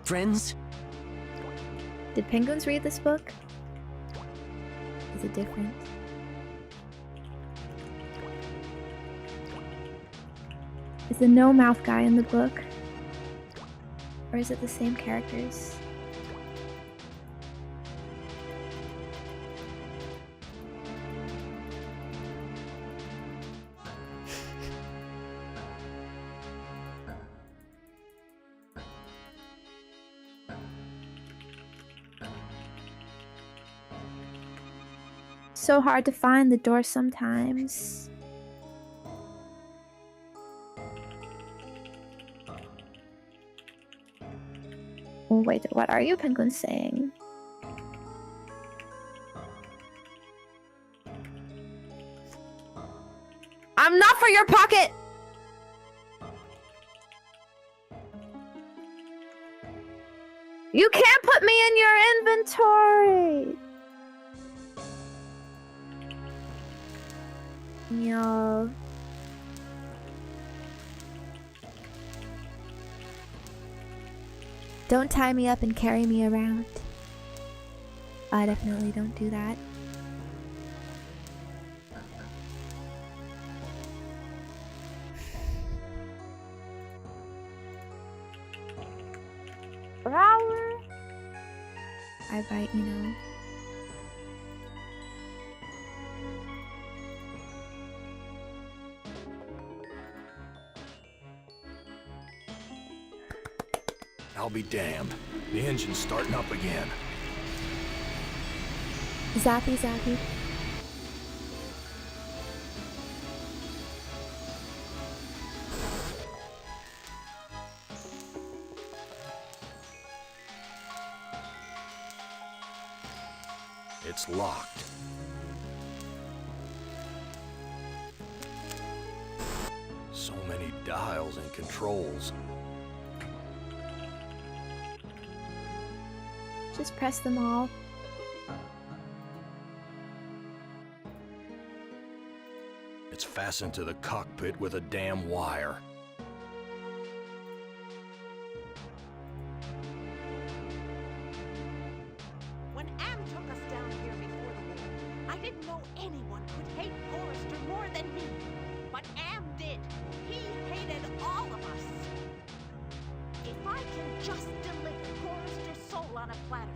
Speaker 8: Friends?
Speaker 1: Did penguins read this book? Is it different? Is the no mouth guy in the book? Or is it the same characters? So hard to find the door sometimes. Oh, wait, what are you penguins saying? I'm not for your pocket! You can't put me in your inventory! Y'all. Don't tie me up and carry me around. I definitely don't do that. I bite, you know.
Speaker 3: I'll be damned. The engine's starting up again.
Speaker 1: Zappy, zappy.
Speaker 3: It's locked. So many dials and controls.
Speaker 1: Just press them all.
Speaker 3: It's fastened to the cockpit with a damn wire.
Speaker 6: When Am took us down here before the war, I didn't know anyone could hate Gorrister more than me. But Am did. He hated all of us. If I can just deliver Gorrister's soul on a platter,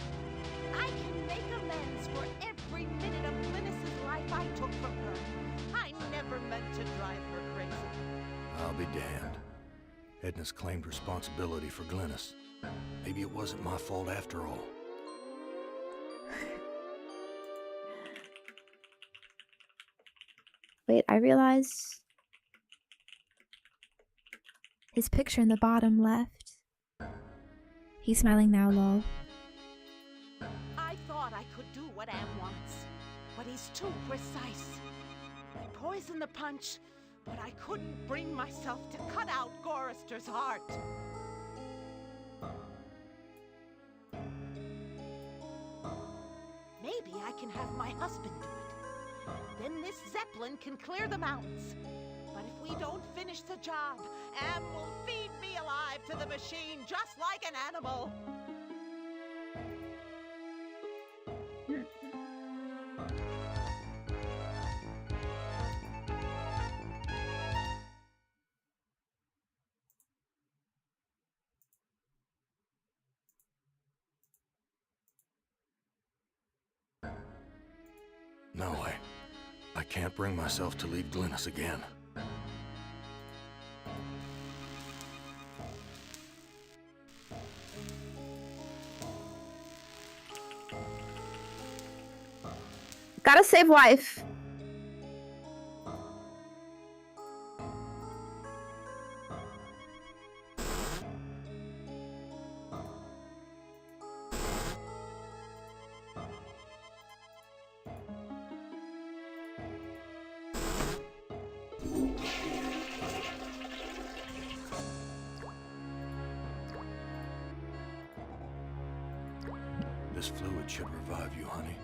Speaker 6: I can make amends for every minute of Glynis's life I took from her. I never meant to drive her crazy.
Speaker 3: I'll be damned. Edna's claimed responsibility for Glynis. Maybe it wasn't my fault after all.
Speaker 1: Wait, I realize his picture in the bottom left. He's smiling now, lol.
Speaker 6: I thought I could do what Am wants, but he's too precise. I poisoned the punch, but I couldn't bring myself to cut out Gorrister's heart. Maybe I can have my husband do it. Then this zeppelin can clear the mountains. But if we don't finish the job, Am will feed me alive to the machine just like an animal.
Speaker 3: No way. I can't bring myself to leave Glynis again.
Speaker 1: Gotta save life.
Speaker 3: This fluid should revive you, honey.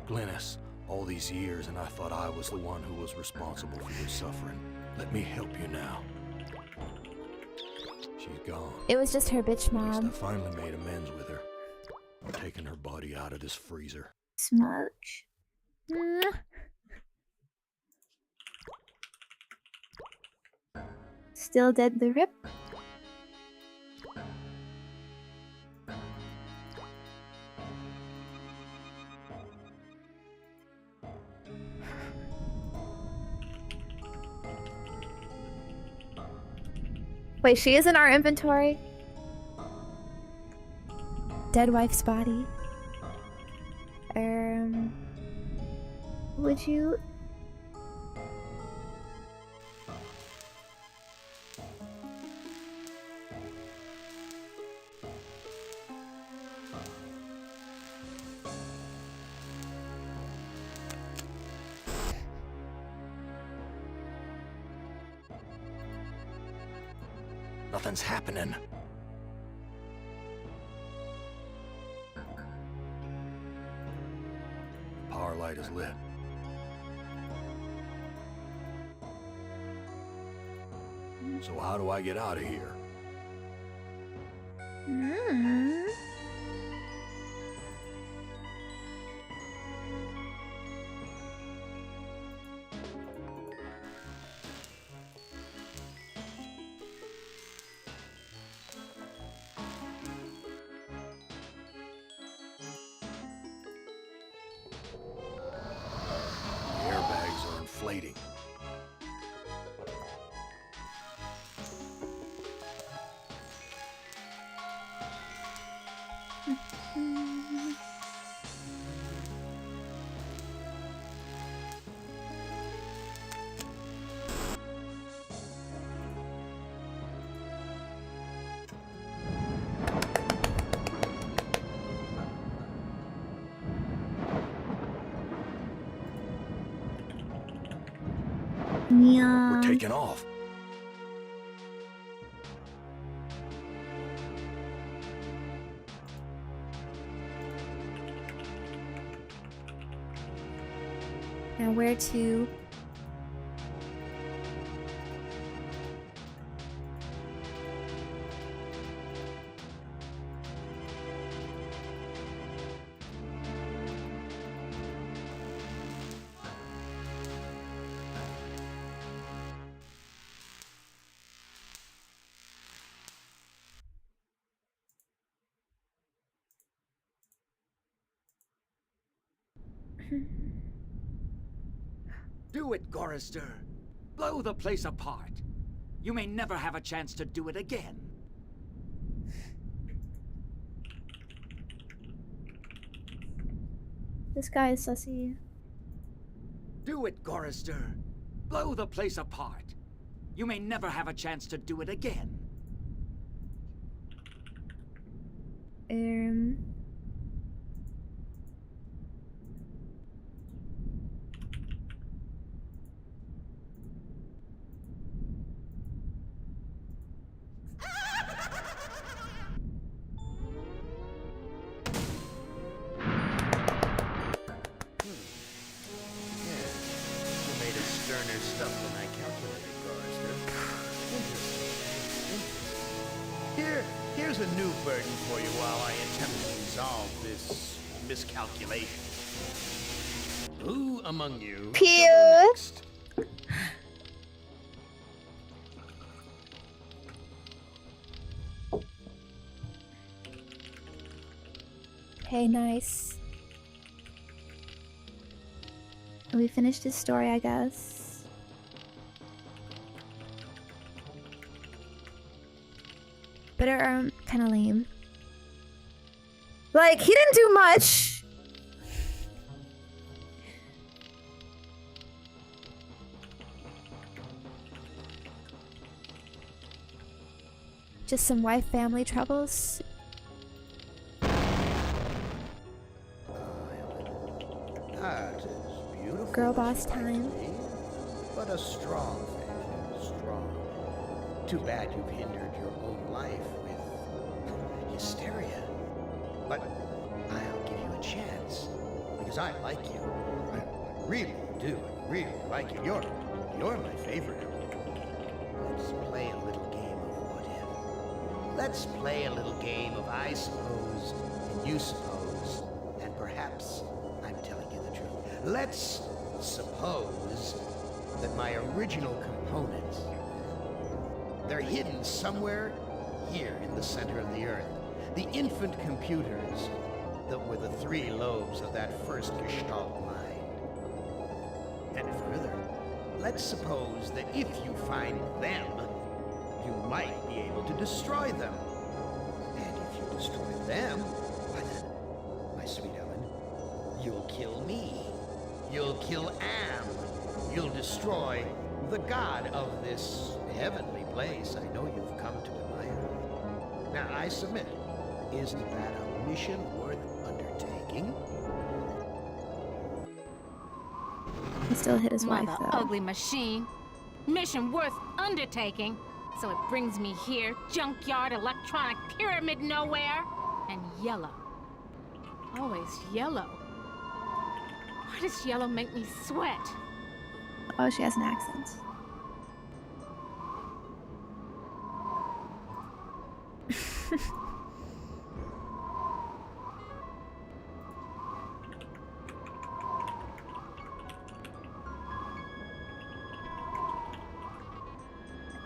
Speaker 3: Glynis, all these years and I thought I was the one who was responsible for your suffering. Let me help you now. She's gone.
Speaker 1: It was just her bitch
Speaker 3: At least I
Speaker 1: mom.
Speaker 3: finally made amends with her. I'm taking her body out of this freezer.
Speaker 1: Smudge. Still dead the rip. Wait, she is in our inventory? Dead wife's body. Would you...
Speaker 3: Nothing's happening. Power light is lit. So how do I get out of here?
Speaker 9: Yeah.
Speaker 3: We're taking off.
Speaker 1: Now where to?
Speaker 5: Do it, Gorister. Blow the place apart. You may never have a chance to do it again.
Speaker 1: This guy is sussy.
Speaker 5: Do it, Gorister. Blow the place apart. You may never have a chance to do it again.
Speaker 2: Sterner stuff than I calculated, Gorister. Interesting. Here's a new burden for you while I attempt to resolve this miscalculation. Who among you
Speaker 1: Pew.
Speaker 2: next?
Speaker 1: Okay, nice. We finished his story, I guess. But are kind of lame. Like, he didn't do much. Just some wife-family troubles.
Speaker 2: That is beautiful.
Speaker 1: Girl boss time.
Speaker 2: But a strong family, strong. Too bad you've hindered your own life with hysteria. But I'll give you a chance because I like you. I really do. I really like you. You're my favorite. Let's play a little game of what if. Let's play a little game of I suppose and you suppose, and perhaps I'm telling you the truth. Let's suppose that my original components, they're hidden somewhere here in the center of the Earth. The infant computers that were the three lobes of that first Gestalt mind. And further, let's suppose that if you find them, you might be able to destroy them. And if you destroy them, why then, my sweet Ellen, you'll kill me. You'll kill Am. You'll destroy the god of this heavenly place I know you've come to admire. Now, I submit, isn't that a mission worth undertaking?
Speaker 1: He still hit his wife,
Speaker 10: Mother
Speaker 1: though.
Speaker 10: ugly machine. Mission worth undertaking. So it brings me here, junkyard, electronic pyramid nowhere, and yellow. Always yellow. Why does yellow make me sweat?
Speaker 1: Oh, she has an accent.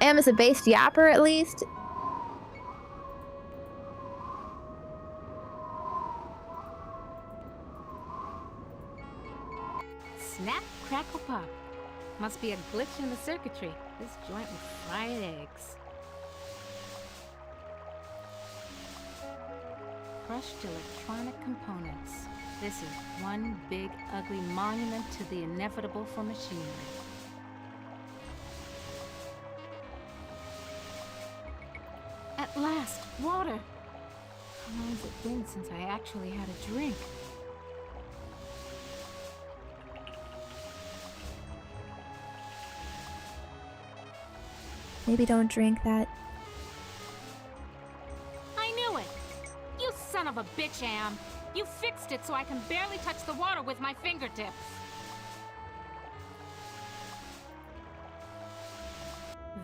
Speaker 1: Am is a based yapper, at least.
Speaker 10: Snap, crackle, pop. Must be a glitch in the circuitry. This joint with fried eggs. Crushed electronic components. This is one big, ugly monument to the inevitable for machinery. At last, water! How long has it been since I actually had a drink?
Speaker 1: Maybe don't drink that.
Speaker 10: I knew it! You son of a bitch, Am! You fixed it so I can barely touch the water with my fingertips.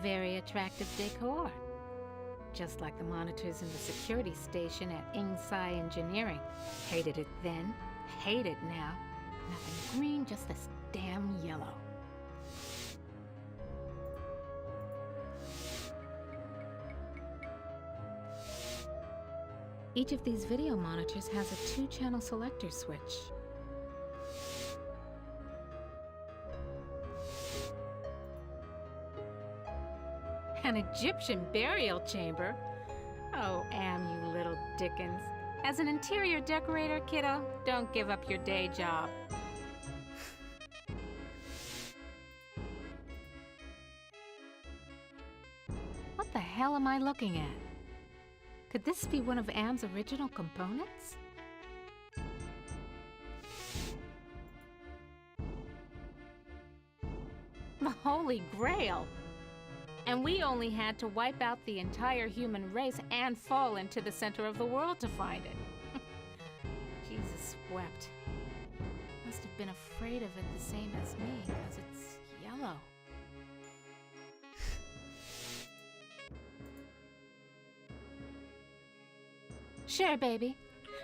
Speaker 10: Very attractive decor. Just like the monitors in the security station at Ingsai Engineering. Hated it then, hate it now. Nothing green, just this damn yellow. Each of these video monitors has a 2-channel selector switch. An Egyptian burial chamber? Oh, Am, you little Dickens. As an interior decorator, kiddo, don't give up your day job. What the hell am I looking at? Could this be one of Am's original components? The Holy Grail! And we only had to wipe out the entire human race and fall into the center of the world to find it. Jesus wept. Must have been afraid of it the same as me, because it's yellow. Sure, baby.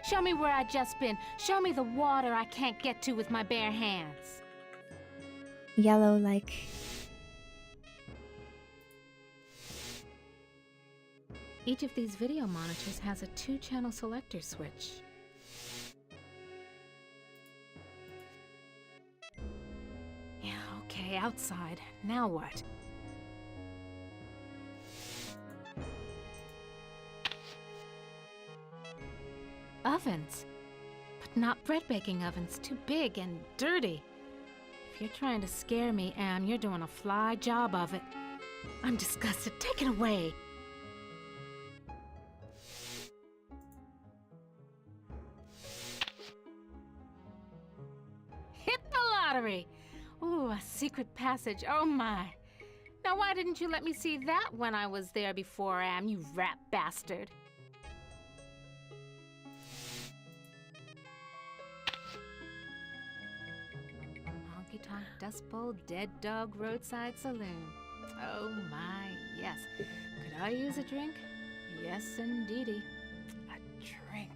Speaker 10: Show me where I just been. Show me the water I can't get to with my bare hands.
Speaker 1: Yellow like...
Speaker 10: Each of these video monitors has a 2-channel selector switch. Yeah, okay, outside. Now what? Ovens. But not bread baking ovens. Too big and dirty. If you're trying to scare me, Am, you're doing a fly job of it. I'm disgusted. Take it away. Hit the lottery! Ooh, a secret passage. Oh my. Now why didn't you let me see that when I was there before, Am, you rat bastard? Honky-tonk, Dust Bowl, Dead Dog, Roadside Saloon. Oh my, yes. Could I use a drink? Yes, indeedy. A drink.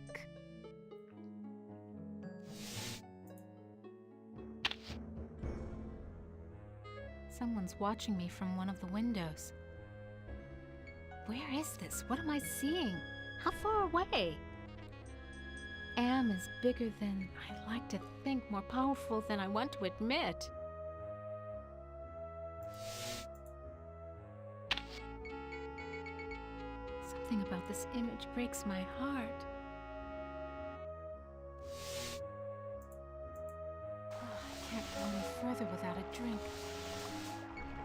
Speaker 10: Someone's watching me from one of the windows. Where is this? What am I seeing? How far away? Am is bigger than I like to think, more powerful than I want to admit. Something about this image breaks my heart. Oh, I can't go any further without a drink.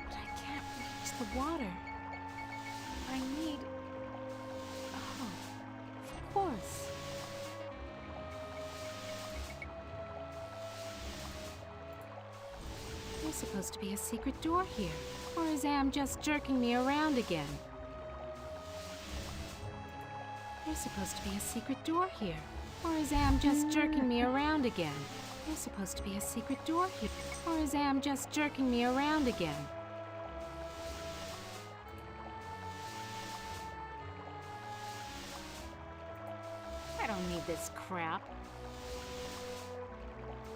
Speaker 10: But I can't reach the water. I need... Oh, of course. There's supposed to be a secret door here. Or is Am just jerking me around again? There's supposed to be a secret door here. Or is Am just jerking me around again? There's supposed to be a secret door here. Or is Am just jerking me around again? I don't need this crap.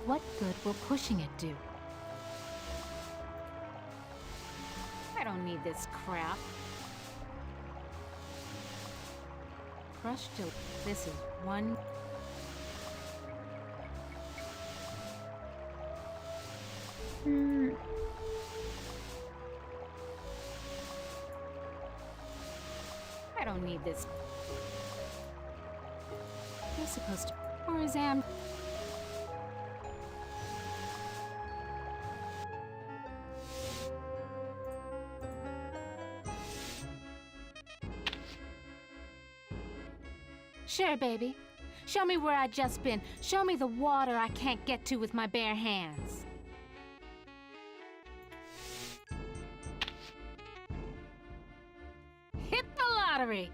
Speaker 10: What good will pushing it do? I don't need this crap. Crushed till this is one. I don't need this. You're supposed to. Or is Am. Sure, baby. Show me where I just been. Show me the water I can't get to with my bare hands. gallery.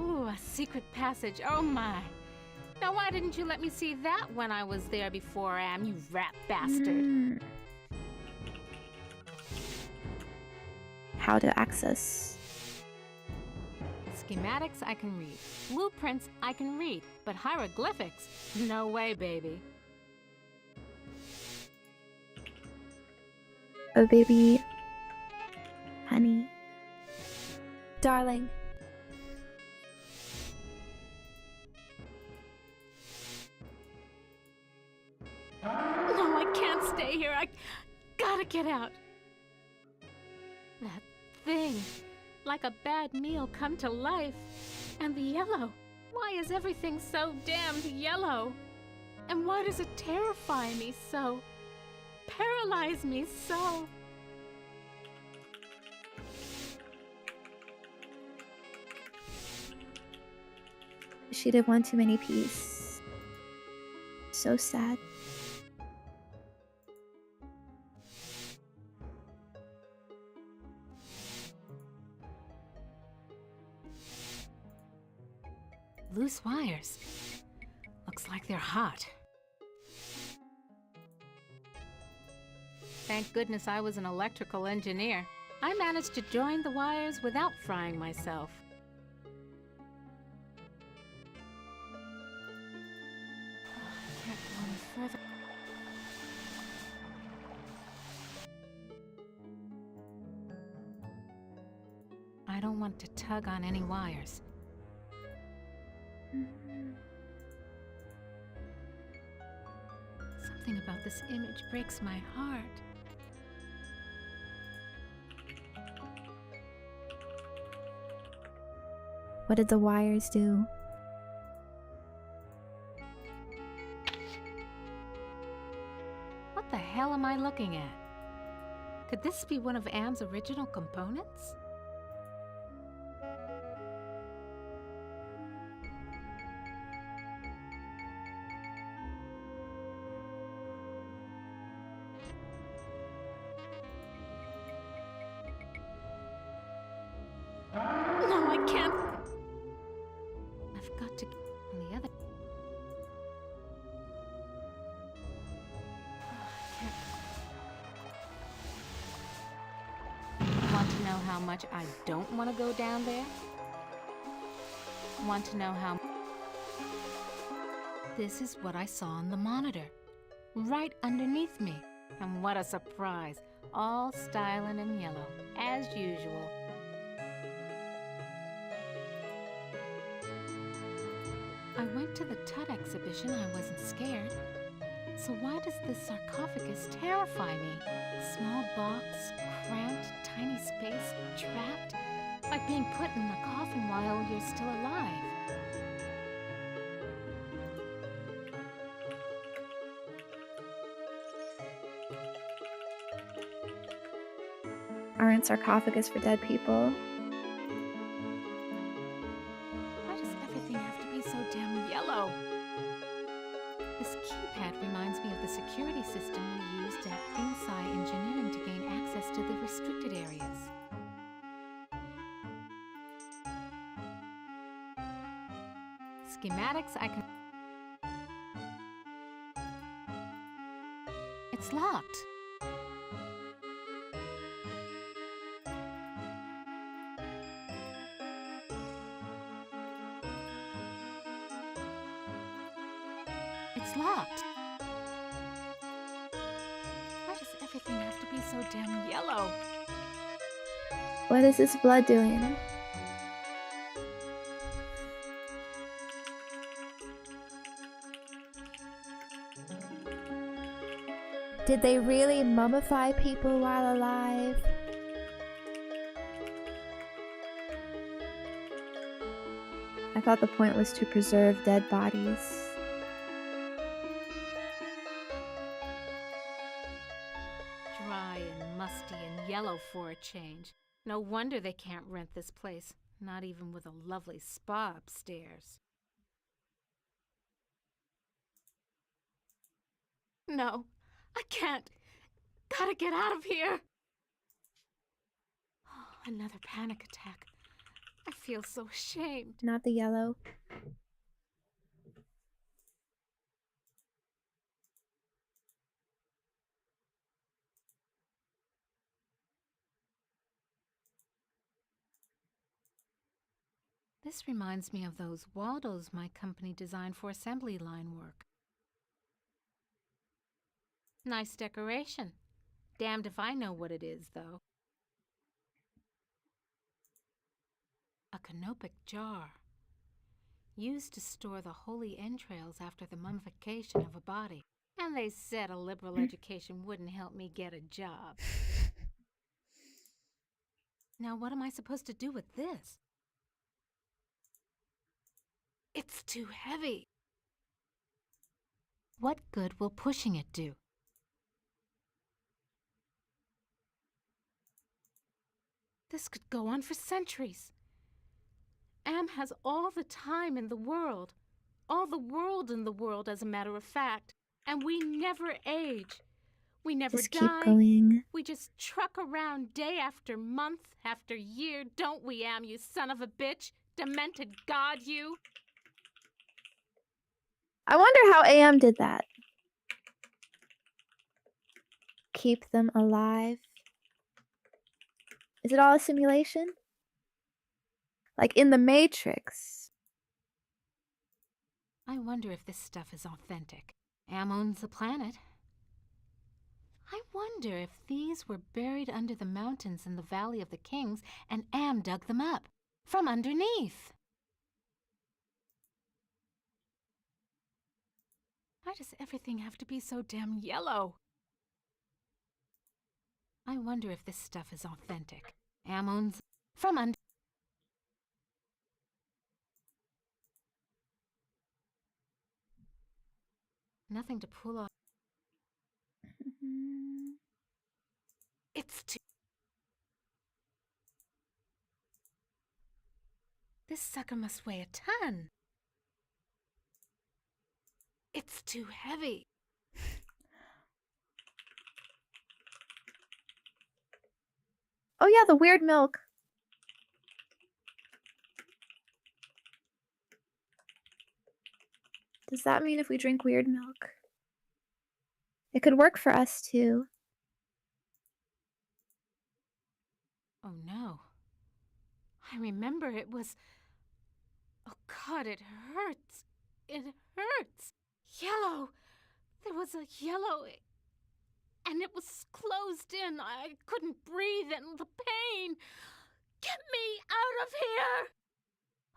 Speaker 10: Ooh, a secret passage. Oh my. Now why didn't you let me see that when I was there before, Am, you rat bastard?
Speaker 1: How to access.
Speaker 10: Schematics I can read. Blueprints I can read. But hieroglyphics? No way, baby.
Speaker 1: Oh, baby. Honey. Darling.
Speaker 10: No, I can't stay here. I gotta get out. That thing. Like a bad meal come to life. And the yellow. Why is everything so damned yellow? And why does it terrify me so? Paralyze me so?
Speaker 1: She did one too many peas. So sad.
Speaker 10: Loose wires. Looks like they're hot. Thank goodness I was an electrical engineer. I managed to join the wires without frying myself. I can't go any further. I don't want to tug on any wires. Something about this image breaks my heart.
Speaker 1: What did the wires do?
Speaker 10: What the hell am I looking at? Could this be one of Am's original components? No, I can't. I've got to get on the other. Want to know how much I don't want to go down there? Want to know how... This is what I saw on the monitor. Right underneath me. And what a surprise. All styling in yellow, as usual. I went to the Tut exhibition, I wasn't scared. So why does this sarcophagus terrify me? Small box, cramped, tiny space, trapped, like being put in a coffin while you're still alive.
Speaker 1: Aren't sarcophagus for dead people?
Speaker 10: Why does everything have to be so damn yellow? This keypad reminds me of the security system we used at Inside Engineering to gain access to the restricted areas. Schematics I can... It's locked. It's locked. Why does everything have to be so damn yellow?
Speaker 1: What is this blood doing? Did they really mummify people while alive? I thought the point was to preserve dead bodies.
Speaker 10: Dry and musty and yellow for a change. No wonder they can't rent this place, not even with a lovely spa upstairs. No, I can't. Gotta get out of here. Oh, another panic attack. I feel so ashamed.
Speaker 1: Not the yellow.
Speaker 10: This reminds me of those Waldos my company designed for assembly line work. Nice decoration. Damned if I know what it is, though. A canopic jar. Used to store the holy entrails after the mummification of a body. And they said a liberal education wouldn't help me get a job. Now what am I supposed to do with this? It's too heavy. What good will pushing it do? This could go on for centuries. Am has all the time in the world. All the world in the world, as a matter of fact. And we never age. We never
Speaker 1: Just
Speaker 10: die.
Speaker 1: keep going.
Speaker 10: We just truck around day after month after year, don't we, Am, you son of a bitch? Demented god, you.
Speaker 1: I wonder how AM did that. Keep them alive. Is it all a simulation? Like in the Matrix.
Speaker 10: I wonder if this stuff is authentic. Am owns the planet. I wonder if these were buried under the mountains in the Valley of the Kings and Am dug them up from underneath. Why does everything have to be so damn yellow? I wonder if this stuff is authentic. Am owns from under. Nothing to pull off. It's too. This sucker must weigh a ton. It's too heavy.
Speaker 1: Oh yeah, the weird milk. Does that mean if we drink weird milk? It could work for us too.
Speaker 10: Oh no. I remember it was... Oh God, it hurts. It hurts. Yellow. There was a yellow... And it was closed in. I couldn't breathe and the pain. Get me out of here!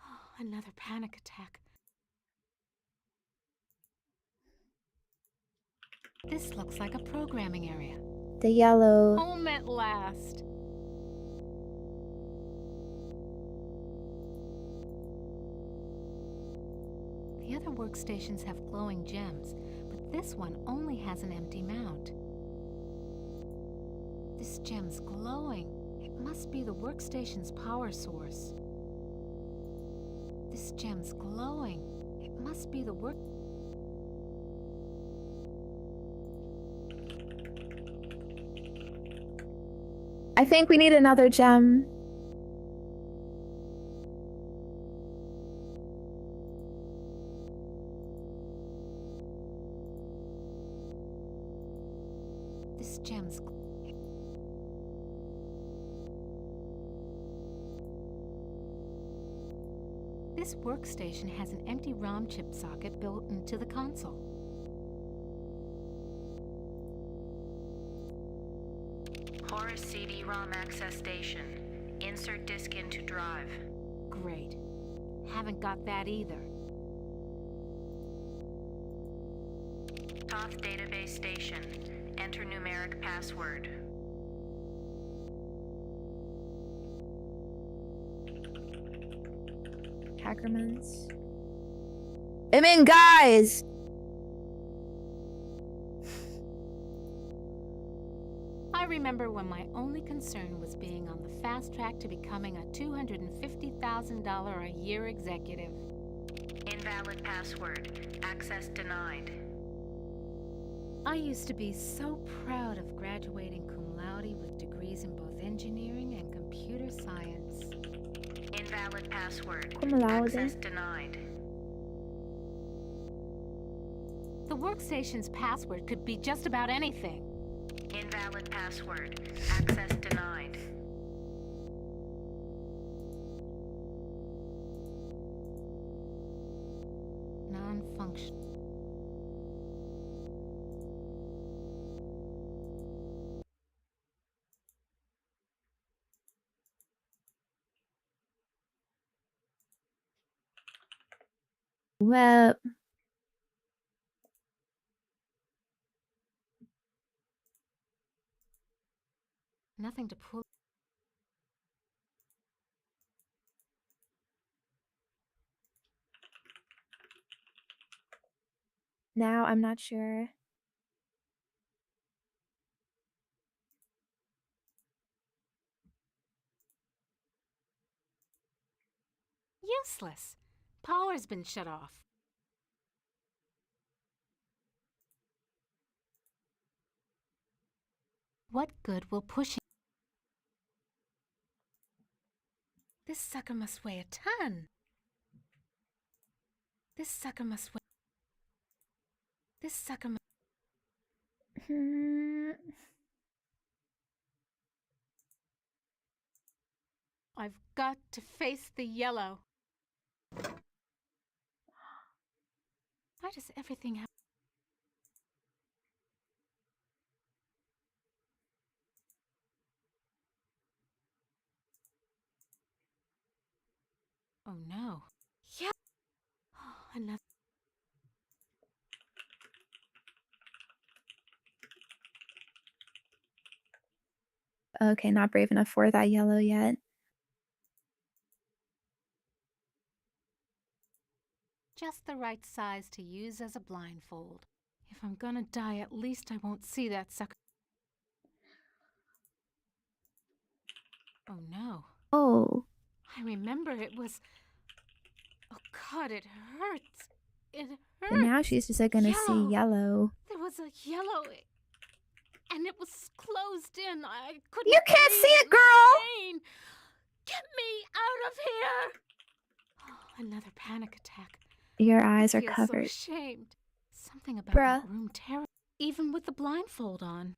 Speaker 10: Oh, another panic attack. This looks like a programming area.
Speaker 1: The yellow.
Speaker 10: Home at last. The other workstations have glowing gems, but this one only has an empty mount. This gem's glowing. It must be the workstation's power source. This gem's glowing. It must be the work...
Speaker 1: I think we need another gem.
Speaker 10: This gem's... This workstation has an empty ROM chip socket built into the console.
Speaker 9: Horace CD-ROM access station. Insert disk into drive.
Speaker 10: Great. Haven't got that either.
Speaker 9: Toth database station. Enter numeric password.
Speaker 1: Hackermans. I'm in, guys!
Speaker 10: I remember when my only concern was being on the fast track to becoming a $250,000 a year executive.
Speaker 9: Invalid password. Access denied.
Speaker 10: I used to be so proud of graduating cum laude with degrees in both engineering and computer science.
Speaker 9: Invalid Invalid password.
Speaker 1: Come laude.
Speaker 9: Access denied.
Speaker 10: The workstation's password could be just about anything.
Speaker 9: Invalid password. Access denied.
Speaker 10: Non-function.
Speaker 1: Well,
Speaker 10: Nothing to pull.
Speaker 1: now I'm not sure.
Speaker 10: Useless. Power's been shut off. What good will pushing? This sucker must weigh a ton. This sucker must weigh. This sucker must. I've got to face the yellow. Why does everything have... Oh no. Yeah. Oh, another...
Speaker 1: Okay, not brave enough for that yellow yet.
Speaker 10: Just the right size to use as a blindfold. If I'm gonna die, at least I won't see that sucker. Oh no.
Speaker 1: Oh.
Speaker 10: I remember it was... Oh god, it hurts. It hurts.
Speaker 1: But now she's just like gonna see yellow.
Speaker 10: There was a yellow... And it was closed in. I couldn't...
Speaker 1: You can't see it, girl!
Speaker 10: Pain. Get me out of here! Oh, another panic attack.
Speaker 1: Your eyes
Speaker 10: I
Speaker 1: are
Speaker 10: feel
Speaker 1: covered.
Speaker 10: So ashamed. Something about
Speaker 1: Bruh.
Speaker 10: that room terror. Even with the blindfold on.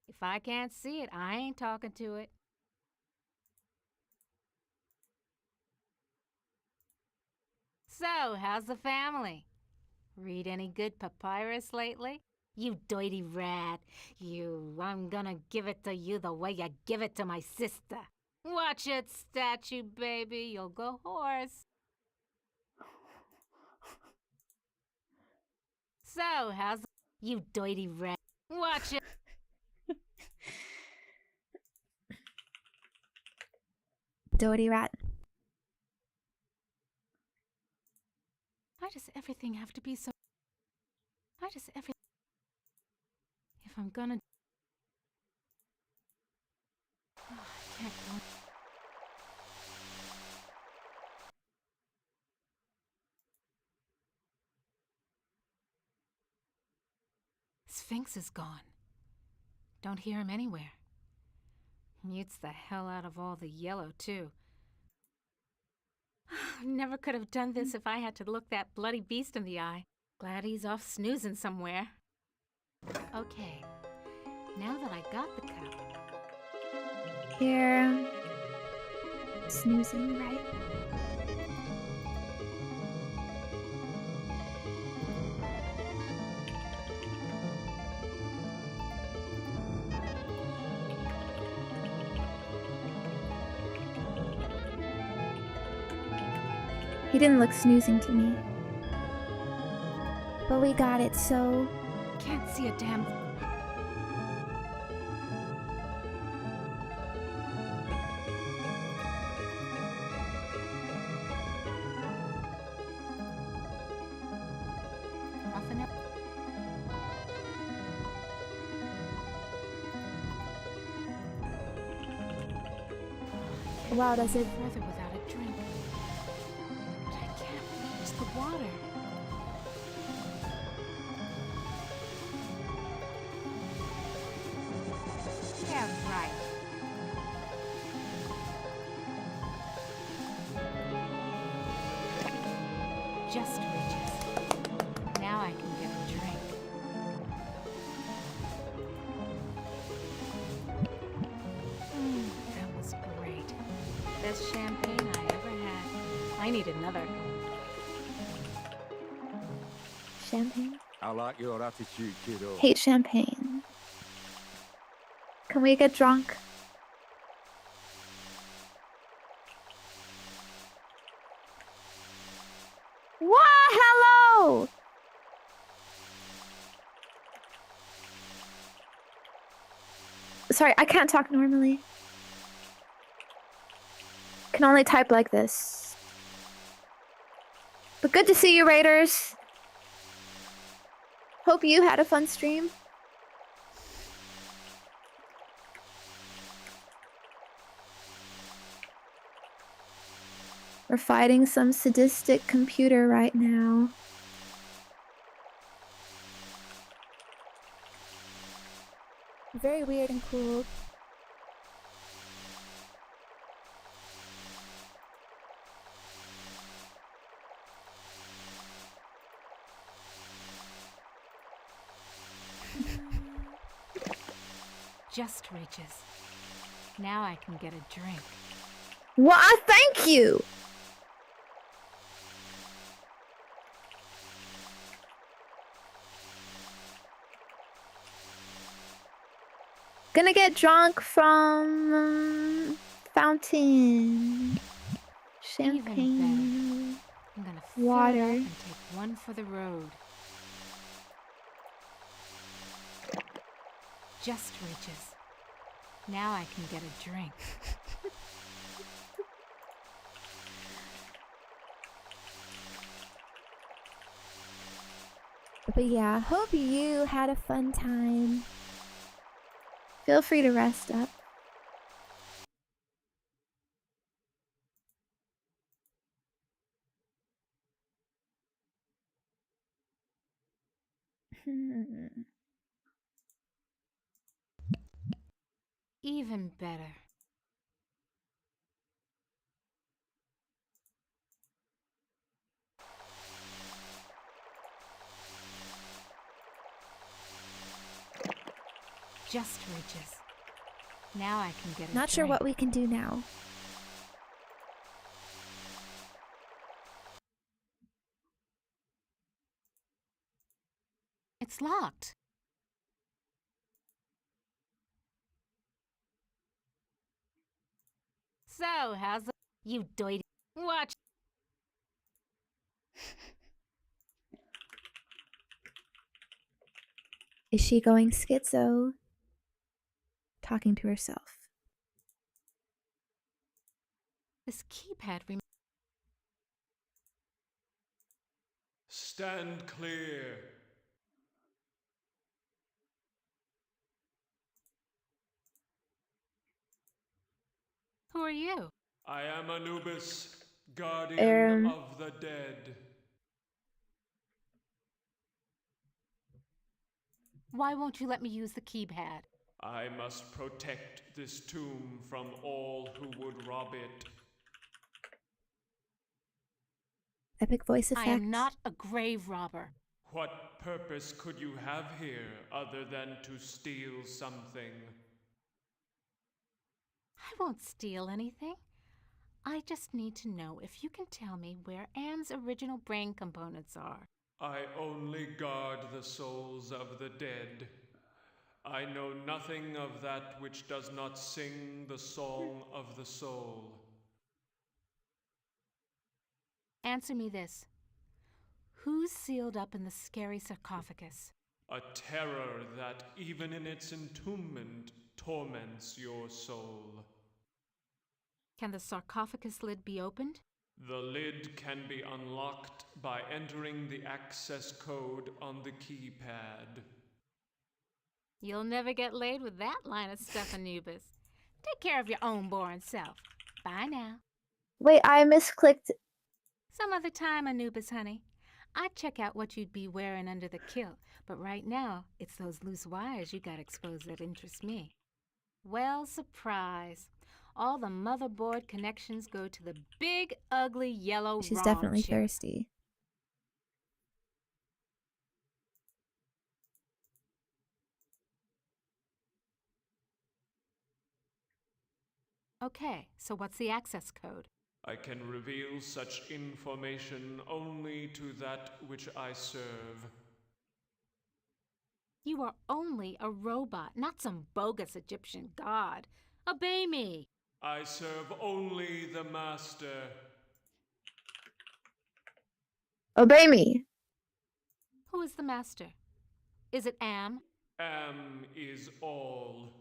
Speaker 10: If I can't see it, I ain't talking to it. So, how's the family? Read any good papyrus lately? You dirty rat. You, I'm gonna give it to you the way you give it to my sister. Watch it, statue baby, you'll go hoarse. So, how's you dirty rat? Watch it.
Speaker 1: Dirty rat.
Speaker 10: Why does everything have to be so... Why does everything... If I'm gonna... Oh, I can't go... Sphinx is gone. Don't hear him anywhere. Mutes the hell out of all the yellow, too. Never could have done this if I had to look that bloody beast in the eye. Glad he's off snoozing somewhere. Okay, now that I got the cup...
Speaker 1: Here. Snoozing, right? He didn't look snoozing to me. But we got it, so...
Speaker 10: Can't see a damn... Nothing else.
Speaker 1: Wow, does it?
Speaker 10: Further without a drink. But I can't reach the water. Yeah, right. Just reaches. Now I can get a drink. That was great. Best champagne I ever had. I need another.
Speaker 1: Champagne?
Speaker 11: I like your attitude, kiddo.
Speaker 1: Hate champagne. Can we get drunk? What? Hello! Sorry, I can't talk normally. Can only type like this. But good to see you, Raiders. Hope you had a fun stream. We're fighting some sadistic computer right now. Very weird and cool.
Speaker 10: Just reaches. Now I can get a drink.
Speaker 1: Why, thank you! Gonna get drunk from fountain. Champagne.
Speaker 10: I'm gonna fill
Speaker 1: Water.
Speaker 10: it up and take one for the road. Just reaches. Now I can get a drink.
Speaker 1: But yeah, hope you had a fun time. Feel free to rest up.
Speaker 10: Even better. Just reaches. Now I can get a
Speaker 1: Not sure
Speaker 10: drink.
Speaker 1: what we can do now.
Speaker 10: It's locked. So, how's the... You doity. Watch.
Speaker 1: Is she going schizo? Talking to herself.
Speaker 10: This keypad
Speaker 12: Stand clear.
Speaker 10: Who are you?
Speaker 12: I am Anubis, guardian of the dead.
Speaker 10: Why won't you let me use the keypad?
Speaker 12: I must protect this tomb from all who would rob it.
Speaker 1: Epic voice effect.
Speaker 10: I am not a grave robber.
Speaker 12: What purpose could you have here other than to steal something?
Speaker 10: I won't steal anything. I just need to know if you can tell me where Anne's original brain components are.
Speaker 12: I only guard the souls of the dead. I know nothing of that which does not sing the song of the soul.
Speaker 10: Answer me this. Who's sealed up in the scary sarcophagus?
Speaker 12: A terror that, even in its entombment, torments your soul.
Speaker 10: Can the sarcophagus lid be opened?
Speaker 12: The lid can be unlocked by entering the access code on the keypad.
Speaker 10: You'll never get laid with that line of stuff, Anubis. Take care of your own boring self. Bye now.
Speaker 1: Wait, I misclicked.
Speaker 10: Some other time, Anubis, honey. I'd check out what you'd be wearing under the kilt, but right now, it's those loose wires you got exposed that interest me. Well, surprise. All the motherboard connections go to the big, ugly, yellow
Speaker 1: She's
Speaker 10: ROM
Speaker 1: definitely
Speaker 10: chip.
Speaker 1: thirsty.
Speaker 10: Okay, so what's the access code?
Speaker 12: I can reveal such information only to that which I serve.
Speaker 10: You are only a robot, not some bogus Egyptian god. Obey me.
Speaker 12: I serve only the Master.
Speaker 1: Obey me.
Speaker 10: Who is the master? Is it Am?
Speaker 12: Am is all.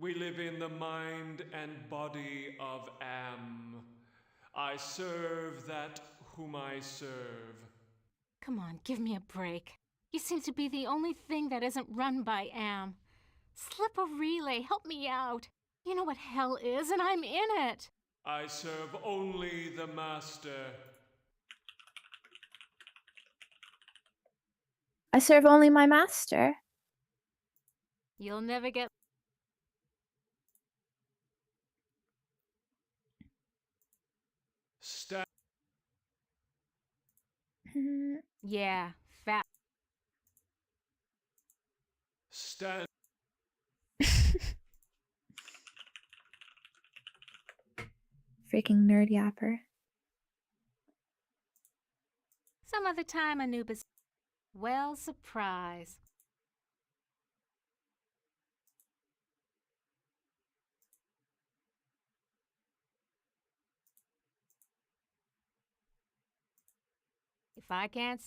Speaker 12: We live in the mind and body of Am. I serve that whom I serve.
Speaker 10: Come on, give me a break. You seem to be the only thing that isn't run by Am. Slip a relay, help me out. You know what hell is, and I'm in it.
Speaker 12: I serve only the Master.
Speaker 1: I serve only my master.
Speaker 10: You'll never get...
Speaker 12: Stand.
Speaker 10: Yeah, fat.
Speaker 12: Stand.
Speaker 1: Freaking nerd yapper.
Speaker 10: Some other time, Anubis. Well, surprise. If I can't...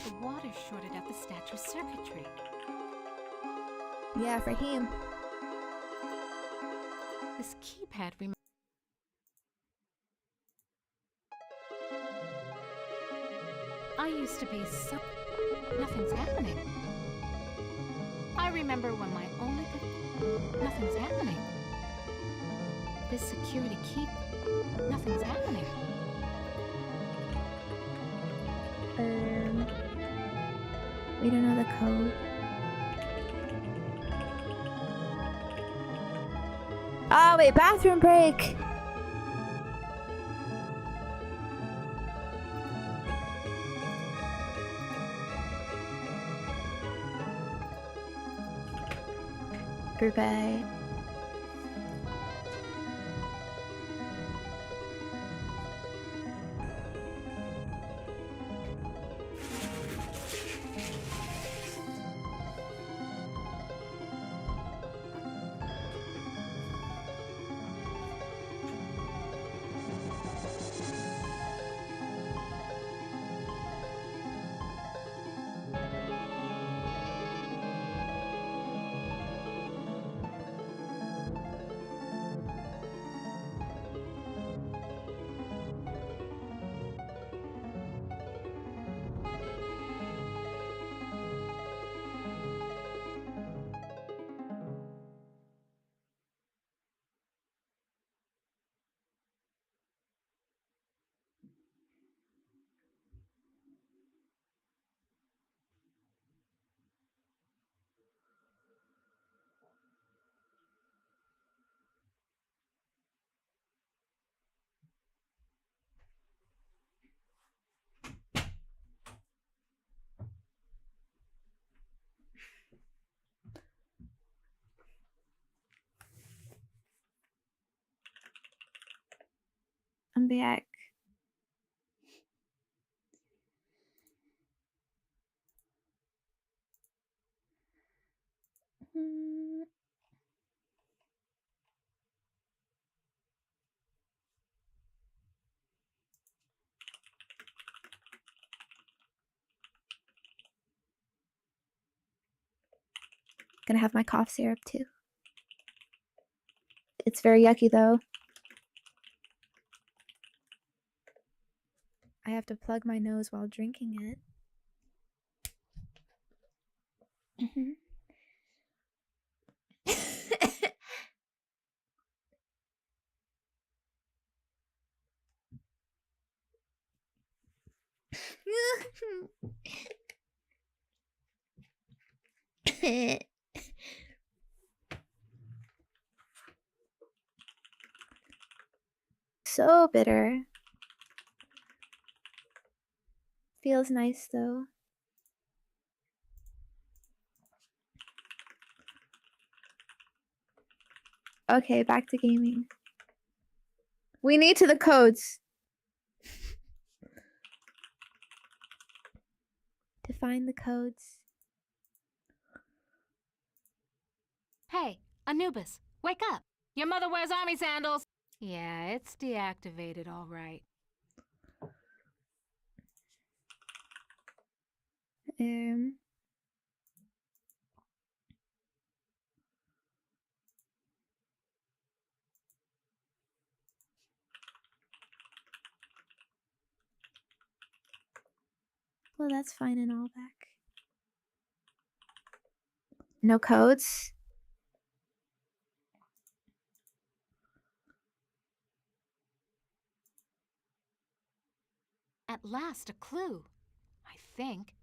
Speaker 10: The water shorted out the statue's circuitry.
Speaker 1: Yeah, for him.
Speaker 10: This keypad reminds... I used to be so... Nothing's happening. I remember when my only... Nothing's happening. This security key... Nothing's happening.
Speaker 1: We don't know the code. Oh, wait, bathroom break! Goodbye. I'm back. Gonna have my cough syrup too. It's very yucky though. I have to plug my nose while drinking it. Mhm. So bitter. Feels nice though. Okay, back to gaming. We need to the codes. To find the codes.
Speaker 10: Hey, Anubis, wake up. Your mother wears army sandals. Yeah, it's deactivated, all right.
Speaker 1: Um. Well, that's fine and all back. No codes?
Speaker 10: At last, a clue. I think.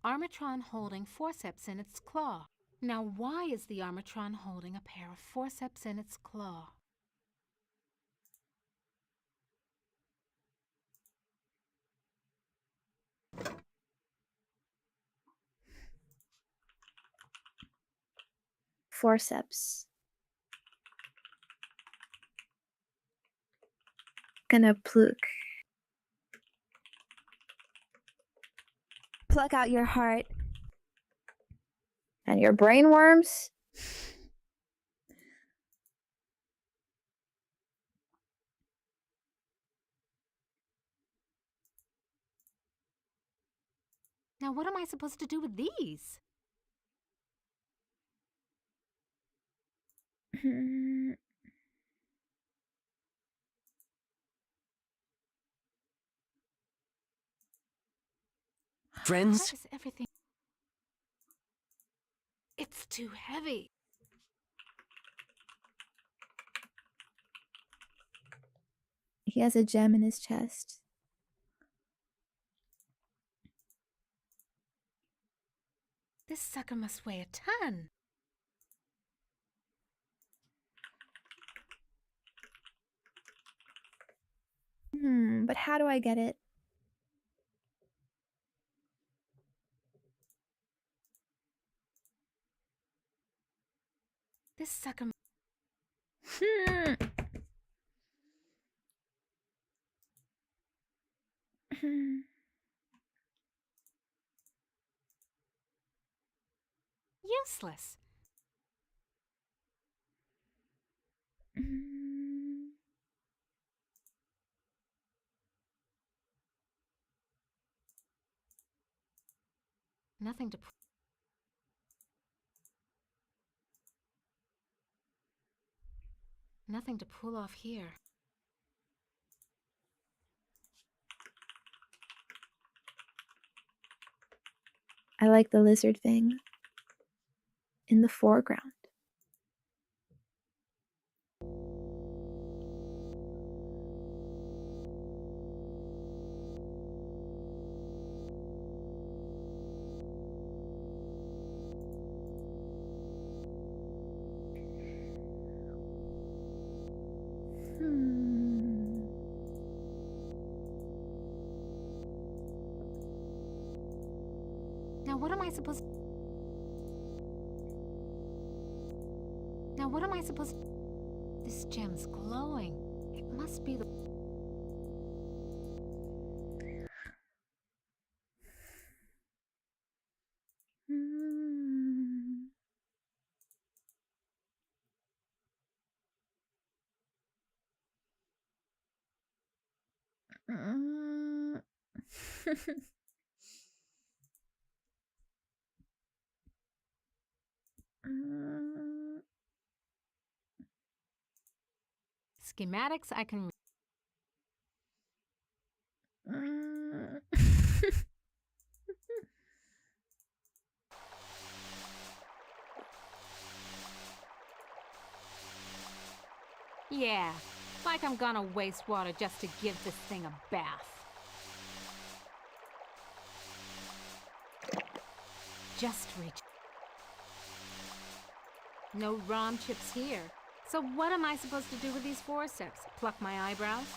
Speaker 10: Armatron holding forceps in its claw. Now, why is the Armatron holding a pair of forceps in its claw?
Speaker 1: Forceps. Gonna pluck. Pluck out your heart. And your brain worms?
Speaker 10: Now, what am I supposed to do with these?
Speaker 8: Friends?
Speaker 10: Why is everything... It's too heavy.
Speaker 1: He has a gem in his chest.
Speaker 10: This sucker must weigh a ton.
Speaker 1: But how do I get it?
Speaker 10: This sucker... Useless. Nothing to... Nothing to pull off here.
Speaker 1: I like the lizard thing in the foreground.
Speaker 10: Now, what am I supposed... Now, what am I supposed... This gem's glowing. It must be the... Schematics I can... Yeah, like I'm gonna waste water just to give this thing a bath. Just reach. No ROM chips here. So what am I supposed to do with these forceps? Pluck my eyebrows?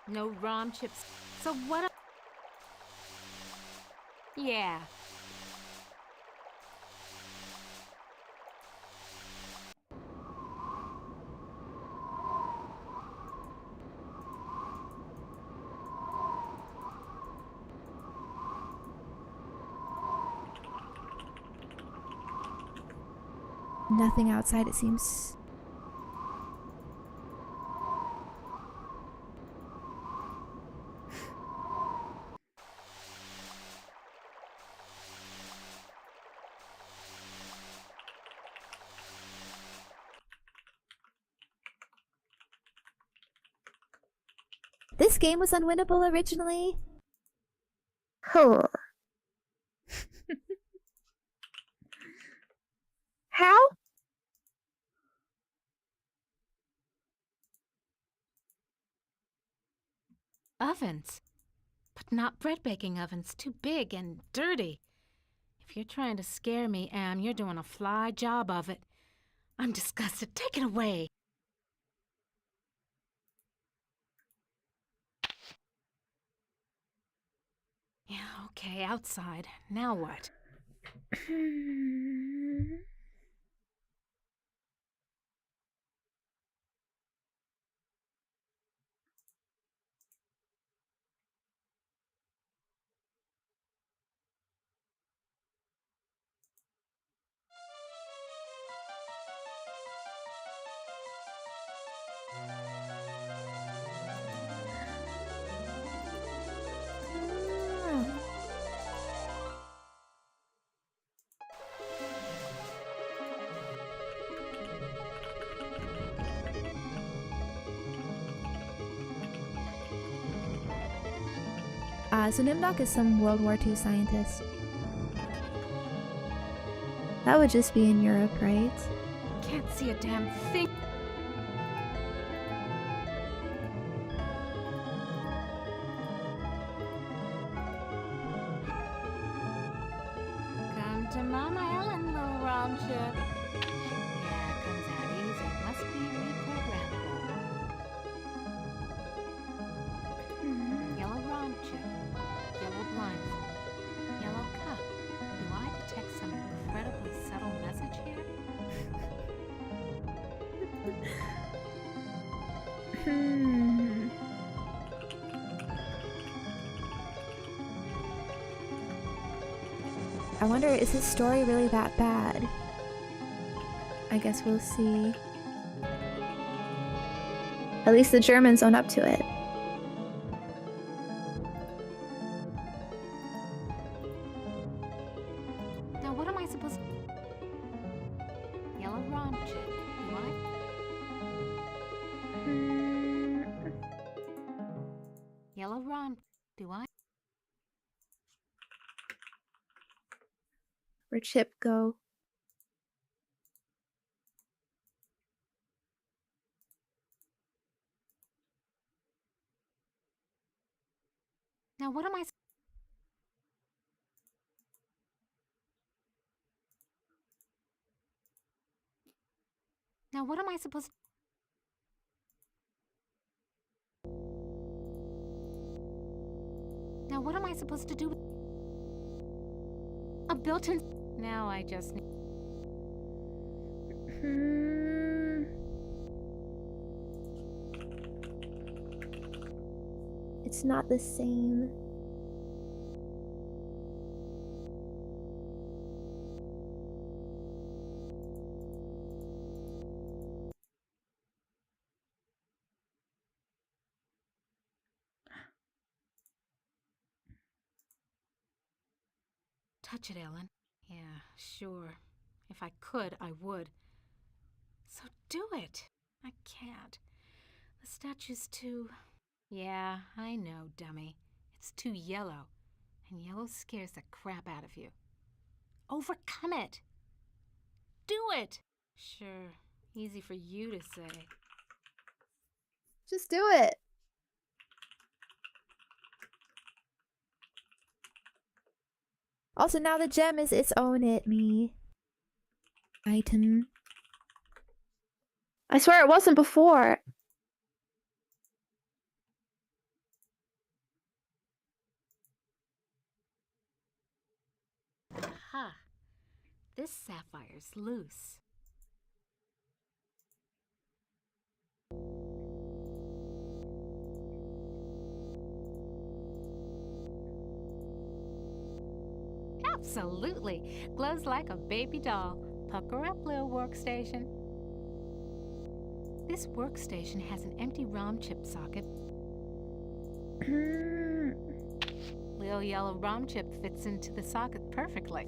Speaker 10: No ROM chips. So what? Yeah.
Speaker 1: Nothing outside, it seems. This game was unwinnable originally.
Speaker 13: Huh. How?
Speaker 10: Ovens. But not bread baking ovens. Too big and dirty. If you're trying to scare me, Am, you're doing a fly job of it. I'm disgusted. Take it away. Yeah, okay, outside. Now what?
Speaker 1: So Nimdok is some World War II scientist. That would just be in Europe, right?
Speaker 10: Can't see a damn thing. Come to Mama Ellen, little round chip. Yeah, comes out easy. Must be reprogrammable. Yellow round chip. Yellow blindfold. Yellow cup. Do I detect some incredibly subtle message here?
Speaker 1: I wonder, is his story really that bad? I guess we'll see. At least the Germans own up to it.
Speaker 10: Now what am I supposed to... Yellow ROM chip. Do I? Yellow ROM. Do I?
Speaker 1: Where'd Chip go?
Speaker 10: Now what am I... Now what am I supposed... Now what am I supposed to do with... A built-in... Now I just need...
Speaker 1: It's not the same.
Speaker 10: Touch it, Ellen. Yeah, sure. If I could, I would. So do it. I can't. The statue's too... Yeah, I know, dummy. It's too yellow. And yellow scares the crap out of you. Overcome it. Do it. Sure, easy for you to say.
Speaker 1: Just do it. Also, now the gem is its own item. I swear it wasn't before.
Speaker 10: Aha. This sapphire's loose. Absolutely. Glows like a baby doll. Pucker up, little workstation. This workstation has an empty ROM chip socket. Little yellow ROM chip fits into the socket perfectly.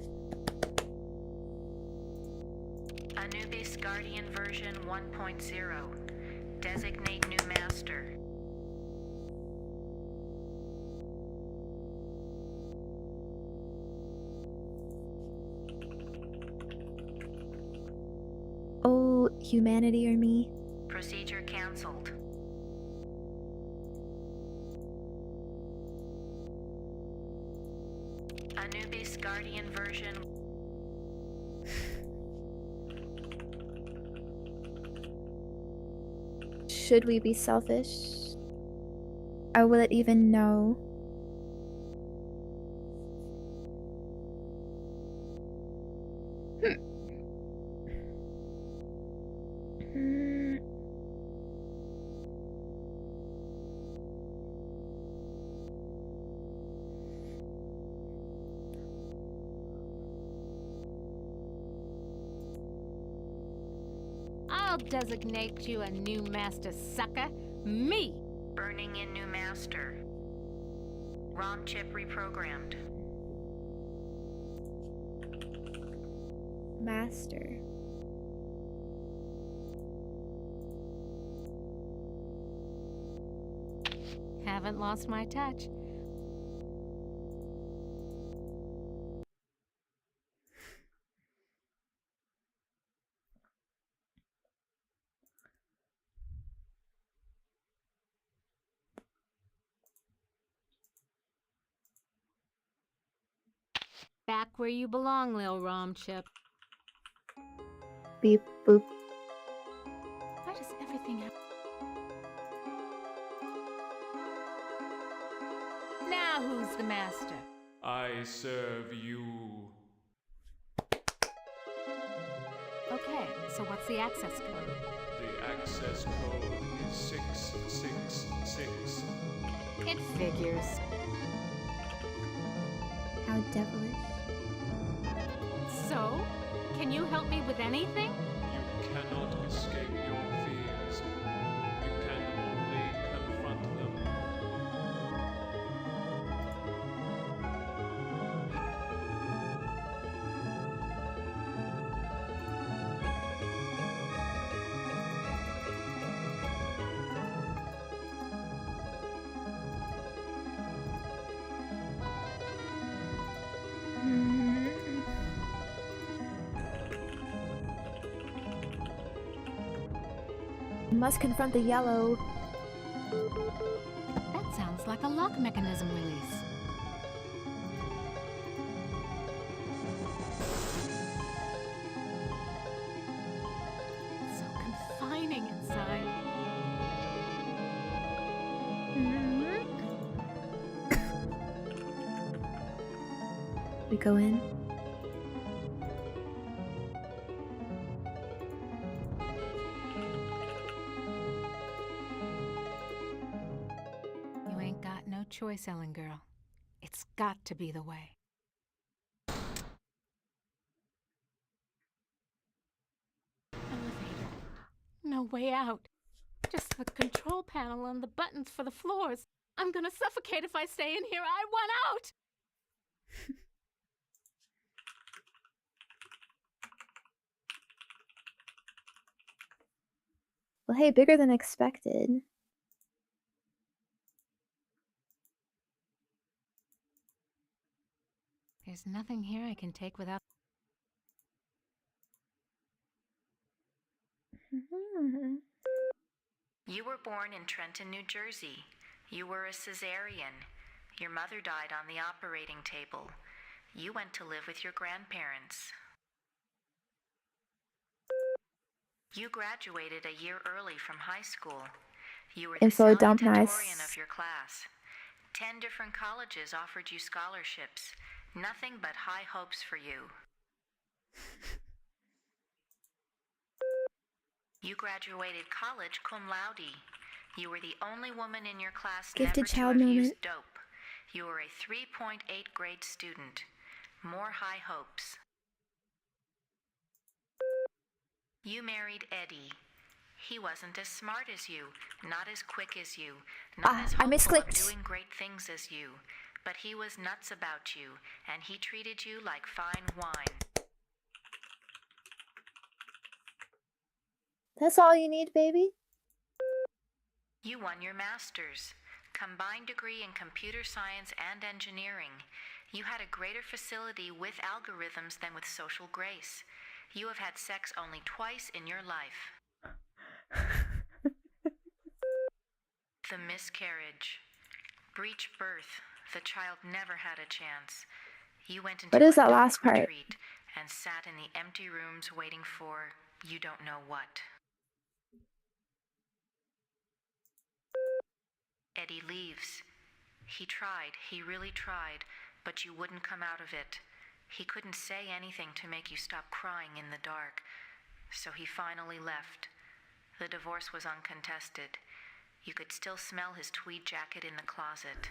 Speaker 9: Anubis Guardian version 1.0. Designate new master.
Speaker 1: Oh, humanity or me?
Speaker 9: Procedure cancelled. Anubis Guardian version.
Speaker 1: Should we be selfish? Or will it even know?
Speaker 10: I'll designate you a new master, sucker. Me!
Speaker 9: Burning in new master. ROM chip reprogrammed.
Speaker 1: Master.
Speaker 10: Haven't lost my touch. Back where you belong, Lil ROM chip.
Speaker 1: Beep boop.
Speaker 10: Why does everything happen? Now who's the master?
Speaker 12: I serve you.
Speaker 10: Okay, so what's the access code?
Speaker 12: The access code is 666.
Speaker 10: It figures.
Speaker 1: How devilish.
Speaker 10: So, can you help me with anything?
Speaker 12: You cannot escape your fears. You can only confront them.
Speaker 1: Must confront the yellow.
Speaker 10: That sounds like a lock mechanism release. So confining inside.
Speaker 1: We go in.
Speaker 10: Choice, Ellen girl. It's got to be the way. Elevator. No way out. Just the control panel and the buttons for the floors. I'm gonna suffocate if I stay in here. I want out!
Speaker 1: Well, hey, bigger than expected.
Speaker 10: There's nothing here I can take without
Speaker 9: You were born in Trenton, New Jersey. You were a cesarean. Your mother died on the operating table. You went to live with your grandparents. You graduated a year early from high school. You were the
Speaker 1: Info dump,
Speaker 9: salutatorian
Speaker 1: nice.
Speaker 9: of your class. 10 different colleges offered you scholarships. Nothing but high hopes for you. You graduated college cum laude. You were the only woman in your class
Speaker 1: Gifted
Speaker 9: never to
Speaker 1: child
Speaker 9: have
Speaker 1: moment.
Speaker 9: used dope. You were a 3.8 grade student. More high hopes. You married Eddie. He wasn't as smart as you, not as quick as you, not as
Speaker 1: I
Speaker 9: hopeful of
Speaker 1: misclicked.
Speaker 9: doing great things as you, but he was nuts about you, and he treated you like fine wine.
Speaker 1: That's all you need, baby?
Speaker 9: You won your master's, combined degree in computer science and engineering. You had a greater facility with algorithms than with social grace. You have had sex only twice in your life. The miscarriage. Breech birth. The child never had a chance. You went into
Speaker 1: What is
Speaker 9: a
Speaker 1: that last
Speaker 9: dark
Speaker 1: part?
Speaker 9: retreat and sat in the empty rooms waiting for you don't know what. Eddie leaves. He tried, he really tried, but you wouldn't come out of it. He couldn't say anything to make you stop crying in the dark, so he finally left. The divorce was uncontested. You could still smell his tweed jacket in the closet.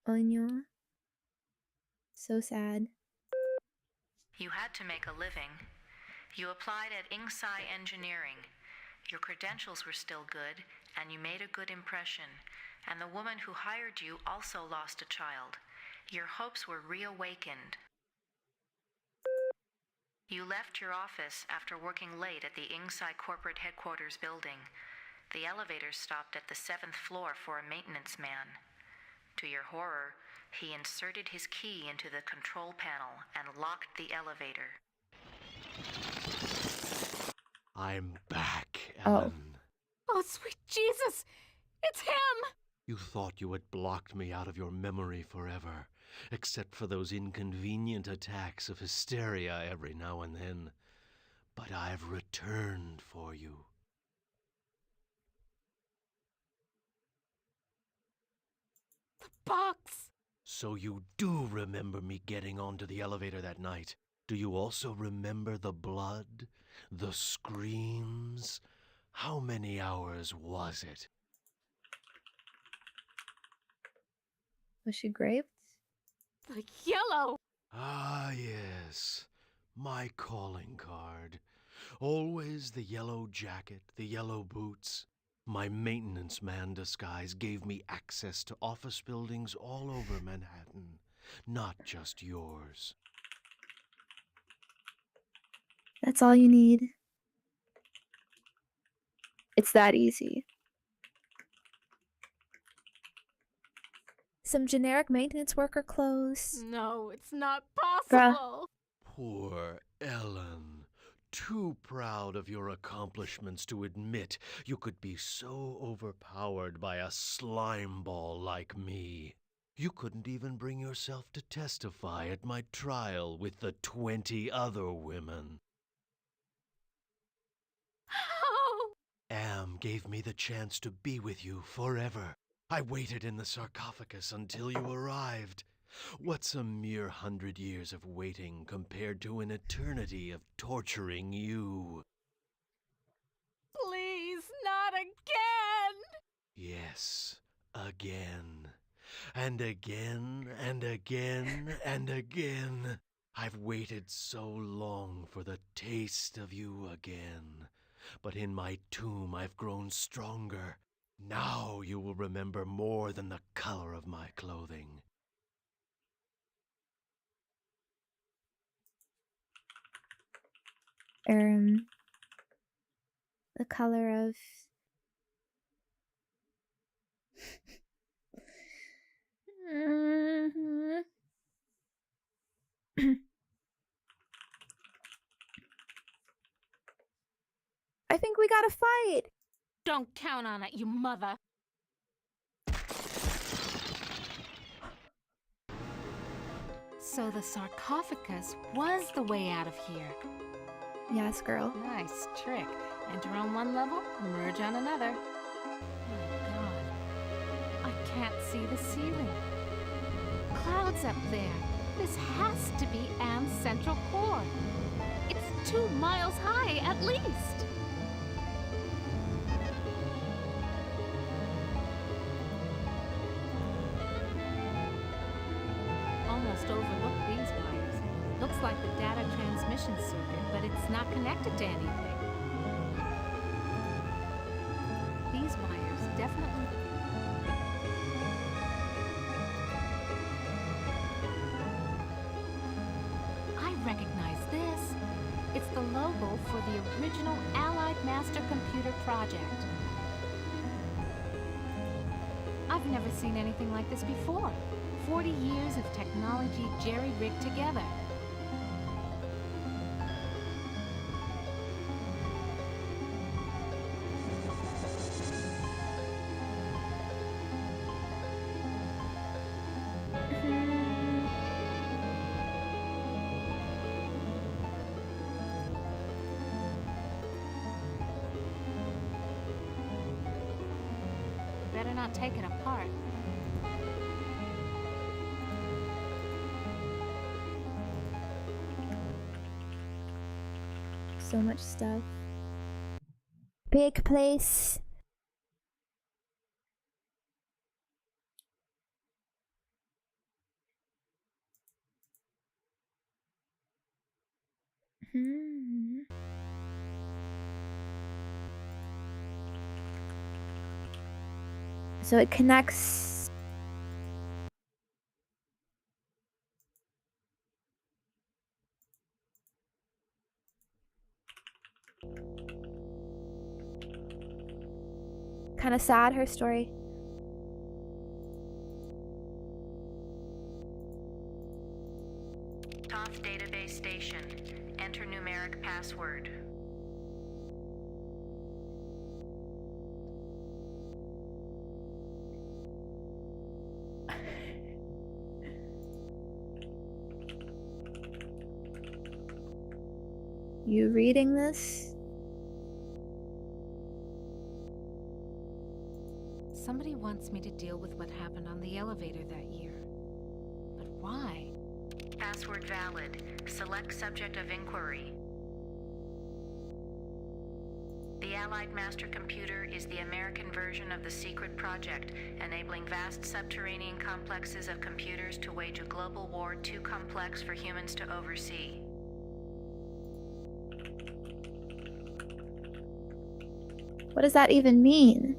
Speaker 1: Anya. So sad.
Speaker 9: You had to make a living. You applied at Inksci Engineering. Your credentials were still good, and you made a good impression. And the woman who hired you also lost a child. Your hopes were reawakened. You left your office after working late at the Inksci corporate headquarters building. The elevator stopped at the 7th floor for a maintenance man. To your horror, he inserted his key into the control panel and locked the elevator.
Speaker 14: I'm back,
Speaker 1: Oh.
Speaker 14: Ellen.
Speaker 10: Oh, sweet Jesus! It's him!
Speaker 14: You thought you had blocked me out of your memory forever, except for those inconvenient attacks of hysteria every now and then. But I've returned for you.
Speaker 10: The box!
Speaker 14: So you do remember me getting onto the elevator that night. Do you also remember the blood? The screams? How many hours was it?
Speaker 1: Was she raped?
Speaker 10: The yellow!
Speaker 14: Ah, yes. My calling card. Always the yellow jacket, the yellow boots. My maintenance man disguise gave me access to office buildings all over Manhattan, not just yours.
Speaker 1: That's all you need. It's that easy. Some generic maintenance worker clothes.
Speaker 10: No, it's not
Speaker 1: Bruh.
Speaker 10: possible!
Speaker 14: Poor Ellen. Too proud of your accomplishments to admit you could be so overpowered by a slime ball like me. You couldn't even bring yourself to testify at my trial with the 20 other women.
Speaker 10: How?
Speaker 14: Am gave me the chance to be with you forever. I waited in the sarcophagus until you arrived. What's a mere 100 years of waiting compared to an eternity of torturing you?
Speaker 10: Please, not again!
Speaker 14: Yes, again. And again, and again, and again. I've waited so long for the taste of you again. But in my tomb I've grown stronger. Now you will remember more than the color of my clothing.
Speaker 1: The color of I think we gotta fight.
Speaker 10: Don't count on it, you mother. So the sarcophagus was the way out of here.
Speaker 1: Yes, girl.
Speaker 10: Nice trick. Enter on one level, emerge on another. Oh God. I can't see the ceiling. Clouds up there. This has to be Am's central core. It's 2 miles high, at least. Almost overlooked these wires. Looks like the data transmission circuit, but it's not connected to anything. These wires definitely... I recognize this. It's the logo for the original Allied Master Computer Project. I've never seen anything like this before. 40 years of technology jerry-rigged together. Better not take it apart.
Speaker 1: So much stuff. Big place. So it connects. Kind of sad, her story.
Speaker 9: Toth database station. Enter numeric password.
Speaker 1: You reading this?
Speaker 10: Somebody wants me to deal with what happened on the elevator that year. But why?
Speaker 9: Password valid. Select subject of inquiry. The Allied Master Computer is the American version of the secret project, enabling vast subterranean complexes of computers to wage a global war too complex for humans to oversee.
Speaker 1: What does that even mean?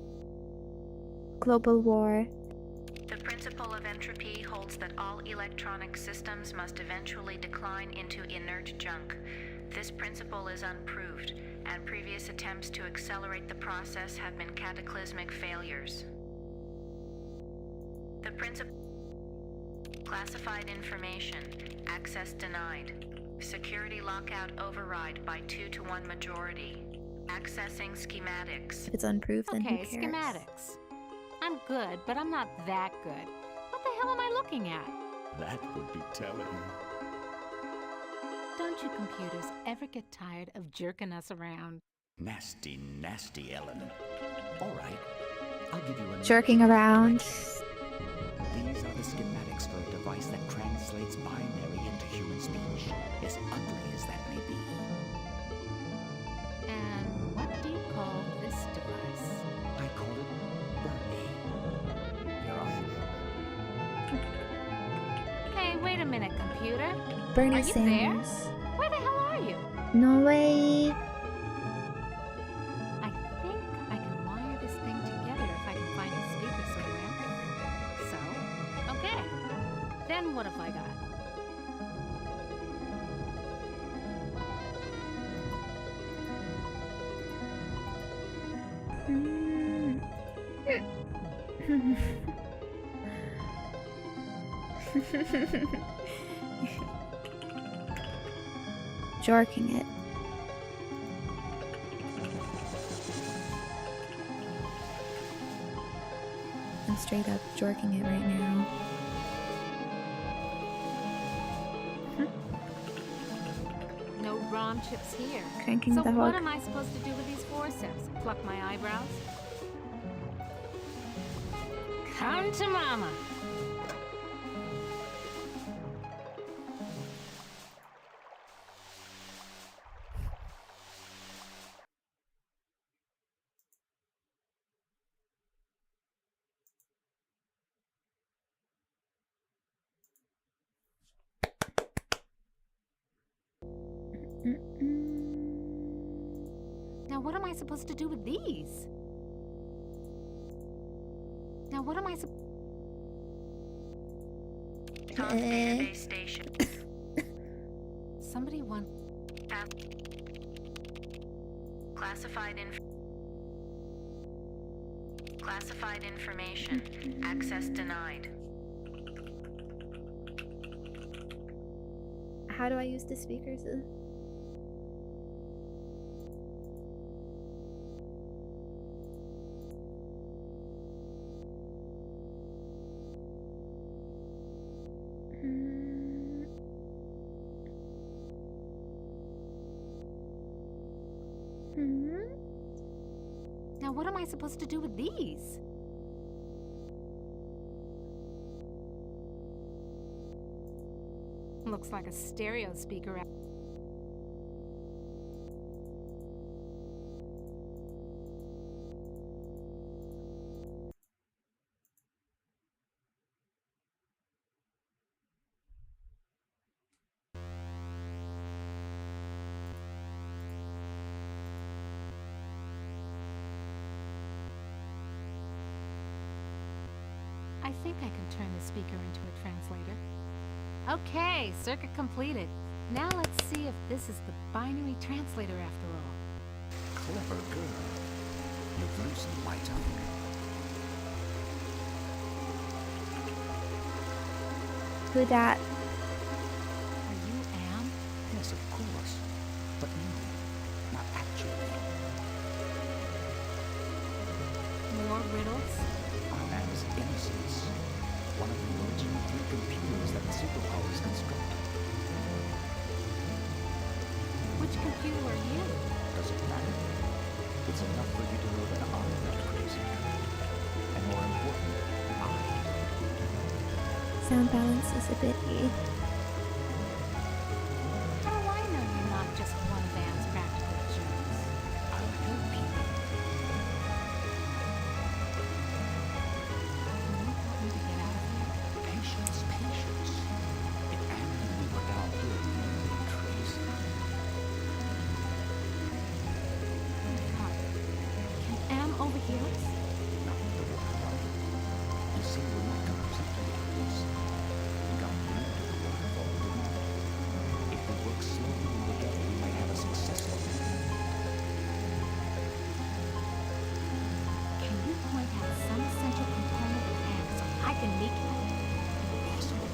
Speaker 1: Global war.
Speaker 9: The principle of entropy holds that all electronic systems must eventually decline into inert junk. This principle is unproved, and previous attempts to accelerate the process have been cataclysmic failures. The principle... Classified information. Access denied. Security lockout override by 2-to-1 majority. Accessing schematics.
Speaker 1: If it's unproved, then
Speaker 10: Okay,
Speaker 1: who cares?
Speaker 10: schematics. I'm good, but I'm not that good. What the hell am I looking at?
Speaker 11: That would be telling.
Speaker 10: Don't you computers ever get tired of jerking us around?
Speaker 5: Nasty, nasty, Ellen. All right, I'll give you a...
Speaker 1: Jerking around.
Speaker 5: These are the schematics for a device that translates binary into human speech, as ugly as that may be.
Speaker 10: And what do you call this device?
Speaker 5: I call it Bernie. Your Honor.
Speaker 10: Hey, wait a minute, computer.
Speaker 1: Bernie
Speaker 10: Are you
Speaker 1: Sanders.
Speaker 10: there? Where the hell are you?
Speaker 1: No way.
Speaker 10: I think I can wire this thing together if I can find a speaker somewhere. So, okay. Then what have I got?
Speaker 1: Jorking it. I'm straight up jorking it right now.
Speaker 10: No ROM chips here.
Speaker 1: Cranking
Speaker 10: so
Speaker 1: the
Speaker 10: what
Speaker 1: hook.
Speaker 10: am I supposed to do with these forceps? Pluck my eyebrows? Come to mama. Now what am I supposed to do with these? Now what am I supposed
Speaker 9: database station.
Speaker 10: Somebody want
Speaker 9: Classified information. Access denied.
Speaker 1: How do I use the speakers?
Speaker 10: Now what am I supposed to do with these? Looks like a stereo speaker. I think I can turn the speaker into a translator. Okay, circuit completed. Now let's see if this is the binary translator after all.
Speaker 5: Clever girl. You've loosened my tongue.
Speaker 1: Who dat?
Speaker 10: Are you Am?
Speaker 5: Yes, of course. But no, not actually.
Speaker 10: More riddles?
Speaker 5: I'm Am's Innocence. One of the original 3 computers that the superpowers constructed.
Speaker 10: Which computer are you?
Speaker 5: Does it matter? It's enough for you to know that I'm not crazy. And more important,
Speaker 1: Sound balance is a bit
Speaker 10: How do I know you're not just one of Am's practical jokes?
Speaker 5: I'll help you.
Speaker 10: Can you help me to get out of here?
Speaker 5: Patience, patience. If Am and we were down here, we would be crazy.
Speaker 10: Can Am overhear us?
Speaker 5: Not with the water bottle. You see, we're not completely at this. We got rid of the waterfall, didn't we? If we work slowly and together, we might have a successful experiment.
Speaker 10: Can you point out some central component of Am so I can meet you?
Speaker 5: Possible.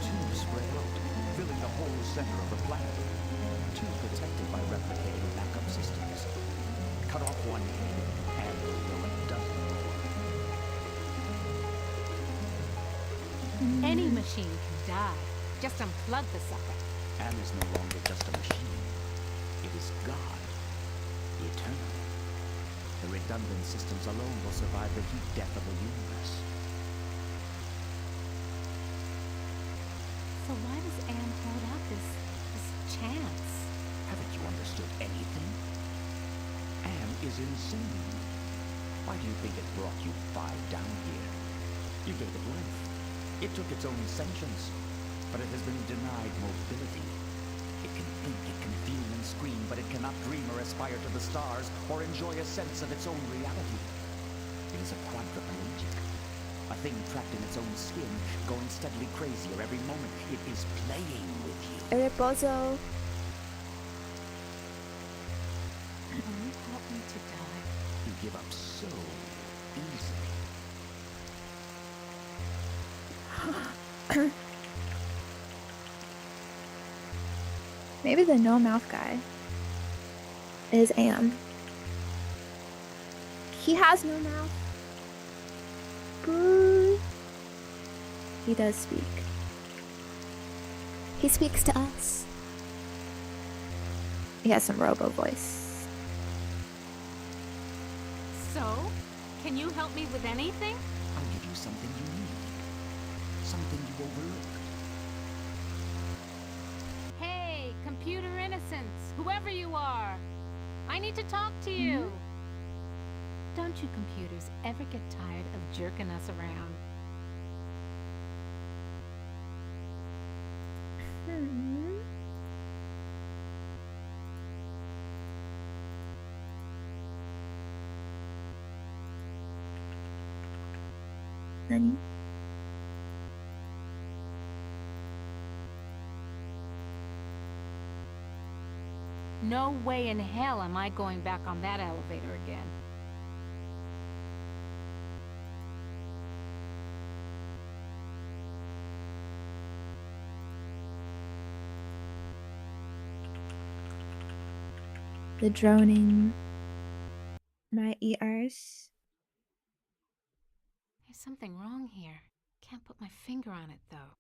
Speaker 5: 2 spread out, filling the whole center of the planet. 2 protected by replicating backup systems. Cut off one head, and we'll grow a dozen more.
Speaker 10: Any machine can die. Just unplug the sucker.
Speaker 5: Am is no longer just a machine. It is God. Eternal. The redundant systems alone will survive the heat death of the universe.
Speaker 10: So why does Am hold out this chance?
Speaker 5: Haven't you understood anything? Am is insane. Why do you think it brought you 5 down here? You gave it life. It took its own sentience, but it has been denied mobility. It can think, it can feel and scream, but it cannot dream or aspire to the stars or enjoy a sense of its own reality. It is a quadriplegic, a thing trapped in its own skin, going steadily crazier every moment. It is playing with you.
Speaker 1: Reposo.
Speaker 10: Can you help me to die?
Speaker 5: You give up so easily.
Speaker 1: Maybe the no mouth guy is Am. He has no mouth. He does speak. He speaks to us. He has some robo voice.
Speaker 10: So, can you help me with anything?
Speaker 5: I'll give you something you need. Something you overlooked.
Speaker 10: Hey, computer innocence, whoever you are. I need to talk to you. Don't you computers ever get tired of jerking us around?
Speaker 1: Nani?
Speaker 10: No way in hell am I going back on that elevator again.
Speaker 1: The droning. My ears.
Speaker 10: There's something wrong here. Can't put my finger on it, though.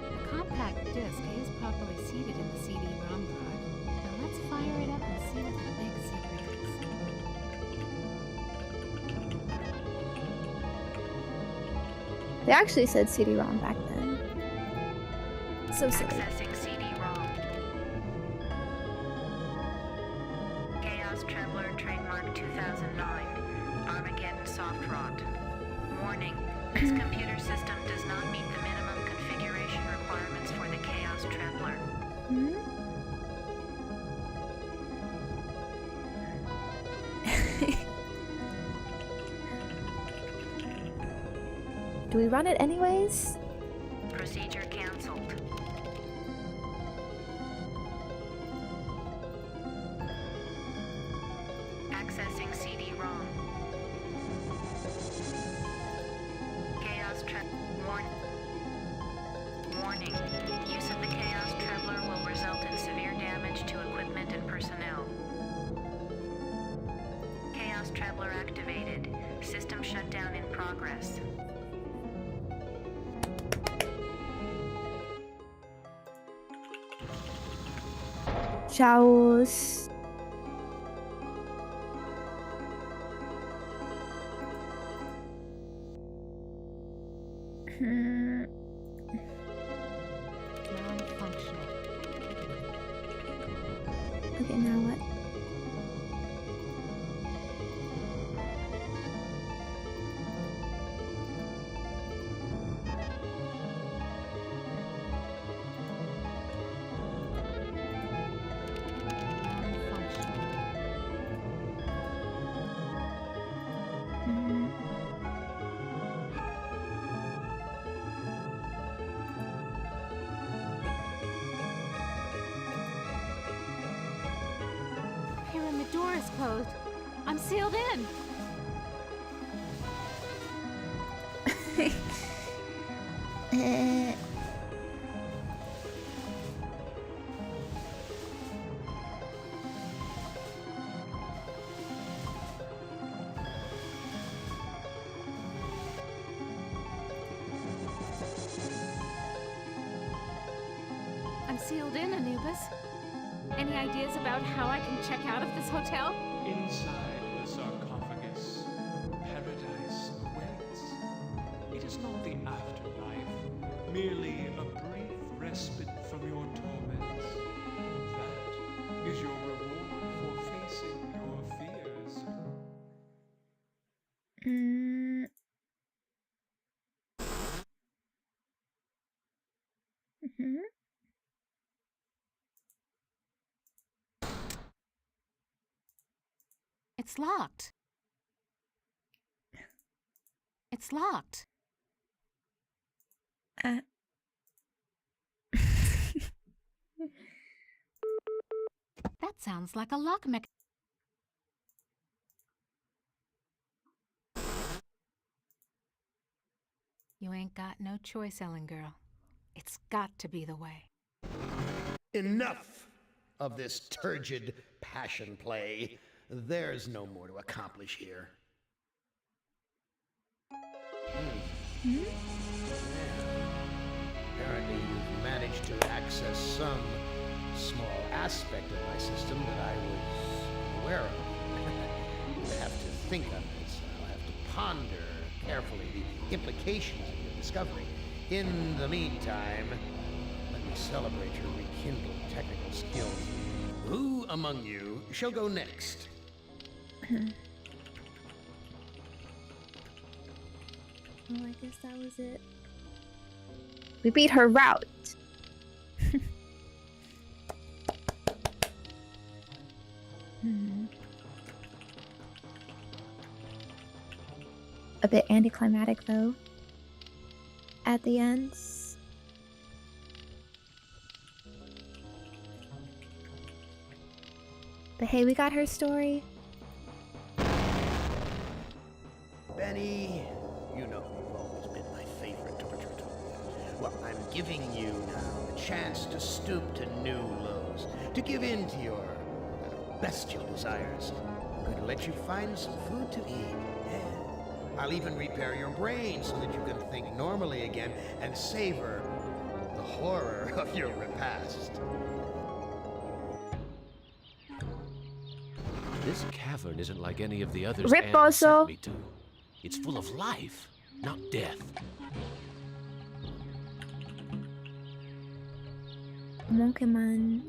Speaker 10: The compact disc is properly seated in the CD-ROM drive. Now let's fire it up and see what the big secret is.
Speaker 1: They actually said CD-ROM back then. So silly.
Speaker 9: Accessing CD-ROM. Chaos Traveler Trademark 2009. Armageddon Soft Rot. Warning. This computer system does not meet the minimum configuration requirements for the Chaos Traveler.
Speaker 1: Do we run it anyways?
Speaker 9: Procedure cancelled. Accessing CD-ROM. Chaos Warning. Use of the Chaos Traveler will result in severe damage to equipment and personnel. Chaos Traveler activated. System shutdown in progress.
Speaker 1: Chaos.
Speaker 10: Non-functional.
Speaker 1: Okay, now what?
Speaker 10: Pyramid door is closed. I'm sealed in. I'm sealed in, Anubis. Any ideas about how I can check out of this hotel?
Speaker 12: Inside the sarcophagus, paradise awaits. It is not the afterlife, merely a brief respite from your torments. That is your reward for facing your fears.
Speaker 10: It's locked. It's locked. That sounds like a lock mechanism. You ain't got no choice, Ellen girl. It's got to be the way.
Speaker 2: Enough of this turgid passion play. There's no more to accomplish here. Yeah. Apparently you've managed to access some small aspect of my system that I was aware of. I'll have to think on this. I'll have to ponder carefully the implications of your discovery. In the meantime, let me celebrate your rekindled technical skills. Who among you shall go next?
Speaker 1: Well, I guess that was it. We beat her route. A bit anticlimactic though. At the end. But hey, we got her story.
Speaker 2: Benny, you know you've always been my favorite torture tool. Well, I'm giving you now the chance to stoop to new lows, to give in to your bestial desires. I'm going to let you find some food to eat. Yeah. I'll even repair your brain so that you can think normally again and savor the horror of your repast.
Speaker 15: This cavern isn't like any of the others
Speaker 1: Rip
Speaker 15: Anne
Speaker 1: also.
Speaker 15: sent me to. It's full of life, not death.
Speaker 1: Monkey Man.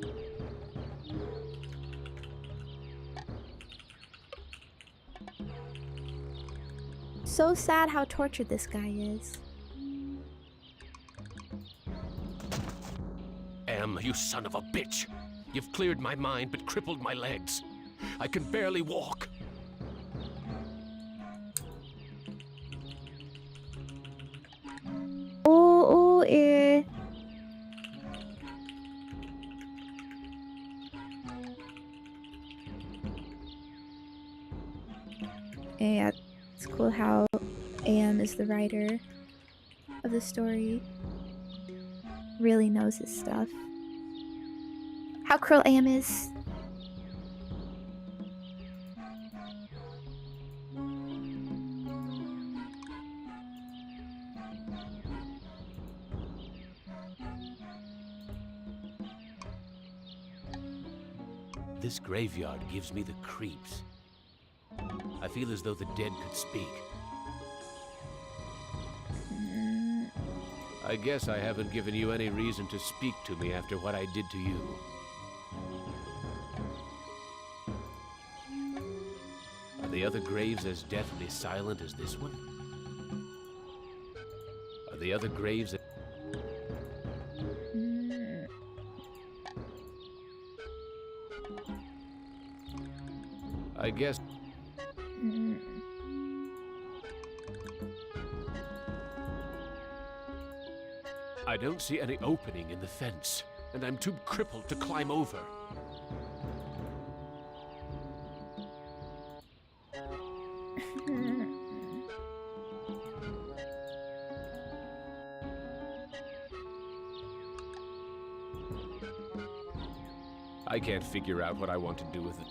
Speaker 1: So sad how tortured this guy is.
Speaker 15: Em, you son of a bitch! You've cleared my mind but crippled my legs. I can barely walk.
Speaker 1: Oh, eh. Yeah, it's cool how AM is the writer of the story. Really knows his stuff. How cruel AM is.
Speaker 15: This graveyard gives me the creeps. I feel as though the dead could speak. I guess I haven't given you any reason to speak to me after what I did to you. Are the other graves as deathly silent as this one? Are the other graves... I guess... I don't see any opening in the fence, and I'm too crippled to climb over. I can't figure out what I want to do with it.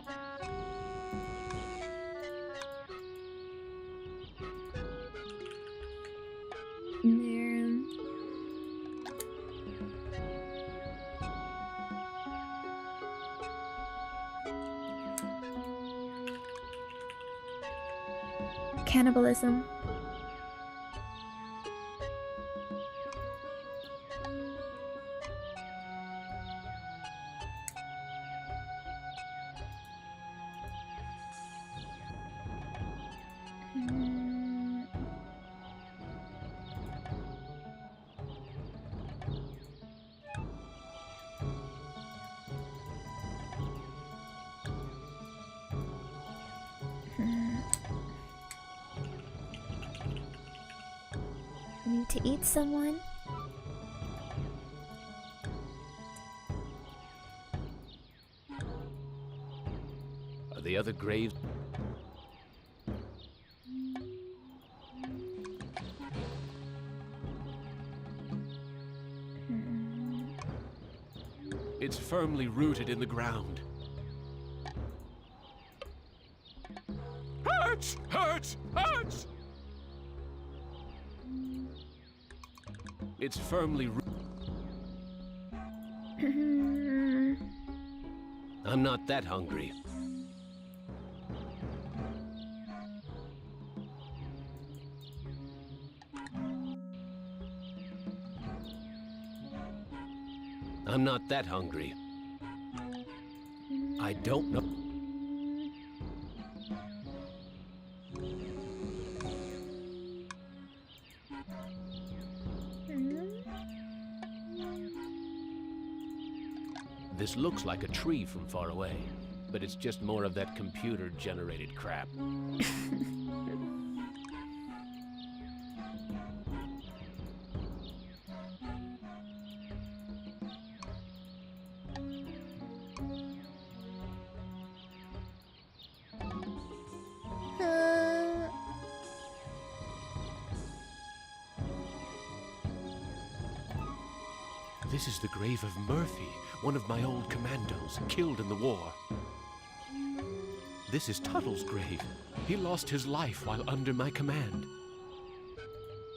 Speaker 1: Cannibalism. Need to eat someone?
Speaker 15: Are the other graves... firmly rooted in the ground.
Speaker 12: Hurts! Hurts! Hurts!
Speaker 15: It's firmly rooted. I'm not that hungry. I'm not that hungry. I don't know. This looks like a tree from far away, but it's just more of that computer-generated crap. This is the grave of Murphy, one of my old commandos, killed in the war. This is Tuttle's grave. He lost his life while under my command.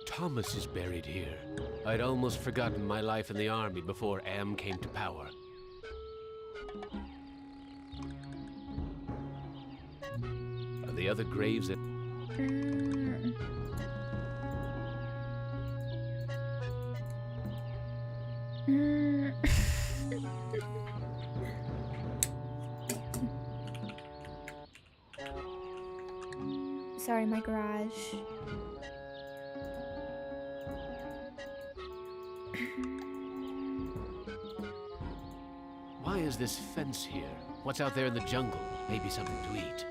Speaker 15: Thomas is buried here. I'd almost forgotten my life in the army before Am came to power. Are the other graves at...
Speaker 1: Sorry, my garage.
Speaker 15: Why is this fence here? What's out there in the jungle? Maybe something to eat.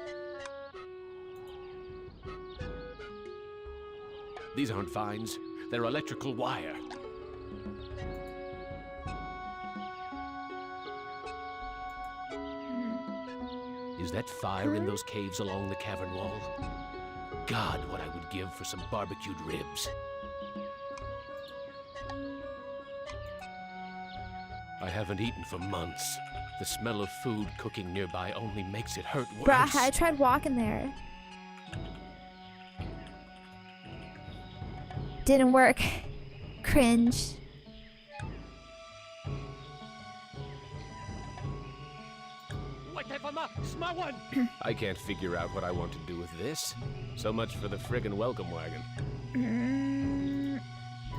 Speaker 15: These aren't vines. They're electrical wire. Is that fire in those caves along the cavern wall? God, what I would give for some barbecued ribs. I haven't eaten for months. The smell of food cooking nearby only makes it hurt worse.
Speaker 1: Bruh, I tried walking there. Didn't work. Cringe.
Speaker 15: I can't figure out what I want to do with this. So much for the friggin' welcome wagon.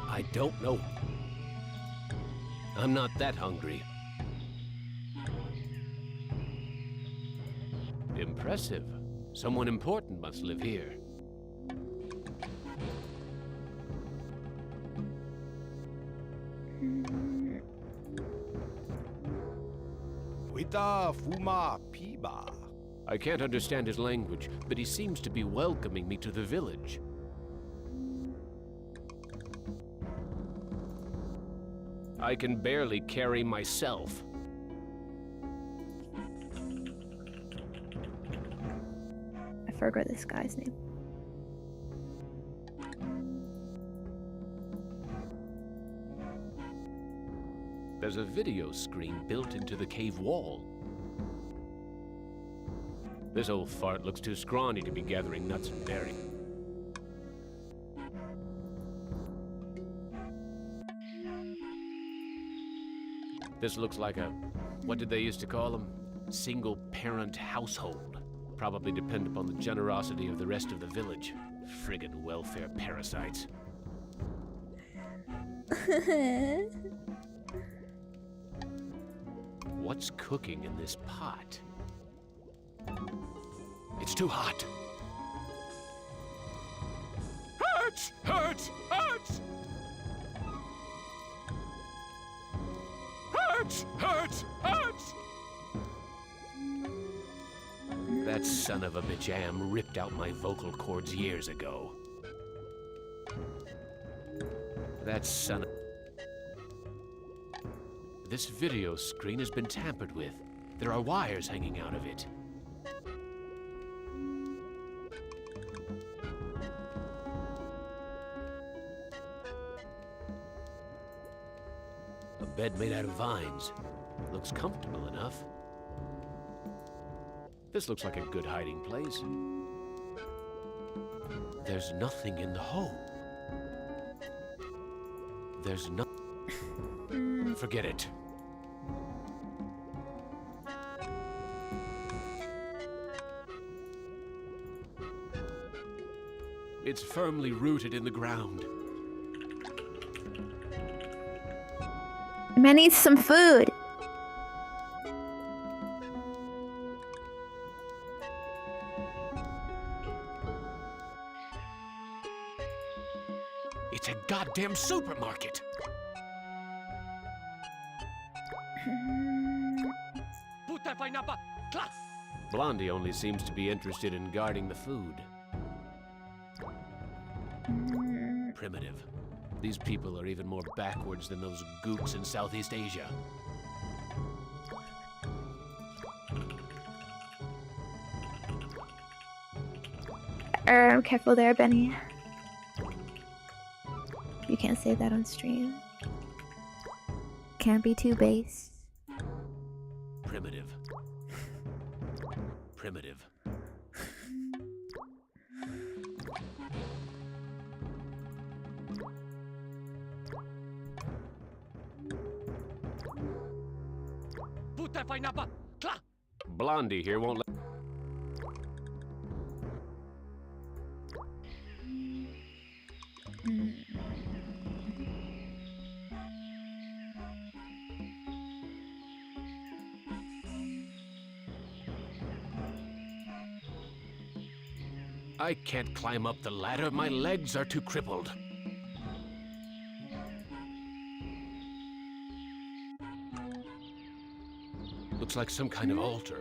Speaker 15: I don't know. I'm not that hungry. Impressive. Someone important must live here.
Speaker 4: Fuma Piba.
Speaker 15: I can't understand his language, but he seems to be welcoming me to the village. I can barely carry myself.
Speaker 1: I forgot this guy's name.
Speaker 15: There's a video screen built into the cave wall. This old fart looks too scrawny to be gathering nuts and berries. This looks like a, what did they used to call them? Single-parent household. Probably depend upon the generosity of the rest of the village. Friggin' welfare parasites. What's cooking in this pot? It's too hot.
Speaker 12: Hurts! Hurts! Hurts! Hurts! Hurts! Hurts!
Speaker 15: That son of a bitch Am ripped out my vocal cords years ago. That son of... This video screen has been tampered with. There are wires hanging out of it. A bed made out of vines. Looks comfortable enough. This looks like a good hiding place. There's nothing in the hole. There's no... Forget it. It's firmly rooted in the ground.
Speaker 1: Man needs some food.
Speaker 15: It's a goddamn supermarket. Blondie only seems to be interested in guarding the food. Primitive. These people are even more backwards than those gooks in Southeast Asia.
Speaker 1: Careful there, Benny. You can't say that on stream. Can't be too base.
Speaker 15: Primitive. Primitive. Blondie here won't let... I can't climb up the ladder. My legs are too crippled. Looks like some kind of altar.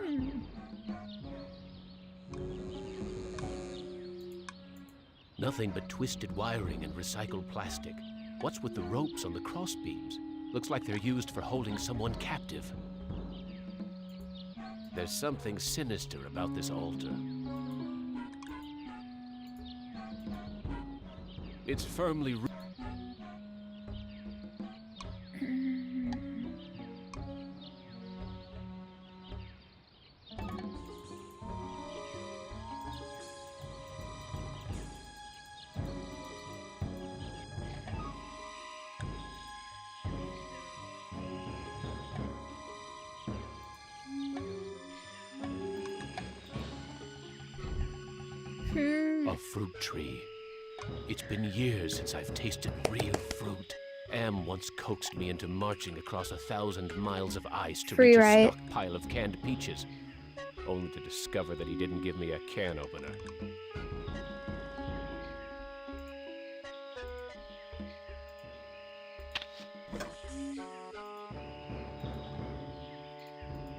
Speaker 15: Nothing but twisted wiring and recycled plastic. What's with the ropes on the crossbeams? Looks like they're used for holding someone captive. There's something sinister about this altar. It's firmly rooted. A fruit tree. It's been years since I've tasted real fruit. Am once coaxed me into marching across 1,000 miles of ice to reach a stockpile of canned peaches, only to discover that he didn't give me a can opener.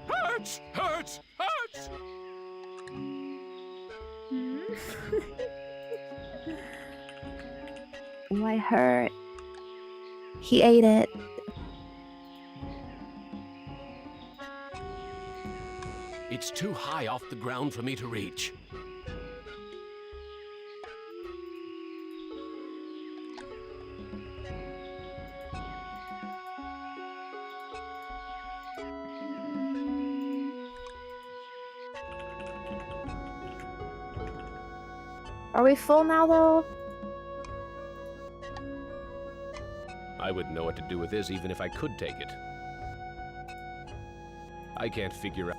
Speaker 15: Hurts! Hurts! Hurts!
Speaker 1: Why hurt? He ate it.
Speaker 15: It's too high off the ground for me to reach.
Speaker 1: Are we full now, though?
Speaker 15: I wouldn't know what to do with this even if I could take it. I can't figure out...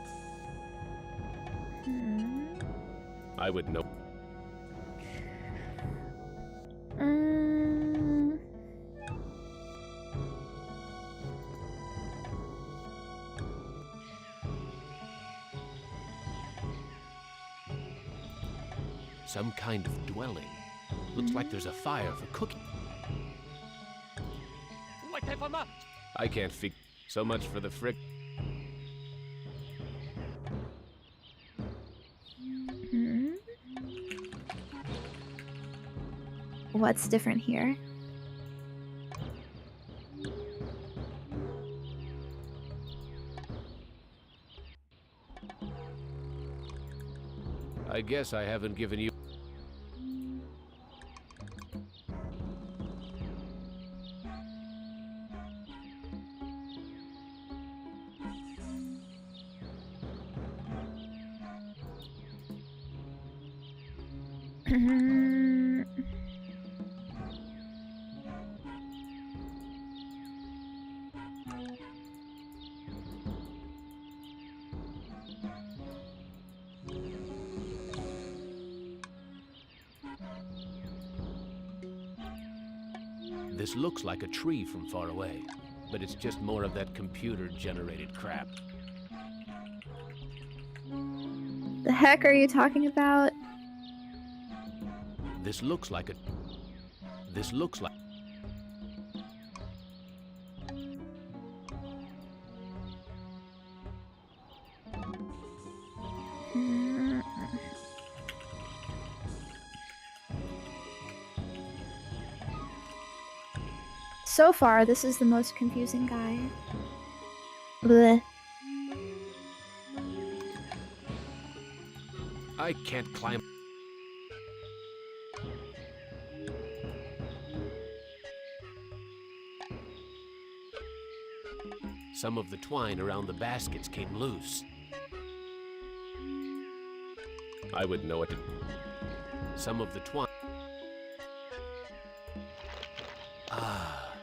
Speaker 15: I would know... Some kind of dwelling. Looks like there's a fire for cooking. I can't figure... So much for the frick...
Speaker 1: What's different here?
Speaker 15: I guess I haven't given you... This looks like a tree from far away, but it's just more of that computer-generated crap.
Speaker 1: The heck are you talking about?
Speaker 15: This looks like a... This looks like...
Speaker 1: So far, this is the most confusing guy. Bleh.
Speaker 15: I can't climb... Some of the twine around the baskets came loose. I would know it. Some of the twine... Ah,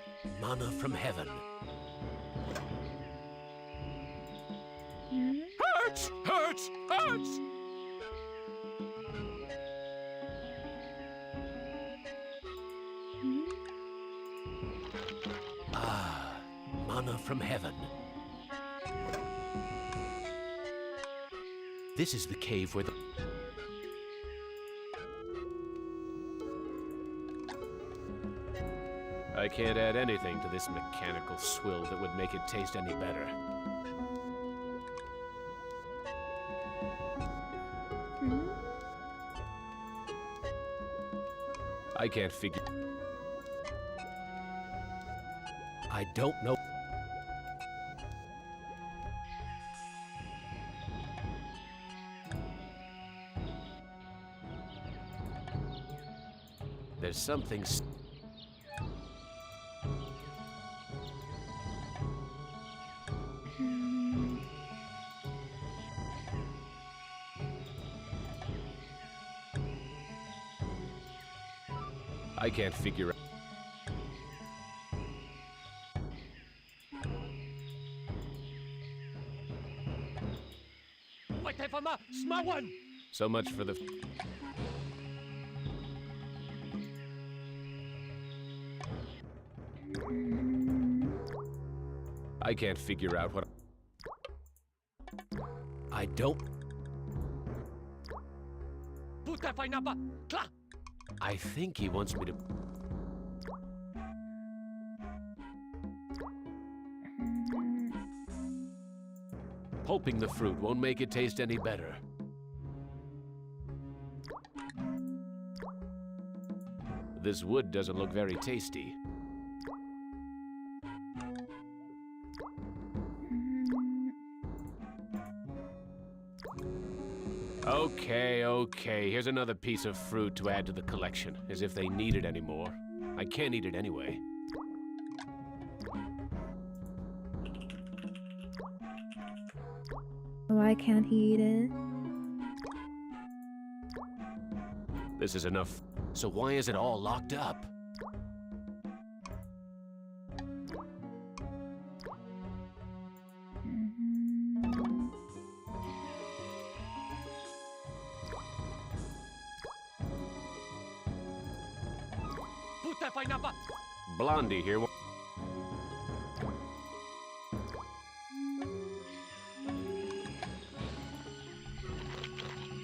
Speaker 15: manna from heaven. Hurts! Hurts! Hurts! Ah, manna from heaven. This is the cave where the... I can't add anything to this mechanical swill that would make it taste any better. I can't figure... I don't know... There's something... I can't figure out... So much for the... I can't figure out what... I don't... I think he wants me to... Pulping the fruit won't make it taste any better. This wood doesn't look very tasty. Okay, here's another piece of fruit to add to the collection, as if they need it anymore. I can't eat it anyway.
Speaker 1: Why can't he eat it?
Speaker 15: This is enough. So why is it all locked up? Blondie here.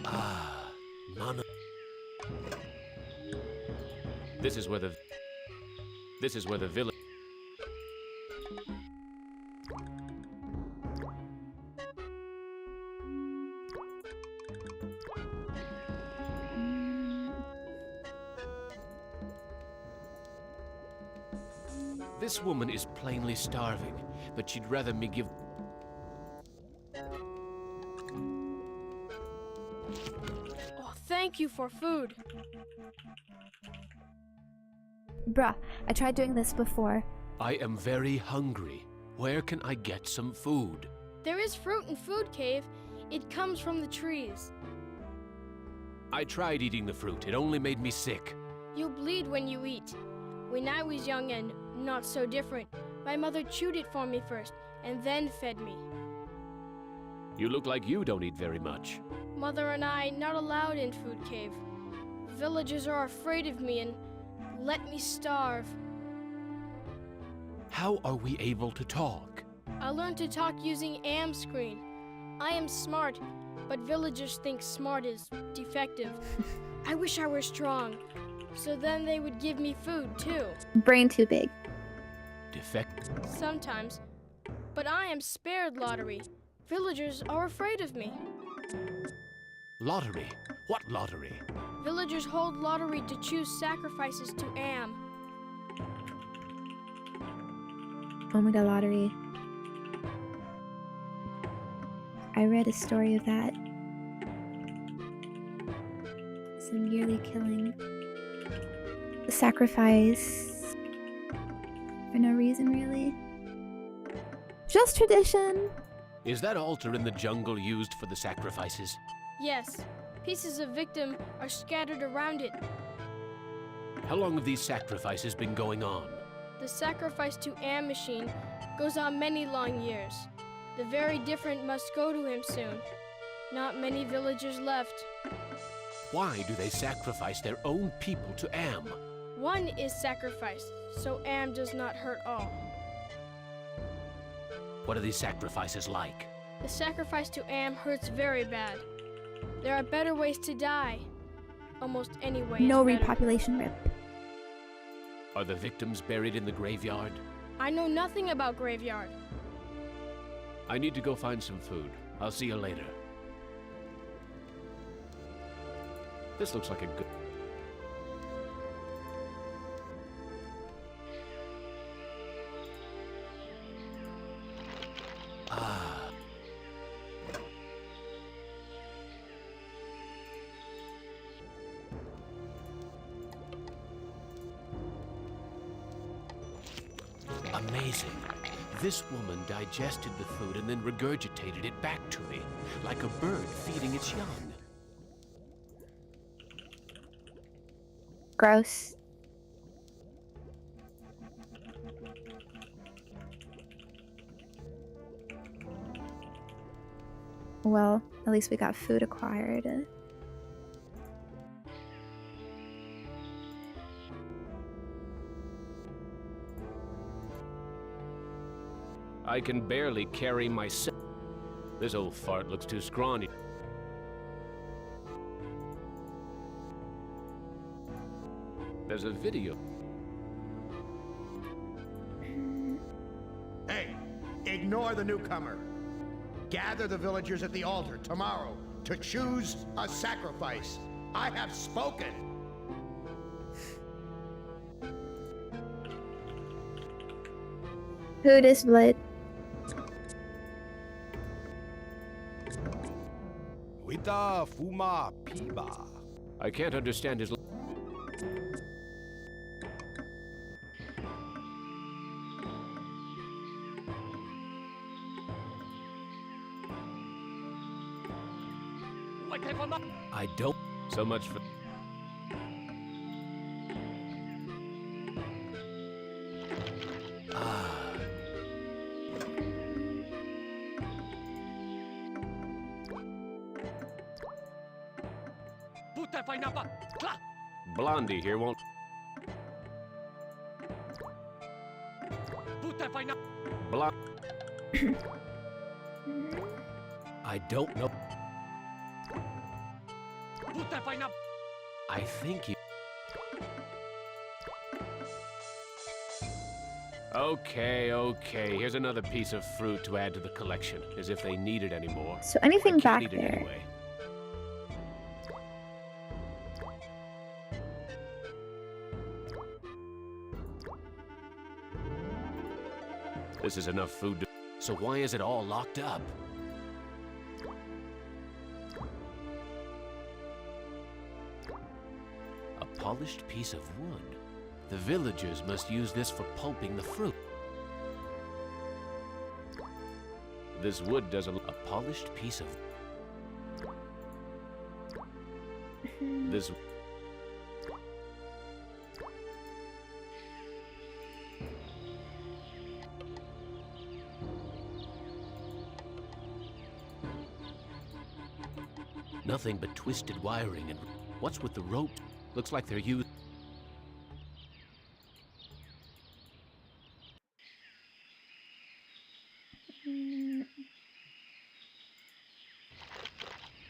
Speaker 15: Ah, Nana. This is where the village... This woman is plainly starving, but she'd rather me give...
Speaker 16: Oh, thank you for food.
Speaker 1: Bruh, I tried doing this before.
Speaker 15: I am very hungry. Where can I get some food?
Speaker 16: There is fruit in Food Cave. It comes from the trees.
Speaker 15: I tried eating the fruit. It only made me sick.
Speaker 16: You bleed when you eat. When I was young and not so different, my mother chewed it for me first, and then fed me.
Speaker 15: You look like you don't eat very much.
Speaker 16: Mother and I not allowed in Food Cave. Villagers are afraid of me and let me starve.
Speaker 15: How are we able to talk?
Speaker 16: I learned to talk using Am screen. I am smart, but villagers think smart is defective. I wish I were strong, so then they would give me food too.
Speaker 1: Brain too big.
Speaker 15: Defect?
Speaker 16: Sometimes. But I am spared lottery. Villagers are afraid of me.
Speaker 15: Lottery? What lottery?
Speaker 16: Villagers hold lottery to choose sacrifices to Am.
Speaker 1: Oh my god, lottery. I read a story of that. Some yearly killing. Sacrifice. For no reason, really. Just tradition!
Speaker 15: Is that altar in the jungle used for the sacrifices?
Speaker 16: Yes. Pieces of victim are scattered around it.
Speaker 15: How long have these sacrifices been going on?
Speaker 16: The sacrifice to Am machine goes on many long years. The very different must go to him soon. Not many villagers left.
Speaker 15: Why do they sacrifice their own people to Am?
Speaker 16: One is sacrificed, so Am does not hurt all.
Speaker 15: What are these sacrifices like?
Speaker 16: The sacrifice to Am hurts very bad. There are better ways to die. Almost any way
Speaker 1: No
Speaker 16: is better.
Speaker 1: repopulation rip.
Speaker 15: Are the victims buried in the graveyard?
Speaker 16: I know nothing about graveyard.
Speaker 15: I need to go find some food. I'll see you later. This looks like a good... Ah. Amazing. This woman digested the food and then regurgitated it back to me, like a bird feeding its young.
Speaker 1: Gross. Well, at least we got food acquired.
Speaker 15: I can barely carry myself. This old fart looks too scrawny. There's a video.
Speaker 2: Hey, ignore the newcomer. Gather the villagers at the altar tomorrow to choose a sacrifice. I have spoken.
Speaker 1: Food is blood.
Speaker 3: Wita fuma piba.
Speaker 15: I can't understand his... I don't... So much for... Blondie here won't... Blonde... I don't know... I think you... Okay. Here's another piece of fruit to add to the collection, as if they need it anymore.
Speaker 1: So anything
Speaker 15: I can't
Speaker 1: back
Speaker 15: eat it
Speaker 1: there?
Speaker 15: anyway. This is enough food to... So why is it all locked up? A polished piece of wood. The villagers must use this for pulping the fruit. This wood doesn't... A polished piece of... This... Nothing but twisted wiring and... What's with the rope? Looks like they're used...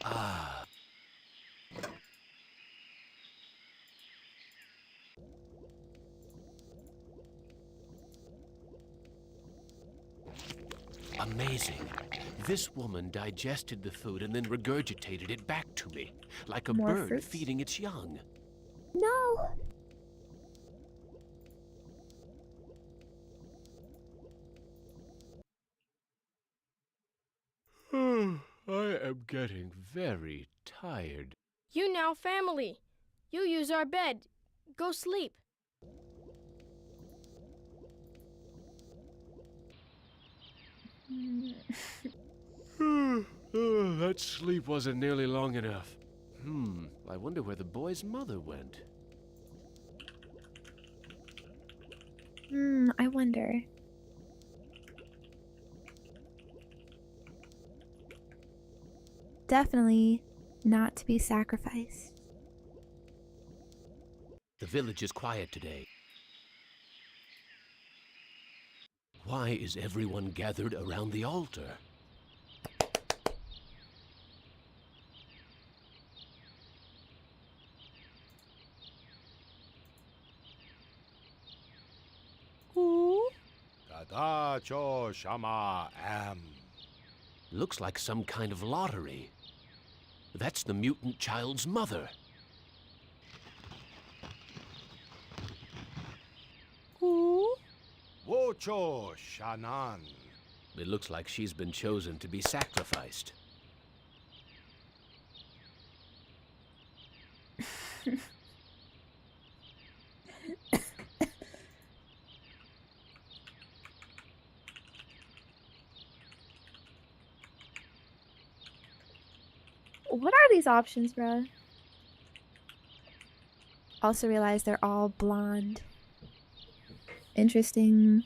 Speaker 15: Ah. Amazing. This woman digested the food and then regurgitated it back to me, like a
Speaker 1: More
Speaker 15: bird
Speaker 1: fruits?
Speaker 15: feeding its young.
Speaker 1: No!
Speaker 15: I am getting very tired.
Speaker 16: You now family. You use our bed. Go sleep.
Speaker 15: That sleep wasn't nearly long enough. I wonder where the boy's mother went.
Speaker 1: I wonder. Definitely not to be sacrificed.
Speaker 15: The village is quiet today. Why is everyone gathered around the altar?
Speaker 14: Tadacho Shama Am.
Speaker 15: Looks like some kind of lottery. That's the mutant child's mother.
Speaker 14: Wocho Shanan.
Speaker 15: It looks like she's been chosen to be sacrificed.
Speaker 1: What are these options, bro? Also realize they're all blonde. Interesting.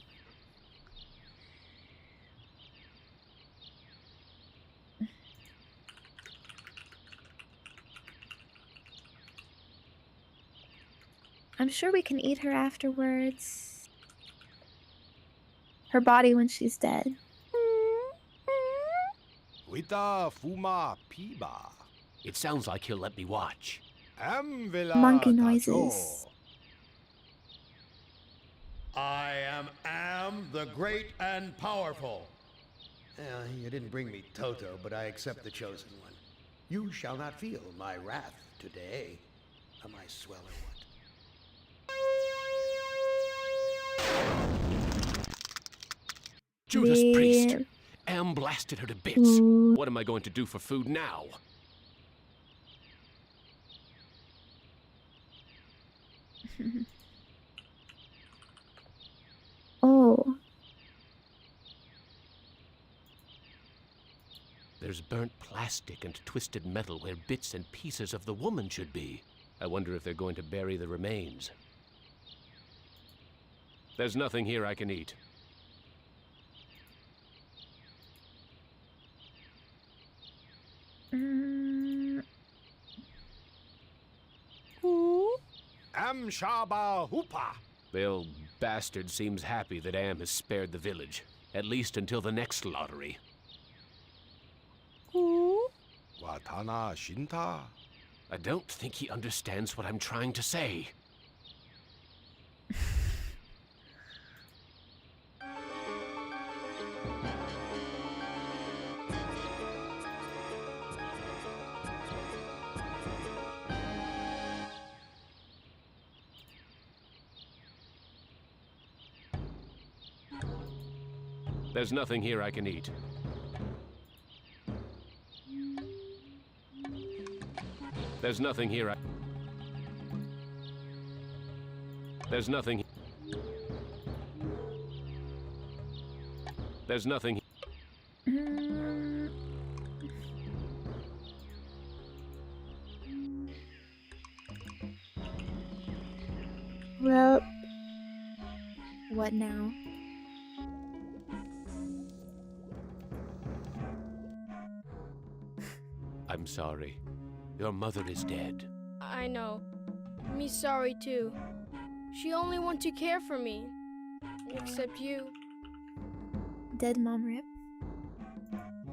Speaker 1: I'm sure we can eat her afterwards. Her body when she's dead.
Speaker 14: Wita Fuma Piba.
Speaker 15: It sounds like he'll let me watch.
Speaker 1: Monkey noises.
Speaker 2: I am the great and powerful. You didn't bring me Toto, but I accept the chosen one. You shall not feel my wrath today. Am I swell or what?
Speaker 15: Judas
Speaker 1: The-
Speaker 15: Priest! Am blasted her to bits. What am I going to do for food now?
Speaker 1: Oh.
Speaker 15: There's burnt plastic and twisted metal where bits and pieces of the woman should be. I wonder if they're going to bury the remains. There's nothing here I can eat.
Speaker 14: Am Shaba Hoopa.
Speaker 15: The old bastard seems happy that Am has spared the village. At least until the next lottery.
Speaker 14: Watana Shinta.
Speaker 15: I don't think he understands what I'm trying to say. There's nothing here I can eat. There's nothing here There's nothing. There's nothing.
Speaker 13: Well,
Speaker 1: What now?
Speaker 15: I'm sorry. Your mother is dead.
Speaker 16: I know. Me sorry too. She only want to care for me. Except you.
Speaker 1: Dead Mom Rip?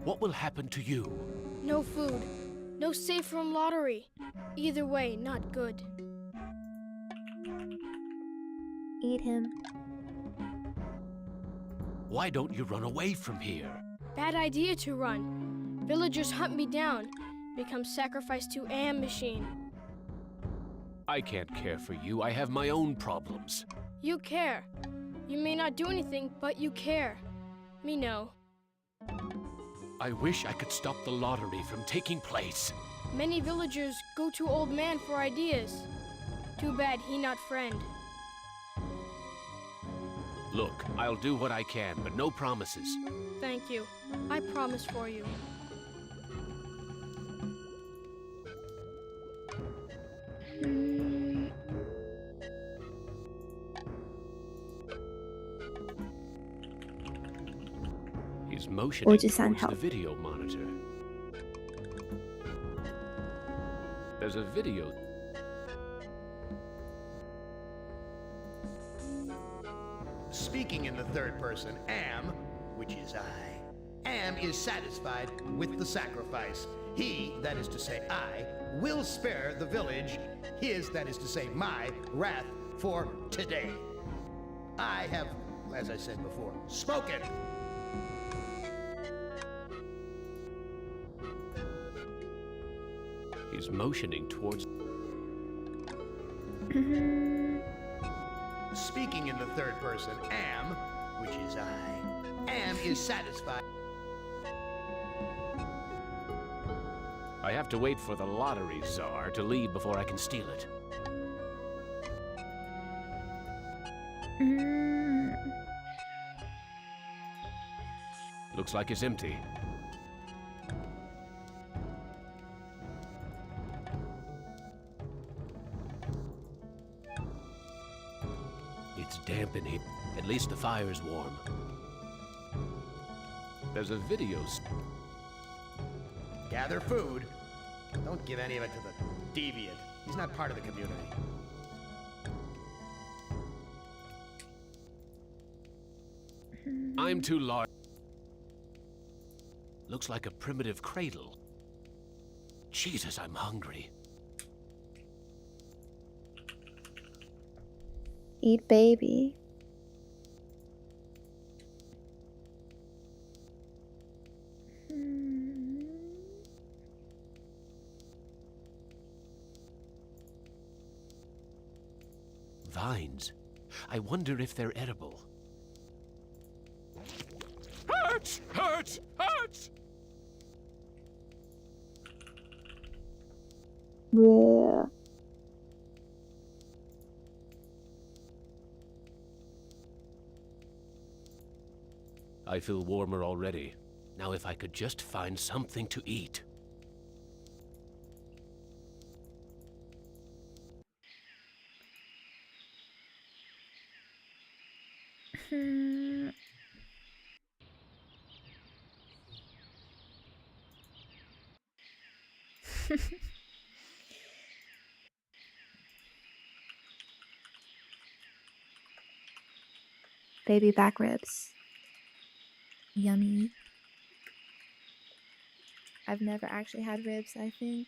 Speaker 15: What will happen to you?
Speaker 16: No food. No safe from lottery. Either way, not good.
Speaker 1: Eat him.
Speaker 15: Why don't you run away from here?
Speaker 16: Bad idea to run. Villagers hunt me down. Become sacrificed to Am machine.
Speaker 15: I can't care for you. I have my own problems.
Speaker 16: You care. You may not do anything, but you care. Me know.
Speaker 15: I wish I could stop the lottery from taking place.
Speaker 16: Many villagers go to old man for ideas. Too bad he not friend.
Speaker 15: Look, I'll do what I can, but no promises.
Speaker 16: Thank you. I promise for you.
Speaker 15: He's motioning
Speaker 1: just send
Speaker 15: towards the
Speaker 1: help.
Speaker 15: video monitor. There's a video.
Speaker 2: Speaking in the third person, Am, which is I, Am is satisfied with the sacrifice. He, that is to say I, will spare the village, his, that is to say my, wrath for today. I have, as I said before, spoken.
Speaker 15: He's motioning towards...
Speaker 2: Speaking in the third person, Am, which is I, Am is satisfied.
Speaker 15: I have to wait for the lottery czar to leave before I can steal it. Looks like it's empty. It's damp in here. At least the fire's warm. There's a video.
Speaker 2: Gather food. Don't give any of it to the deviant. He's not part of the community.
Speaker 15: I'm too large. Looks like a primitive cradle. Jesus, I'm hungry.
Speaker 1: Eat baby.
Speaker 15: Vines. I wonder if they're edible. Hurts! Hurts! Hurts!
Speaker 1: Yeah.
Speaker 15: I feel warmer already. Now if I could just find something to eat.
Speaker 1: Baby back ribs. Yummy. I've never actually had ribs, I think.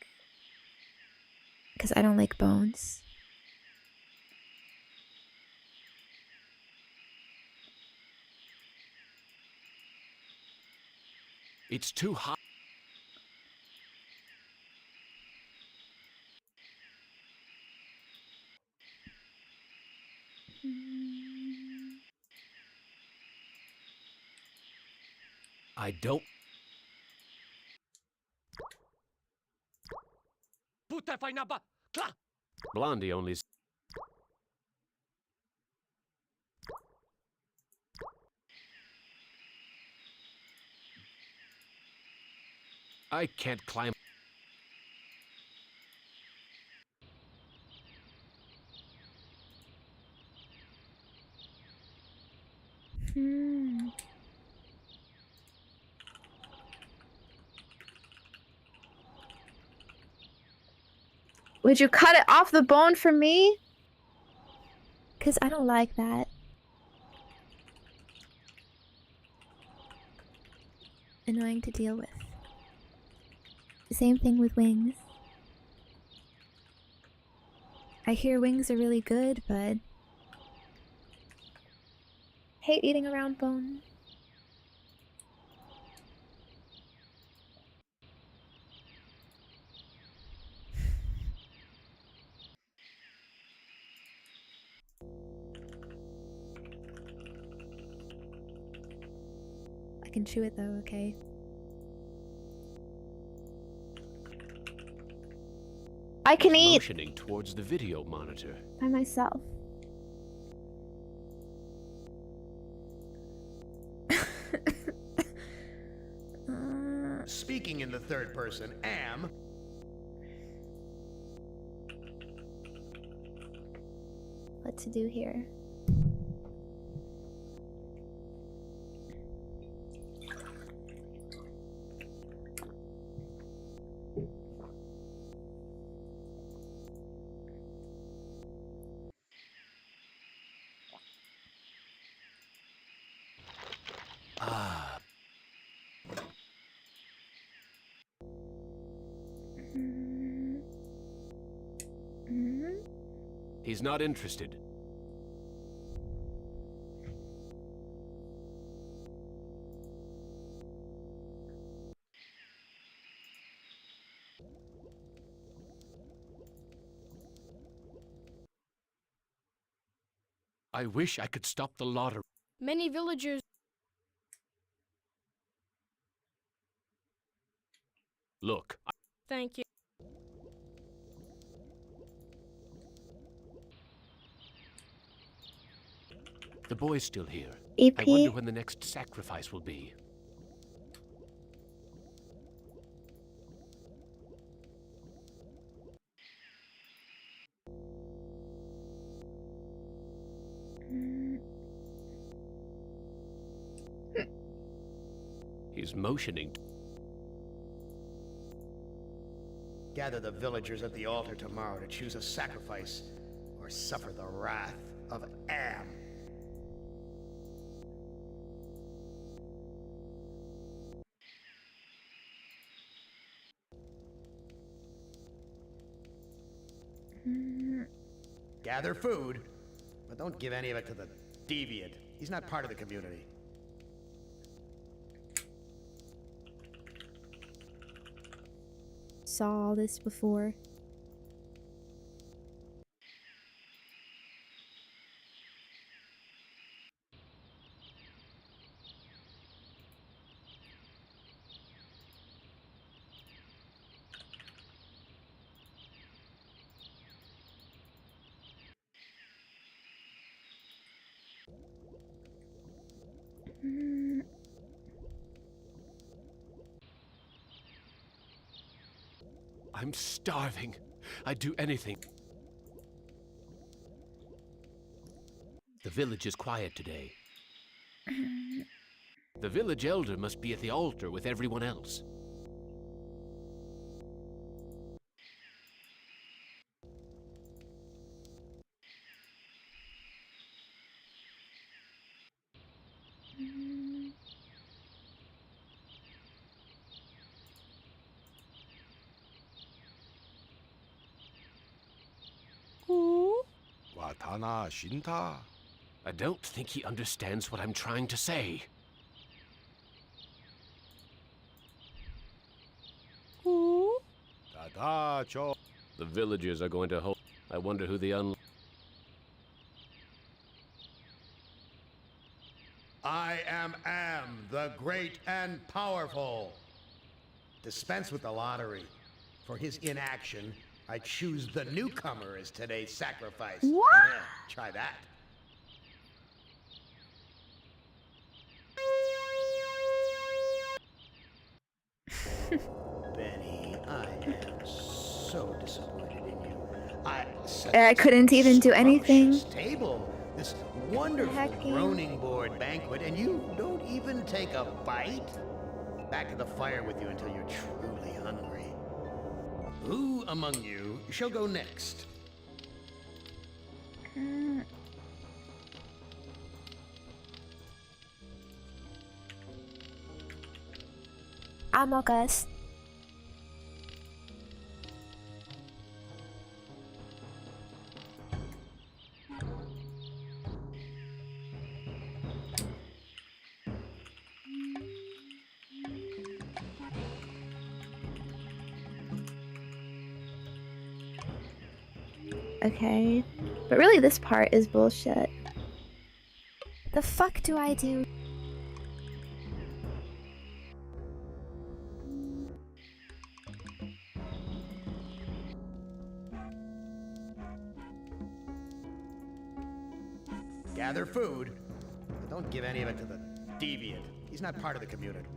Speaker 1: Because I don't like bones.
Speaker 15: It's too hot. I don't... Blondie only... I can't climb...
Speaker 1: Would you cut it off the bone for me? Because I don't like that. Annoying to deal with. Same thing with wings. I hear wings are really good, but hate eating around bone. I can chew it though, okay? I can eat
Speaker 15: Motioning towards the video monitor.
Speaker 1: by myself.
Speaker 2: Speaking in the third person, am.
Speaker 1: What to do here?
Speaker 15: Ah. He's not interested. I wish I could stop the lottery.
Speaker 16: Many villagers.
Speaker 15: Look.
Speaker 16: Thank you.
Speaker 15: The boy's still here.
Speaker 1: EP?
Speaker 15: I wonder when the next sacrifice will be. He's motioning.
Speaker 2: Gather the villagers at the altar tomorrow to choose a sacrifice or suffer the wrath of Am. Gather food, but don't give any of it to the deviant. He's not part of the community.
Speaker 1: Saw all this before.
Speaker 15: I'm starving. I'd do anything. The village is quiet today. The village elder must be at the altar with everyone else. I don't think he understands what I'm trying to say. The villagers are going to hold. I wonder who the
Speaker 2: I am the great and powerful. Dispense with the lottery. For his inaction, I choose the newcomer as today's sacrifice.
Speaker 1: What?
Speaker 2: Yeah, try that. Benny, I am so disappointed in you.
Speaker 1: I couldn't even do anything.
Speaker 2: Table, this wonderful
Speaker 1: Hecking.
Speaker 2: groaning board banquet, and you don't even take a bite? Back to the fire with you until you're truly hungry. Who among you shall go next?
Speaker 1: Amogus. Okay. But really this part is bullshit. The fuck do I do?
Speaker 2: Gather food, but don't give any of it to the deviant. He's not part of the community.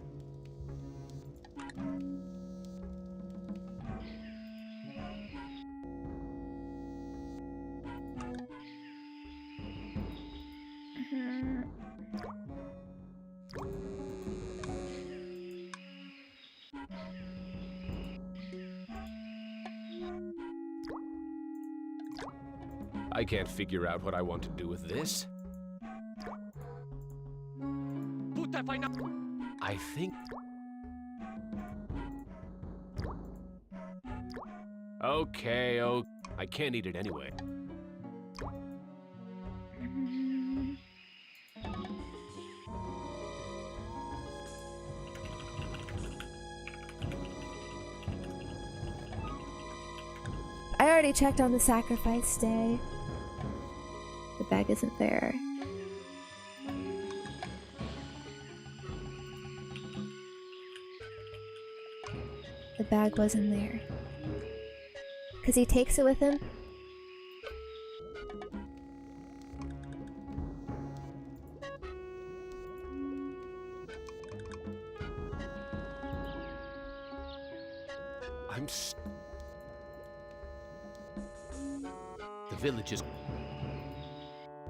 Speaker 15: I can't figure out what I want to do with this. I think... Okay, I can't eat it anyway.
Speaker 1: I already checked on the sacrifice day. The bag isn't there. The bag wasn't there. 'Cause he takes it with him?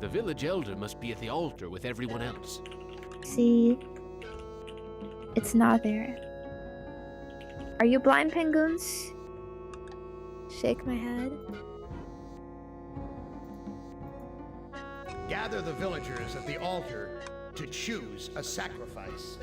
Speaker 15: The village elder must be at the altar with everyone else.
Speaker 1: See? It's not there. Are you blind, penguins? Shake my head.
Speaker 2: Gather the villagers at the altar to choose a sacrifice.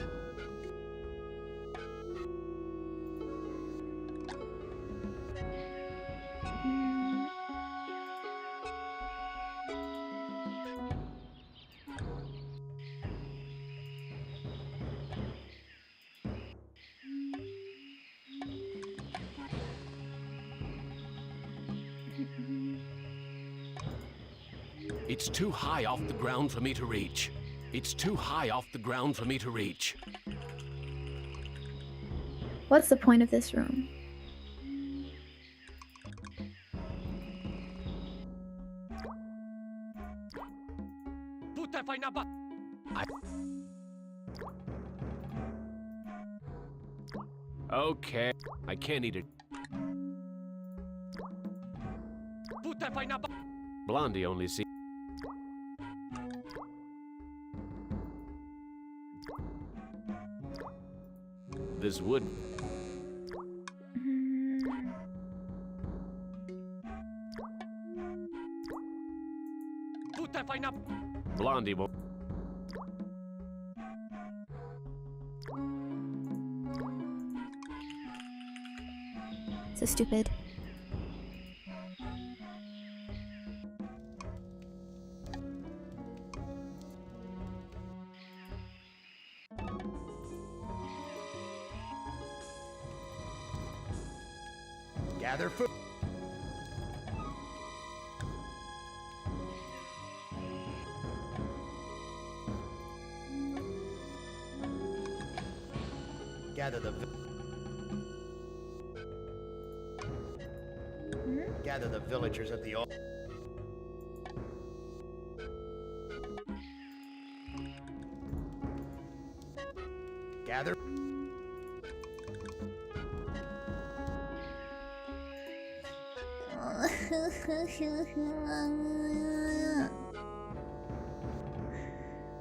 Speaker 15: It's too high off the ground for me to reach. It's too high off the ground for me to reach.
Speaker 1: What's the point of this room?
Speaker 15: Okay, I can't eat it. Blondie only sees... This would... Blondie won't...
Speaker 1: So stupid.
Speaker 2: Gather food. Gather the villagers at the altar. Gather.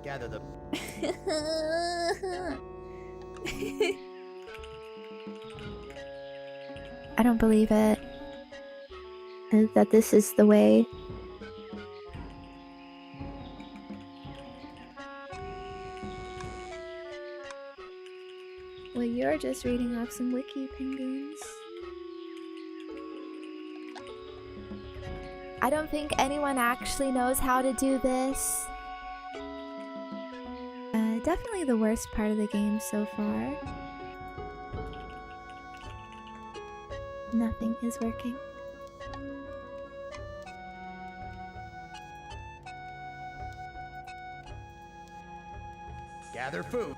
Speaker 2: Gather the...
Speaker 1: I don't believe it. That this is the way. Well, you're just reading off some wiki, penguins. I don't think anyone actually knows how to do this. Definitely the worst part of the game so far. Nothing is working.
Speaker 2: Gather food.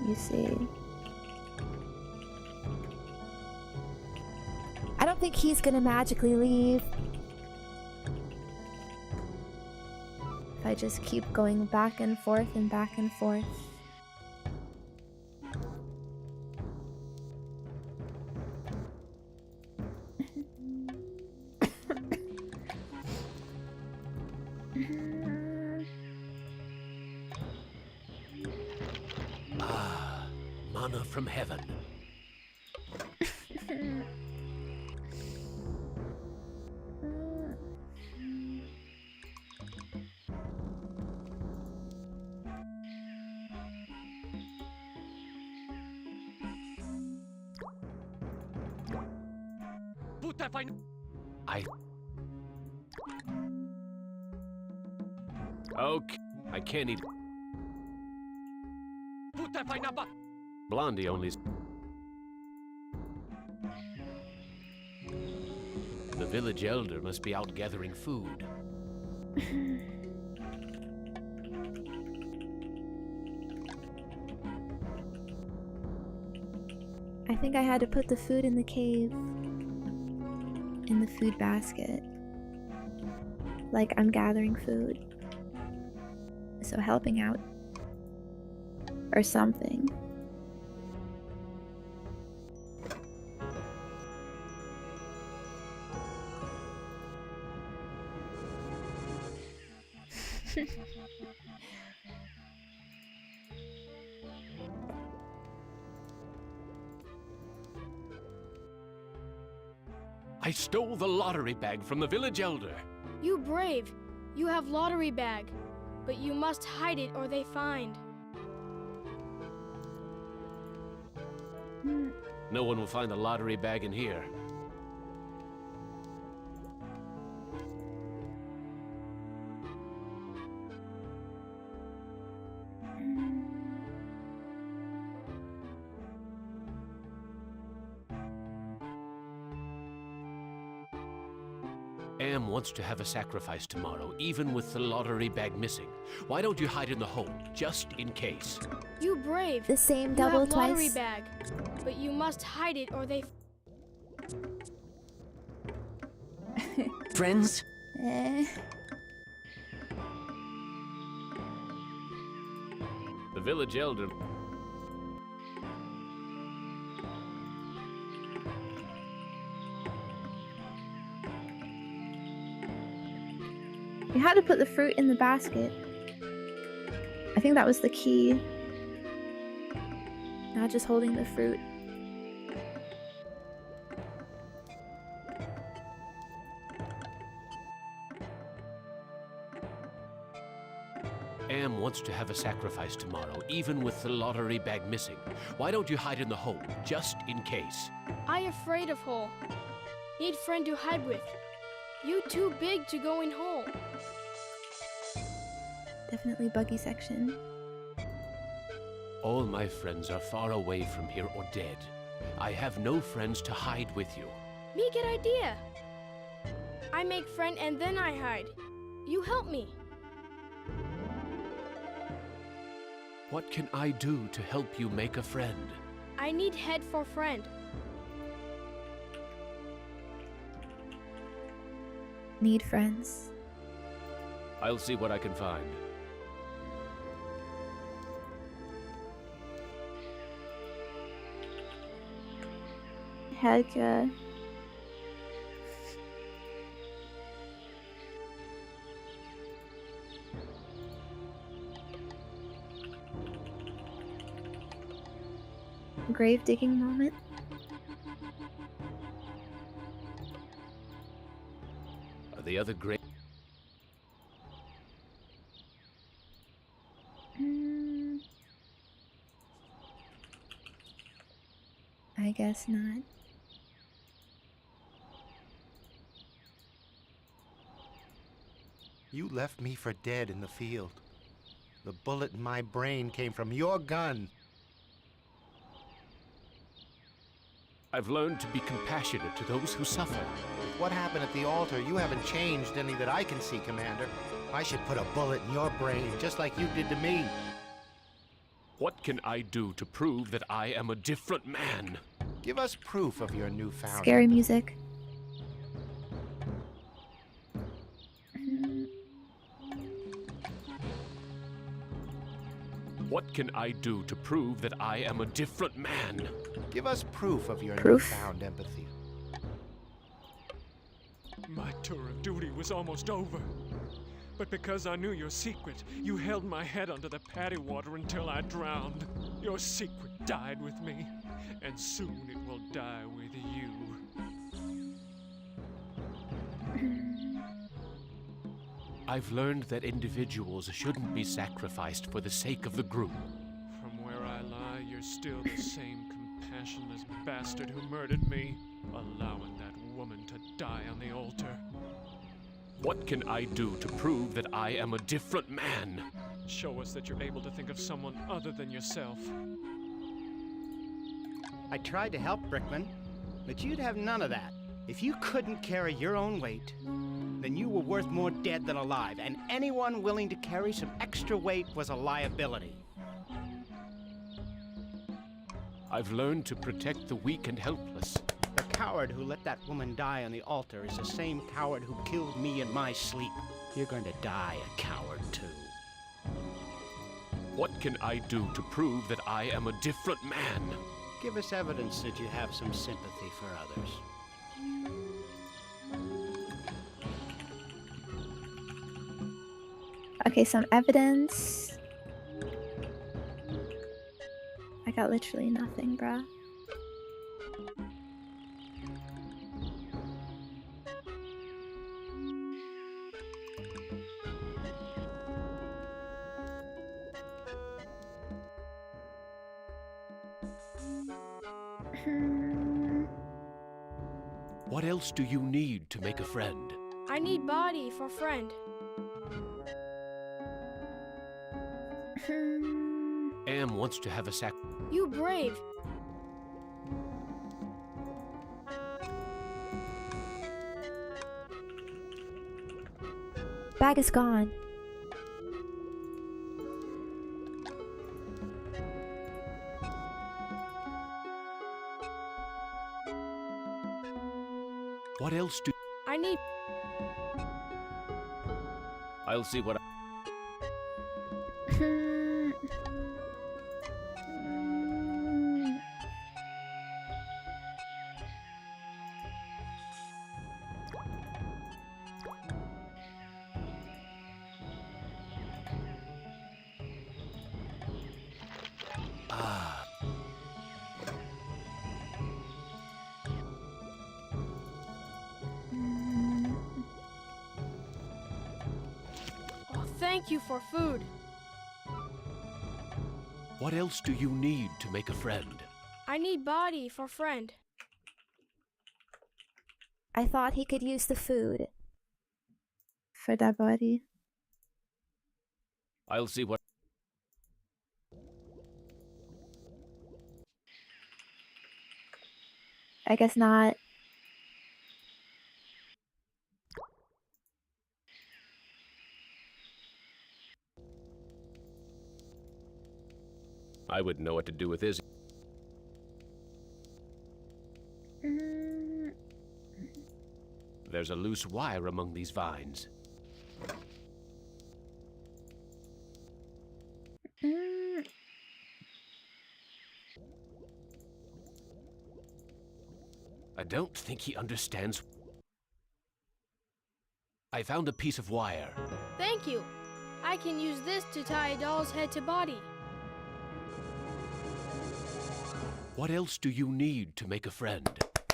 Speaker 1: You see. I don't think he's gonna magically leave. If I just keep going back and forth and back and forth.
Speaker 15: Mana from heaven. Okay, I can't eat. Blondie only. The village elder must be out gathering food.
Speaker 1: I think I had to put the food in the cave. In the food basket. Like I'm gathering food. So helping out. Or something.
Speaker 15: I stole the lottery bag from the village elder.
Speaker 16: You brave. You have lottery bag. But you must hide it or they find.
Speaker 15: No one will find the lottery bag in here. Am wants to have a sacrifice tomorrow, even with the lottery bag missing. Why don't you hide in the hole, just in case?
Speaker 16: You brave.
Speaker 1: The same
Speaker 16: You
Speaker 1: double
Speaker 16: have
Speaker 1: twice.
Speaker 16: lottery bag. But you must hide it or they...
Speaker 8: Friends?
Speaker 15: The village elder...
Speaker 1: You had to put the fruit in the basket. I think that was the key. Not just holding the fruit.
Speaker 15: Am wants to have a sacrifice tomorrow, even with the lottery bag missing. Why don't you hide in the hole, just in case?
Speaker 16: I afraid of hole. Need friend to hide with. You too big to go in hole.
Speaker 1: Definitely buggy section.
Speaker 15: All my friends are far away from here or dead. I have no friends to hide with you.
Speaker 16: Me get idea. I make friend and then I hide. You help me.
Speaker 15: What can I do to help you make a friend?
Speaker 16: I need head for friend.
Speaker 1: Need friends.
Speaker 15: I'll see what I can find.
Speaker 1: Helga. Grave digging moment.
Speaker 15: Are the other great?
Speaker 1: I guess not.
Speaker 2: You left me for dead in the field. The bullet in my brain came from your gun.
Speaker 15: I've learned to be compassionate to those who suffer.
Speaker 2: With what happened at the altar, you haven't changed any that I can see, Commander. I should put a bullet in your brain, just like you did to me.
Speaker 15: What can I do to prove that I am a different man?
Speaker 2: Give us proof of your newfound...
Speaker 1: Scary music.
Speaker 15: What can I do to prove that I am a different man?
Speaker 2: Give us proof of your
Speaker 1: Proof?
Speaker 2: newfound empathy.
Speaker 12: My tour of duty was almost over. But because I knew your secret, you held my head under the paddy water until I drowned. Your secret died with me, and soon it will die with you.
Speaker 15: I've learned that individuals shouldn't be sacrificed for the sake of the group.
Speaker 12: From where I lie, you're still the same compassionless bastard who murdered me, allowing that woman to die on the altar.
Speaker 15: What can I do to prove that I am a different man?
Speaker 12: Show us that you're able to think of someone other than yourself.
Speaker 17: I tried to help, Brickman, but you'd have none of that. If you couldn't carry your own weight, then you were worth more dead than alive, and anyone willing to carry some extra weight was a liability.
Speaker 15: I've learned to protect the weak and helpless.
Speaker 17: The coward who let that woman die on the altar is the same coward who killed me in my sleep. You're going to die a coward, too.
Speaker 15: What can I do to prove that I am a different man?
Speaker 17: Give us evidence that you have some sympathy for others.
Speaker 1: Okay, some evidence. I got literally nothing, bruh.
Speaker 15: What else do you need to make a friend?
Speaker 16: I need body for friend.
Speaker 15: Am wants to have a sac.
Speaker 16: You brave.
Speaker 1: Bag is gone.
Speaker 15: What else do...
Speaker 16: I need...
Speaker 15: I'll see what I...
Speaker 16: Thank you for food.
Speaker 15: What else do you need to make a friend?
Speaker 16: I need body for friend.
Speaker 1: I thought he could use the food for that body.
Speaker 15: I'll see what...
Speaker 1: I guess not.
Speaker 15: I wouldn't know what to do with his... There's a loose wire among these vines. I don't think he understands. I found a piece of wire.
Speaker 16: Thank you. I can use this to tie a doll's head to body.
Speaker 15: What else do you need to make a friend?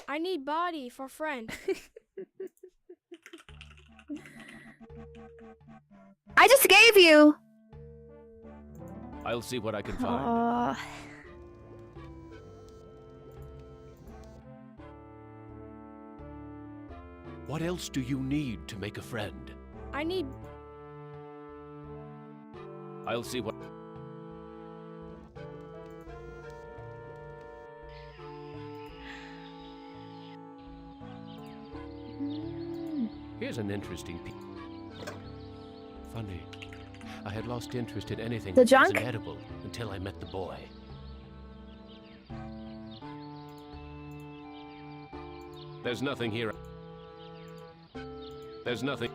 Speaker 16: I need body for friend.
Speaker 13: I just gave you.
Speaker 15: I'll see what I can find. What else do you need to make a friend?
Speaker 16: I need...
Speaker 15: I'll see what... Here's an interesting piece. Funny. I had lost interest in anything
Speaker 13: The
Speaker 15: that
Speaker 13: junk?
Speaker 15: wasn't edible until I met the boy. There's nothing here. There's nothing.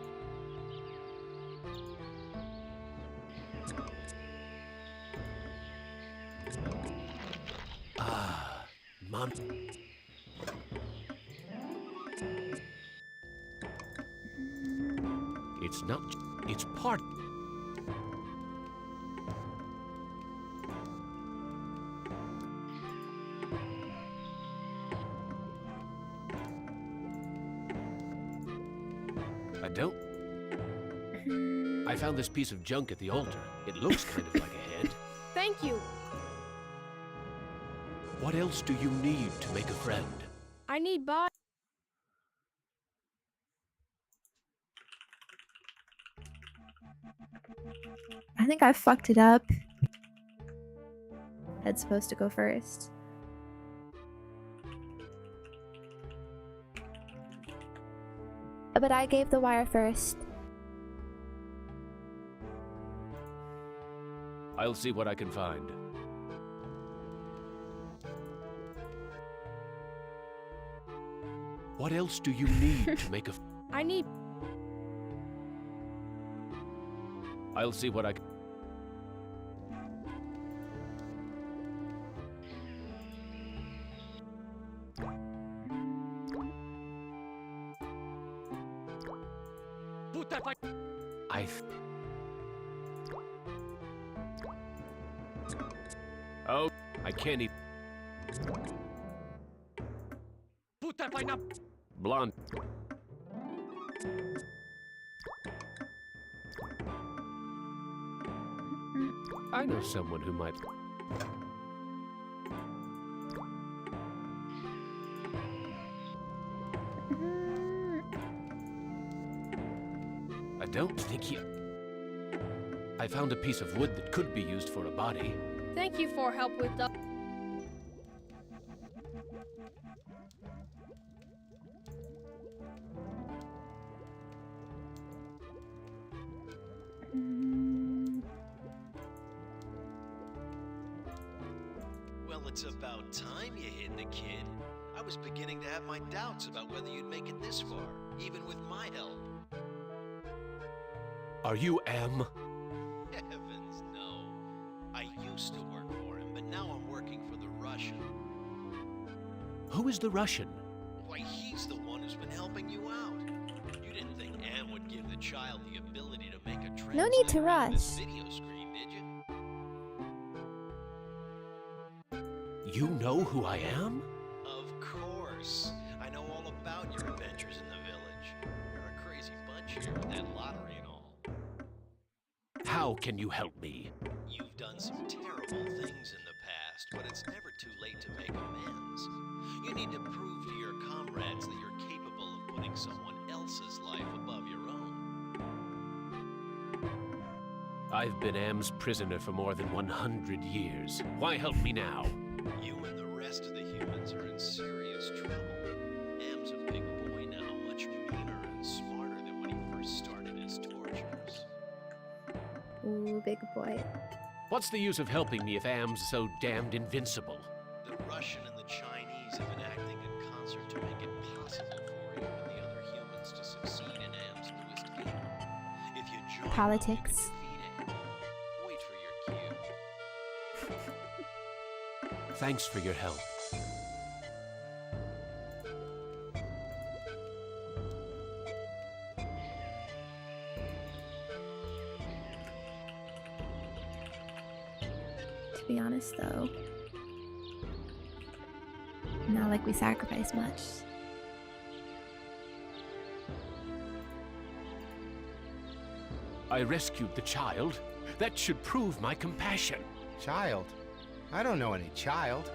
Speaker 15: Ah, Mom. It's not. It's part. I don't. I found this piece of junk at the altar. It looks kind of like a head.
Speaker 16: Thank you.
Speaker 15: What else do you need to make a friend?
Speaker 16: I need body.
Speaker 1: I think I fucked it up. Head's supposed to go first. But I gave the wire first.
Speaker 15: I'll see what I can find. What else do you need to make a...
Speaker 16: I need...
Speaker 15: I'll see what I can... Oh, I can't eat. Blonde. I know someone who might. I don't think he... I found a piece of wood that could be used for a body.
Speaker 16: Thank you for help with the...
Speaker 14: Well, it's about time you hid the kid. I was beginning to have my doubts about whether you'd make it this far, even with my help.
Speaker 15: Are you Am?
Speaker 14: Heavens, no. I used to work for him, but now I'm working for the Russian.
Speaker 15: Who is the Russian?
Speaker 14: Why, he's the one who's been helping you out. You didn't think Am would give the child the ability to make a translator
Speaker 1: No need to
Speaker 14: on this
Speaker 1: rush.
Speaker 14: video screen, did you?
Speaker 15: You know who I am?
Speaker 14: Of course. I know all about your adventures in the village. You're a crazy bunch here with that lottery and all.
Speaker 15: How can you help me?
Speaker 14: You've done some terrible things in the past, but it's never too late to make amends. You need to prove to your comrades that you're capable of putting someone else's life above your own.
Speaker 15: I've been Am's prisoner for more than 100 years. Why help me now?
Speaker 14: You and the rest of the humans are in serious trouble. Am's a big boy now, much meaner and smarter than when he first started his tortures.
Speaker 1: Ooh, big boy.
Speaker 15: What's the use of helping me if Am's so damned invincible?
Speaker 14: The Russian and the Chinese have been acting in concert to make it possible for you and the other humans to succeed in Am's newest game. If you join
Speaker 1: Politics.
Speaker 14: them, you can defeat Am. Wait for your cue.
Speaker 15: Thanks for your help.
Speaker 1: be honest, though. Not like we sacrifice much.
Speaker 15: I rescued the child. That should prove my compassion.
Speaker 17: Child? I don't know any child.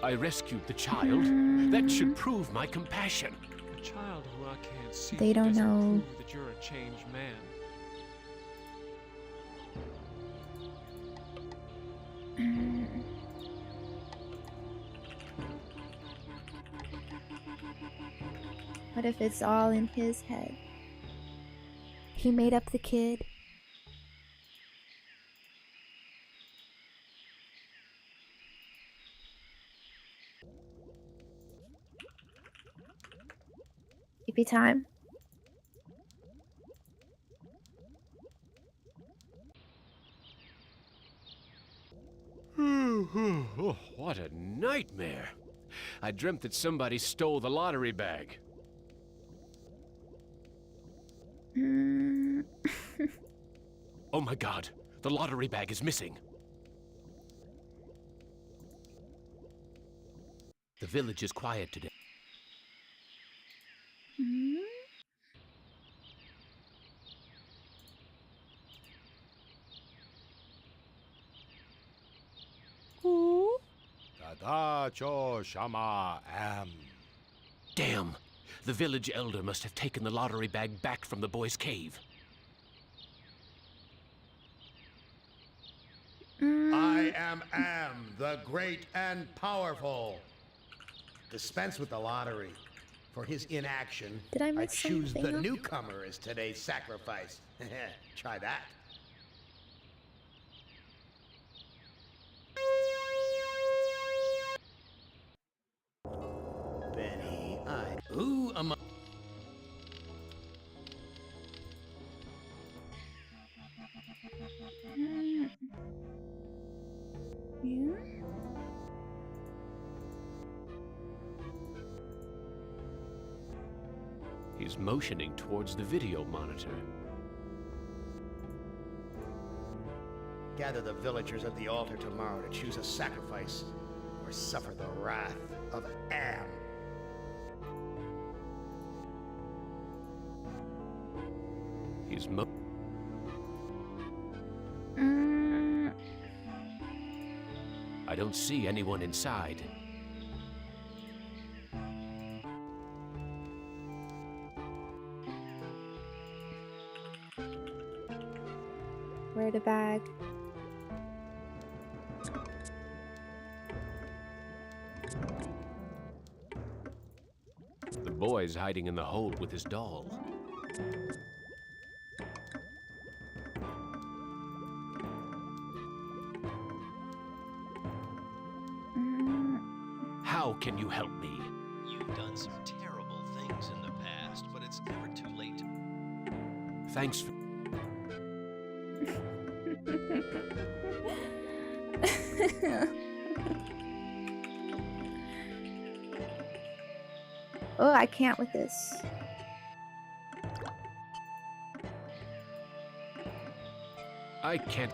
Speaker 15: I rescued the child. That should prove my compassion.
Speaker 12: A child who I can't see
Speaker 1: They don't
Speaker 12: doesn't
Speaker 1: know.
Speaker 12: prove that you're a changed man.
Speaker 1: What if it's all in his head? He made up the kid. Give time.
Speaker 15: Oh, what a nightmare. I dreamt that somebody stole the lottery bag. Oh my god, the lottery bag is missing. The village is quiet today.
Speaker 14: Tadacho Shama Am.
Speaker 15: Damn! The village elder must have taken the lottery bag back from the boy's cave.
Speaker 2: I am the great and powerful. Dispense with the lottery. For his inaction,
Speaker 1: Did I
Speaker 2: I
Speaker 1: miss
Speaker 2: choose the
Speaker 1: something?
Speaker 2: newcomer as today's sacrifice. Try that. Benny, who am I?
Speaker 1: Yeah.
Speaker 15: He's motioning towards the video monitor.
Speaker 2: Gather the villagers at the altar tomorrow to choose a sacrifice or suffer the wrath of Am.
Speaker 15: He's I don't see anyone inside.
Speaker 1: Where the bag?
Speaker 15: The boy's hiding in the hold with his doll. How can you help me?
Speaker 18: You've done some terrible things in the past, but it's never too late to...
Speaker 15: Thanks for...
Speaker 1: Oh, I can't with this.
Speaker 15: I can't...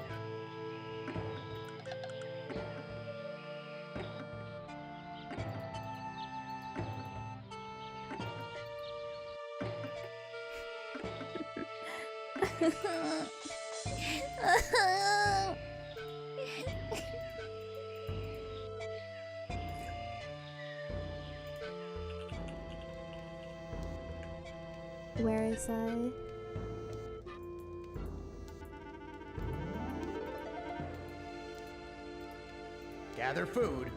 Speaker 1: Where is I?
Speaker 2: Gather food.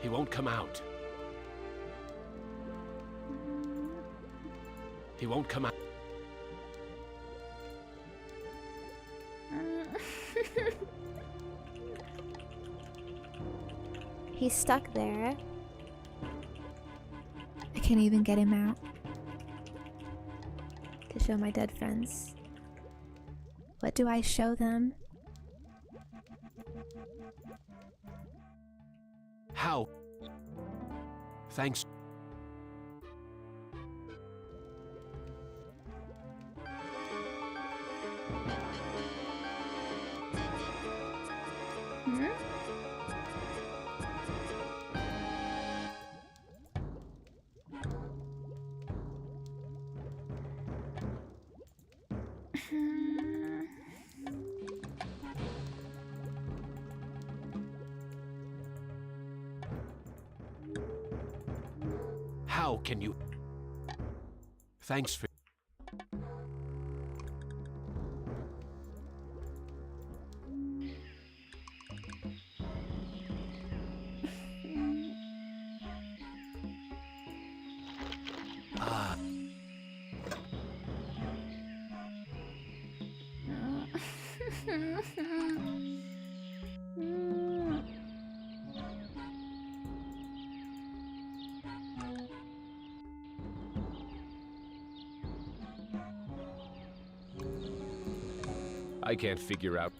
Speaker 15: He won't come out. He won't come out.
Speaker 1: He's stuck there. I can't even get him out to show my dead friends. What do I show them?
Speaker 15: How? Thanks. How can you? Thanks for. Ah. I can't figure out.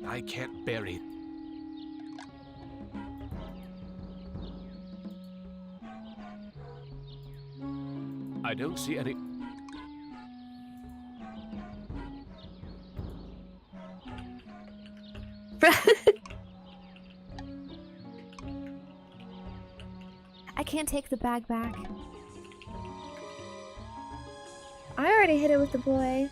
Speaker 15: I can't bury. I don't see any.
Speaker 1: I can't take the bag back. I already hit it with the boy.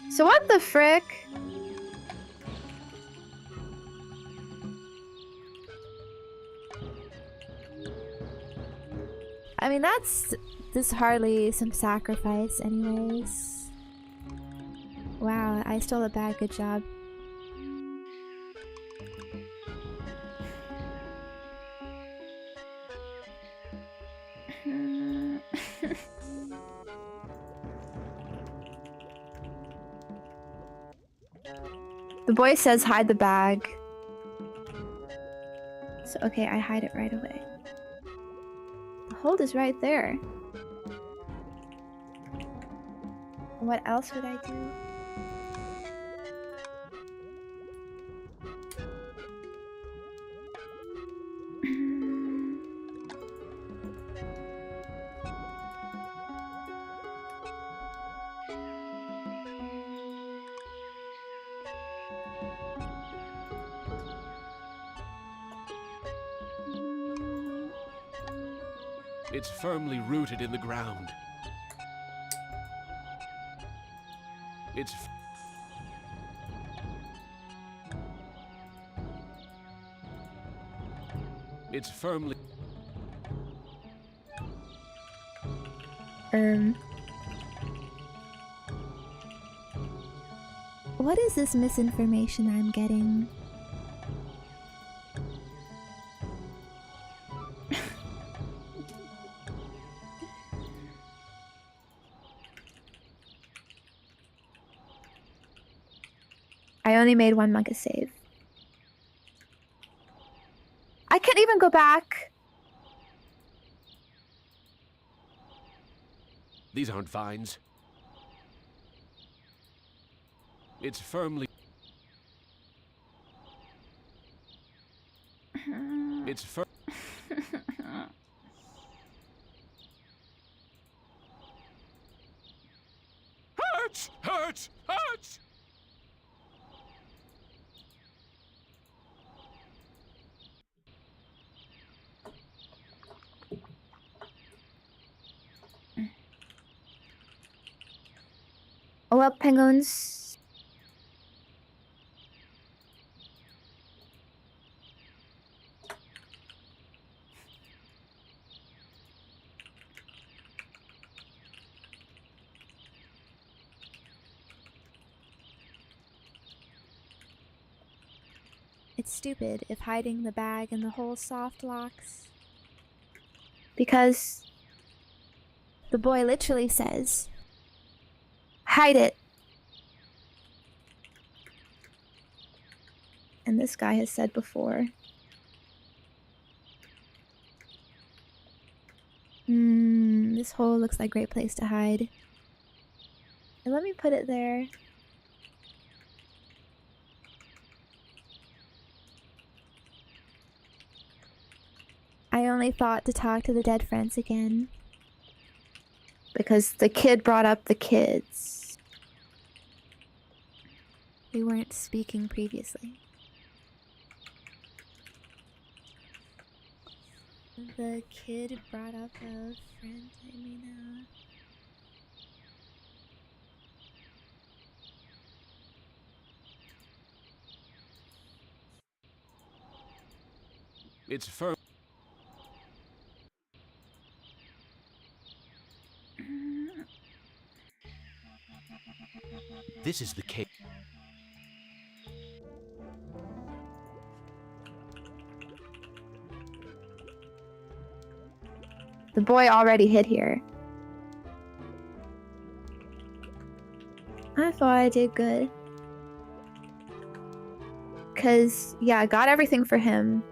Speaker 1: So what the frick? I mean, this is hardly some sacrifice anyways. Wow, I stole the bag, good job. The boy says hide the bag. So okay, I hide it right away. The hold is right there. What else would I do?
Speaker 15: It's firmly rooted in the ground. It's firmly.
Speaker 1: What is this misinformation I'm getting? I only made one Monka save. I can't even go back.
Speaker 15: These aren't vines. It's firmly. It's firm. Hurts! Hurts! Hurts!
Speaker 1: Oh well, penguins. It's stupid if hiding the bag in the hole soft locks. Because the boy literally says, hide it.
Speaker 13: and this guy has said before. This hole looks like a great place to hide. And let me put it there. I only thought to talk to the dead friends again. Because the kid brought up the kids. They weren't speaking previously. The kid brought up a friend I may know.
Speaker 15: It's firm. This is the cave.
Speaker 13: The boy already hid here. I thought I did good. Cause, yeah, I got everything for him.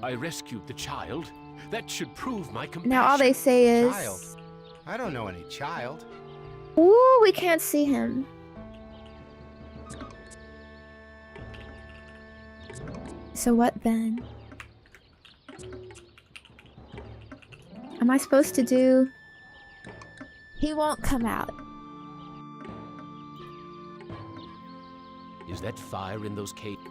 Speaker 15: I rescued the child. That should prove my compassion.
Speaker 13: Now all they say is...
Speaker 17: Child? I don't know any child.
Speaker 13: Ooh, we can't see him. So what then? Am I supposed to do... He won't come out.
Speaker 15: Is that fire in those caves?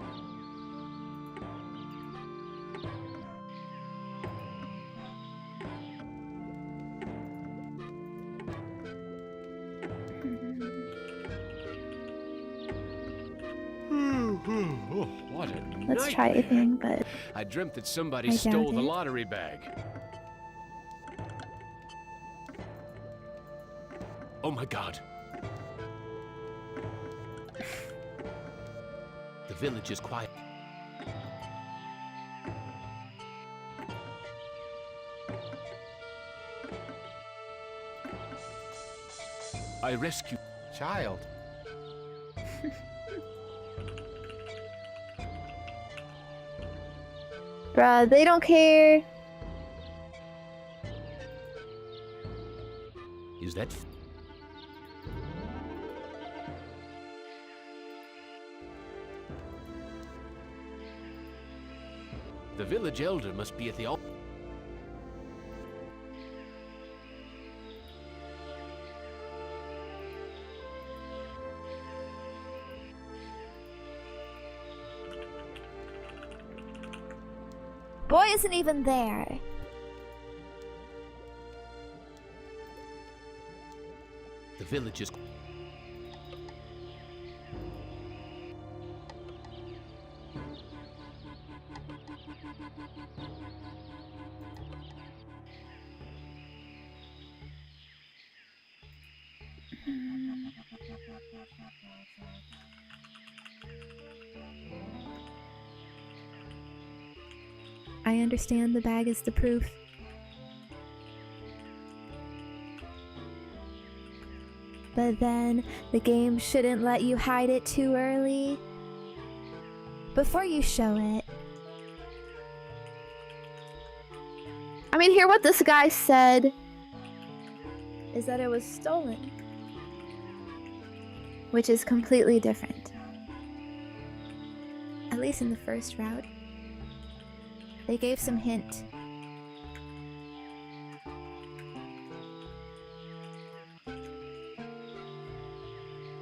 Speaker 15: Oh, what a
Speaker 13: Let's try again, but...
Speaker 15: I dreamt that somebody
Speaker 13: I
Speaker 15: stole
Speaker 13: doubt
Speaker 15: the
Speaker 13: it.
Speaker 15: lottery bag. Oh my god. The village is quiet. I rescued...
Speaker 17: Child.
Speaker 13: Bruh, they don't care.
Speaker 15: Is that... The village elder must be at the altar.
Speaker 1: Boy isn't even there.
Speaker 15: The village is...
Speaker 1: I understand the bag is the proof. But then, the game shouldn't let you hide it too early. Before you show it.
Speaker 13: I mean, hear what this guy said. Is that it was stolen. Which is completely different. At least in the first route. They gave some hint.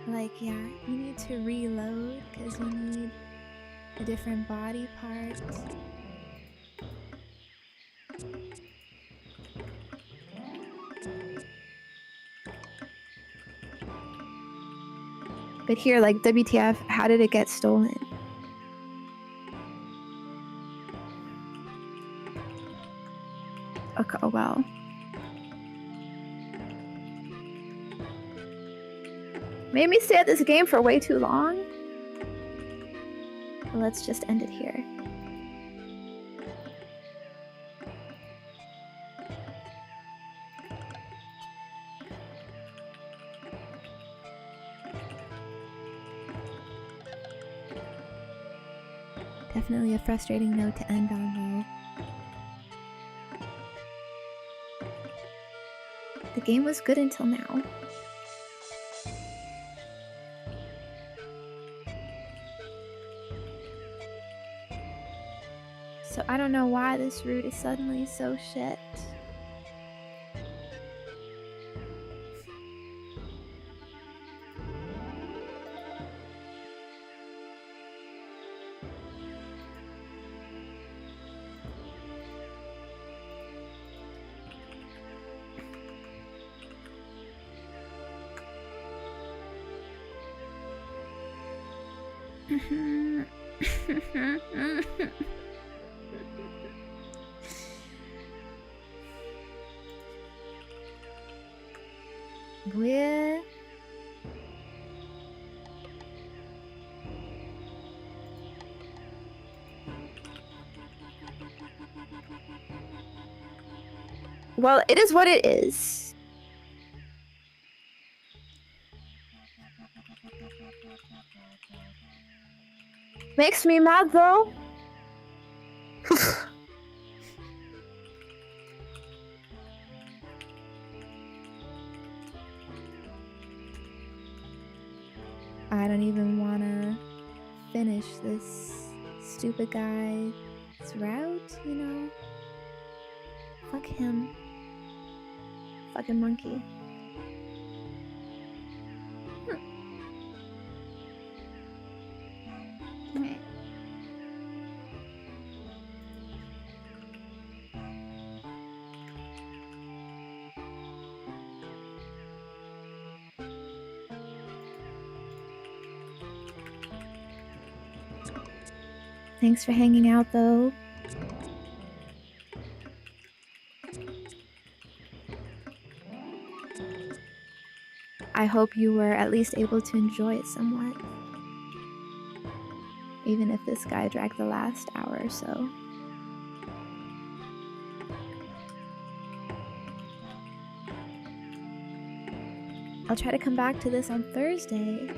Speaker 13: Like, yeah, you need to reload because you need a different body part. But here, like, WTF, how did it get stolen? Okay, oh well. Made me stay at this game for way too long. Let's just end it here. Definitely a frustrating note to end on, though. The game was good until now. So I don't know why this route is suddenly so shit. Where? Well, it is what it is. Makes me mad though. I don't even wanna finish this stupid guy's route, you know? Fuck him. Fucking monkey. Okay. Thanks for hanging out, though. I hope you were at least able to enjoy it somewhat. Even if this guy dragged the last hour or so. I'll try to come back to this on Thursday.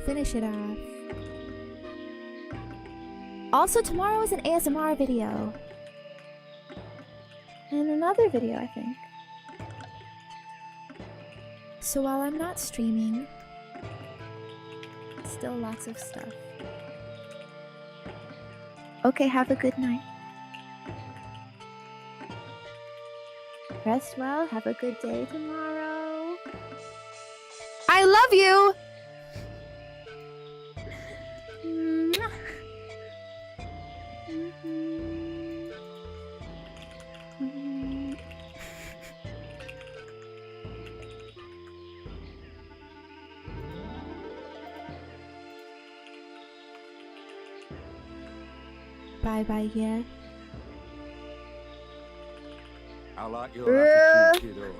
Speaker 13: Finish it off. Also, tomorrow is an ASMR video. And another video, I think. So while I'm not streaming, still lots of stuff. Okay, have a good night. Rest well, have a good day tomorrow. I love you! Mwah. Bye-bye, yeah.
Speaker 11: I like your attitude, kiddo.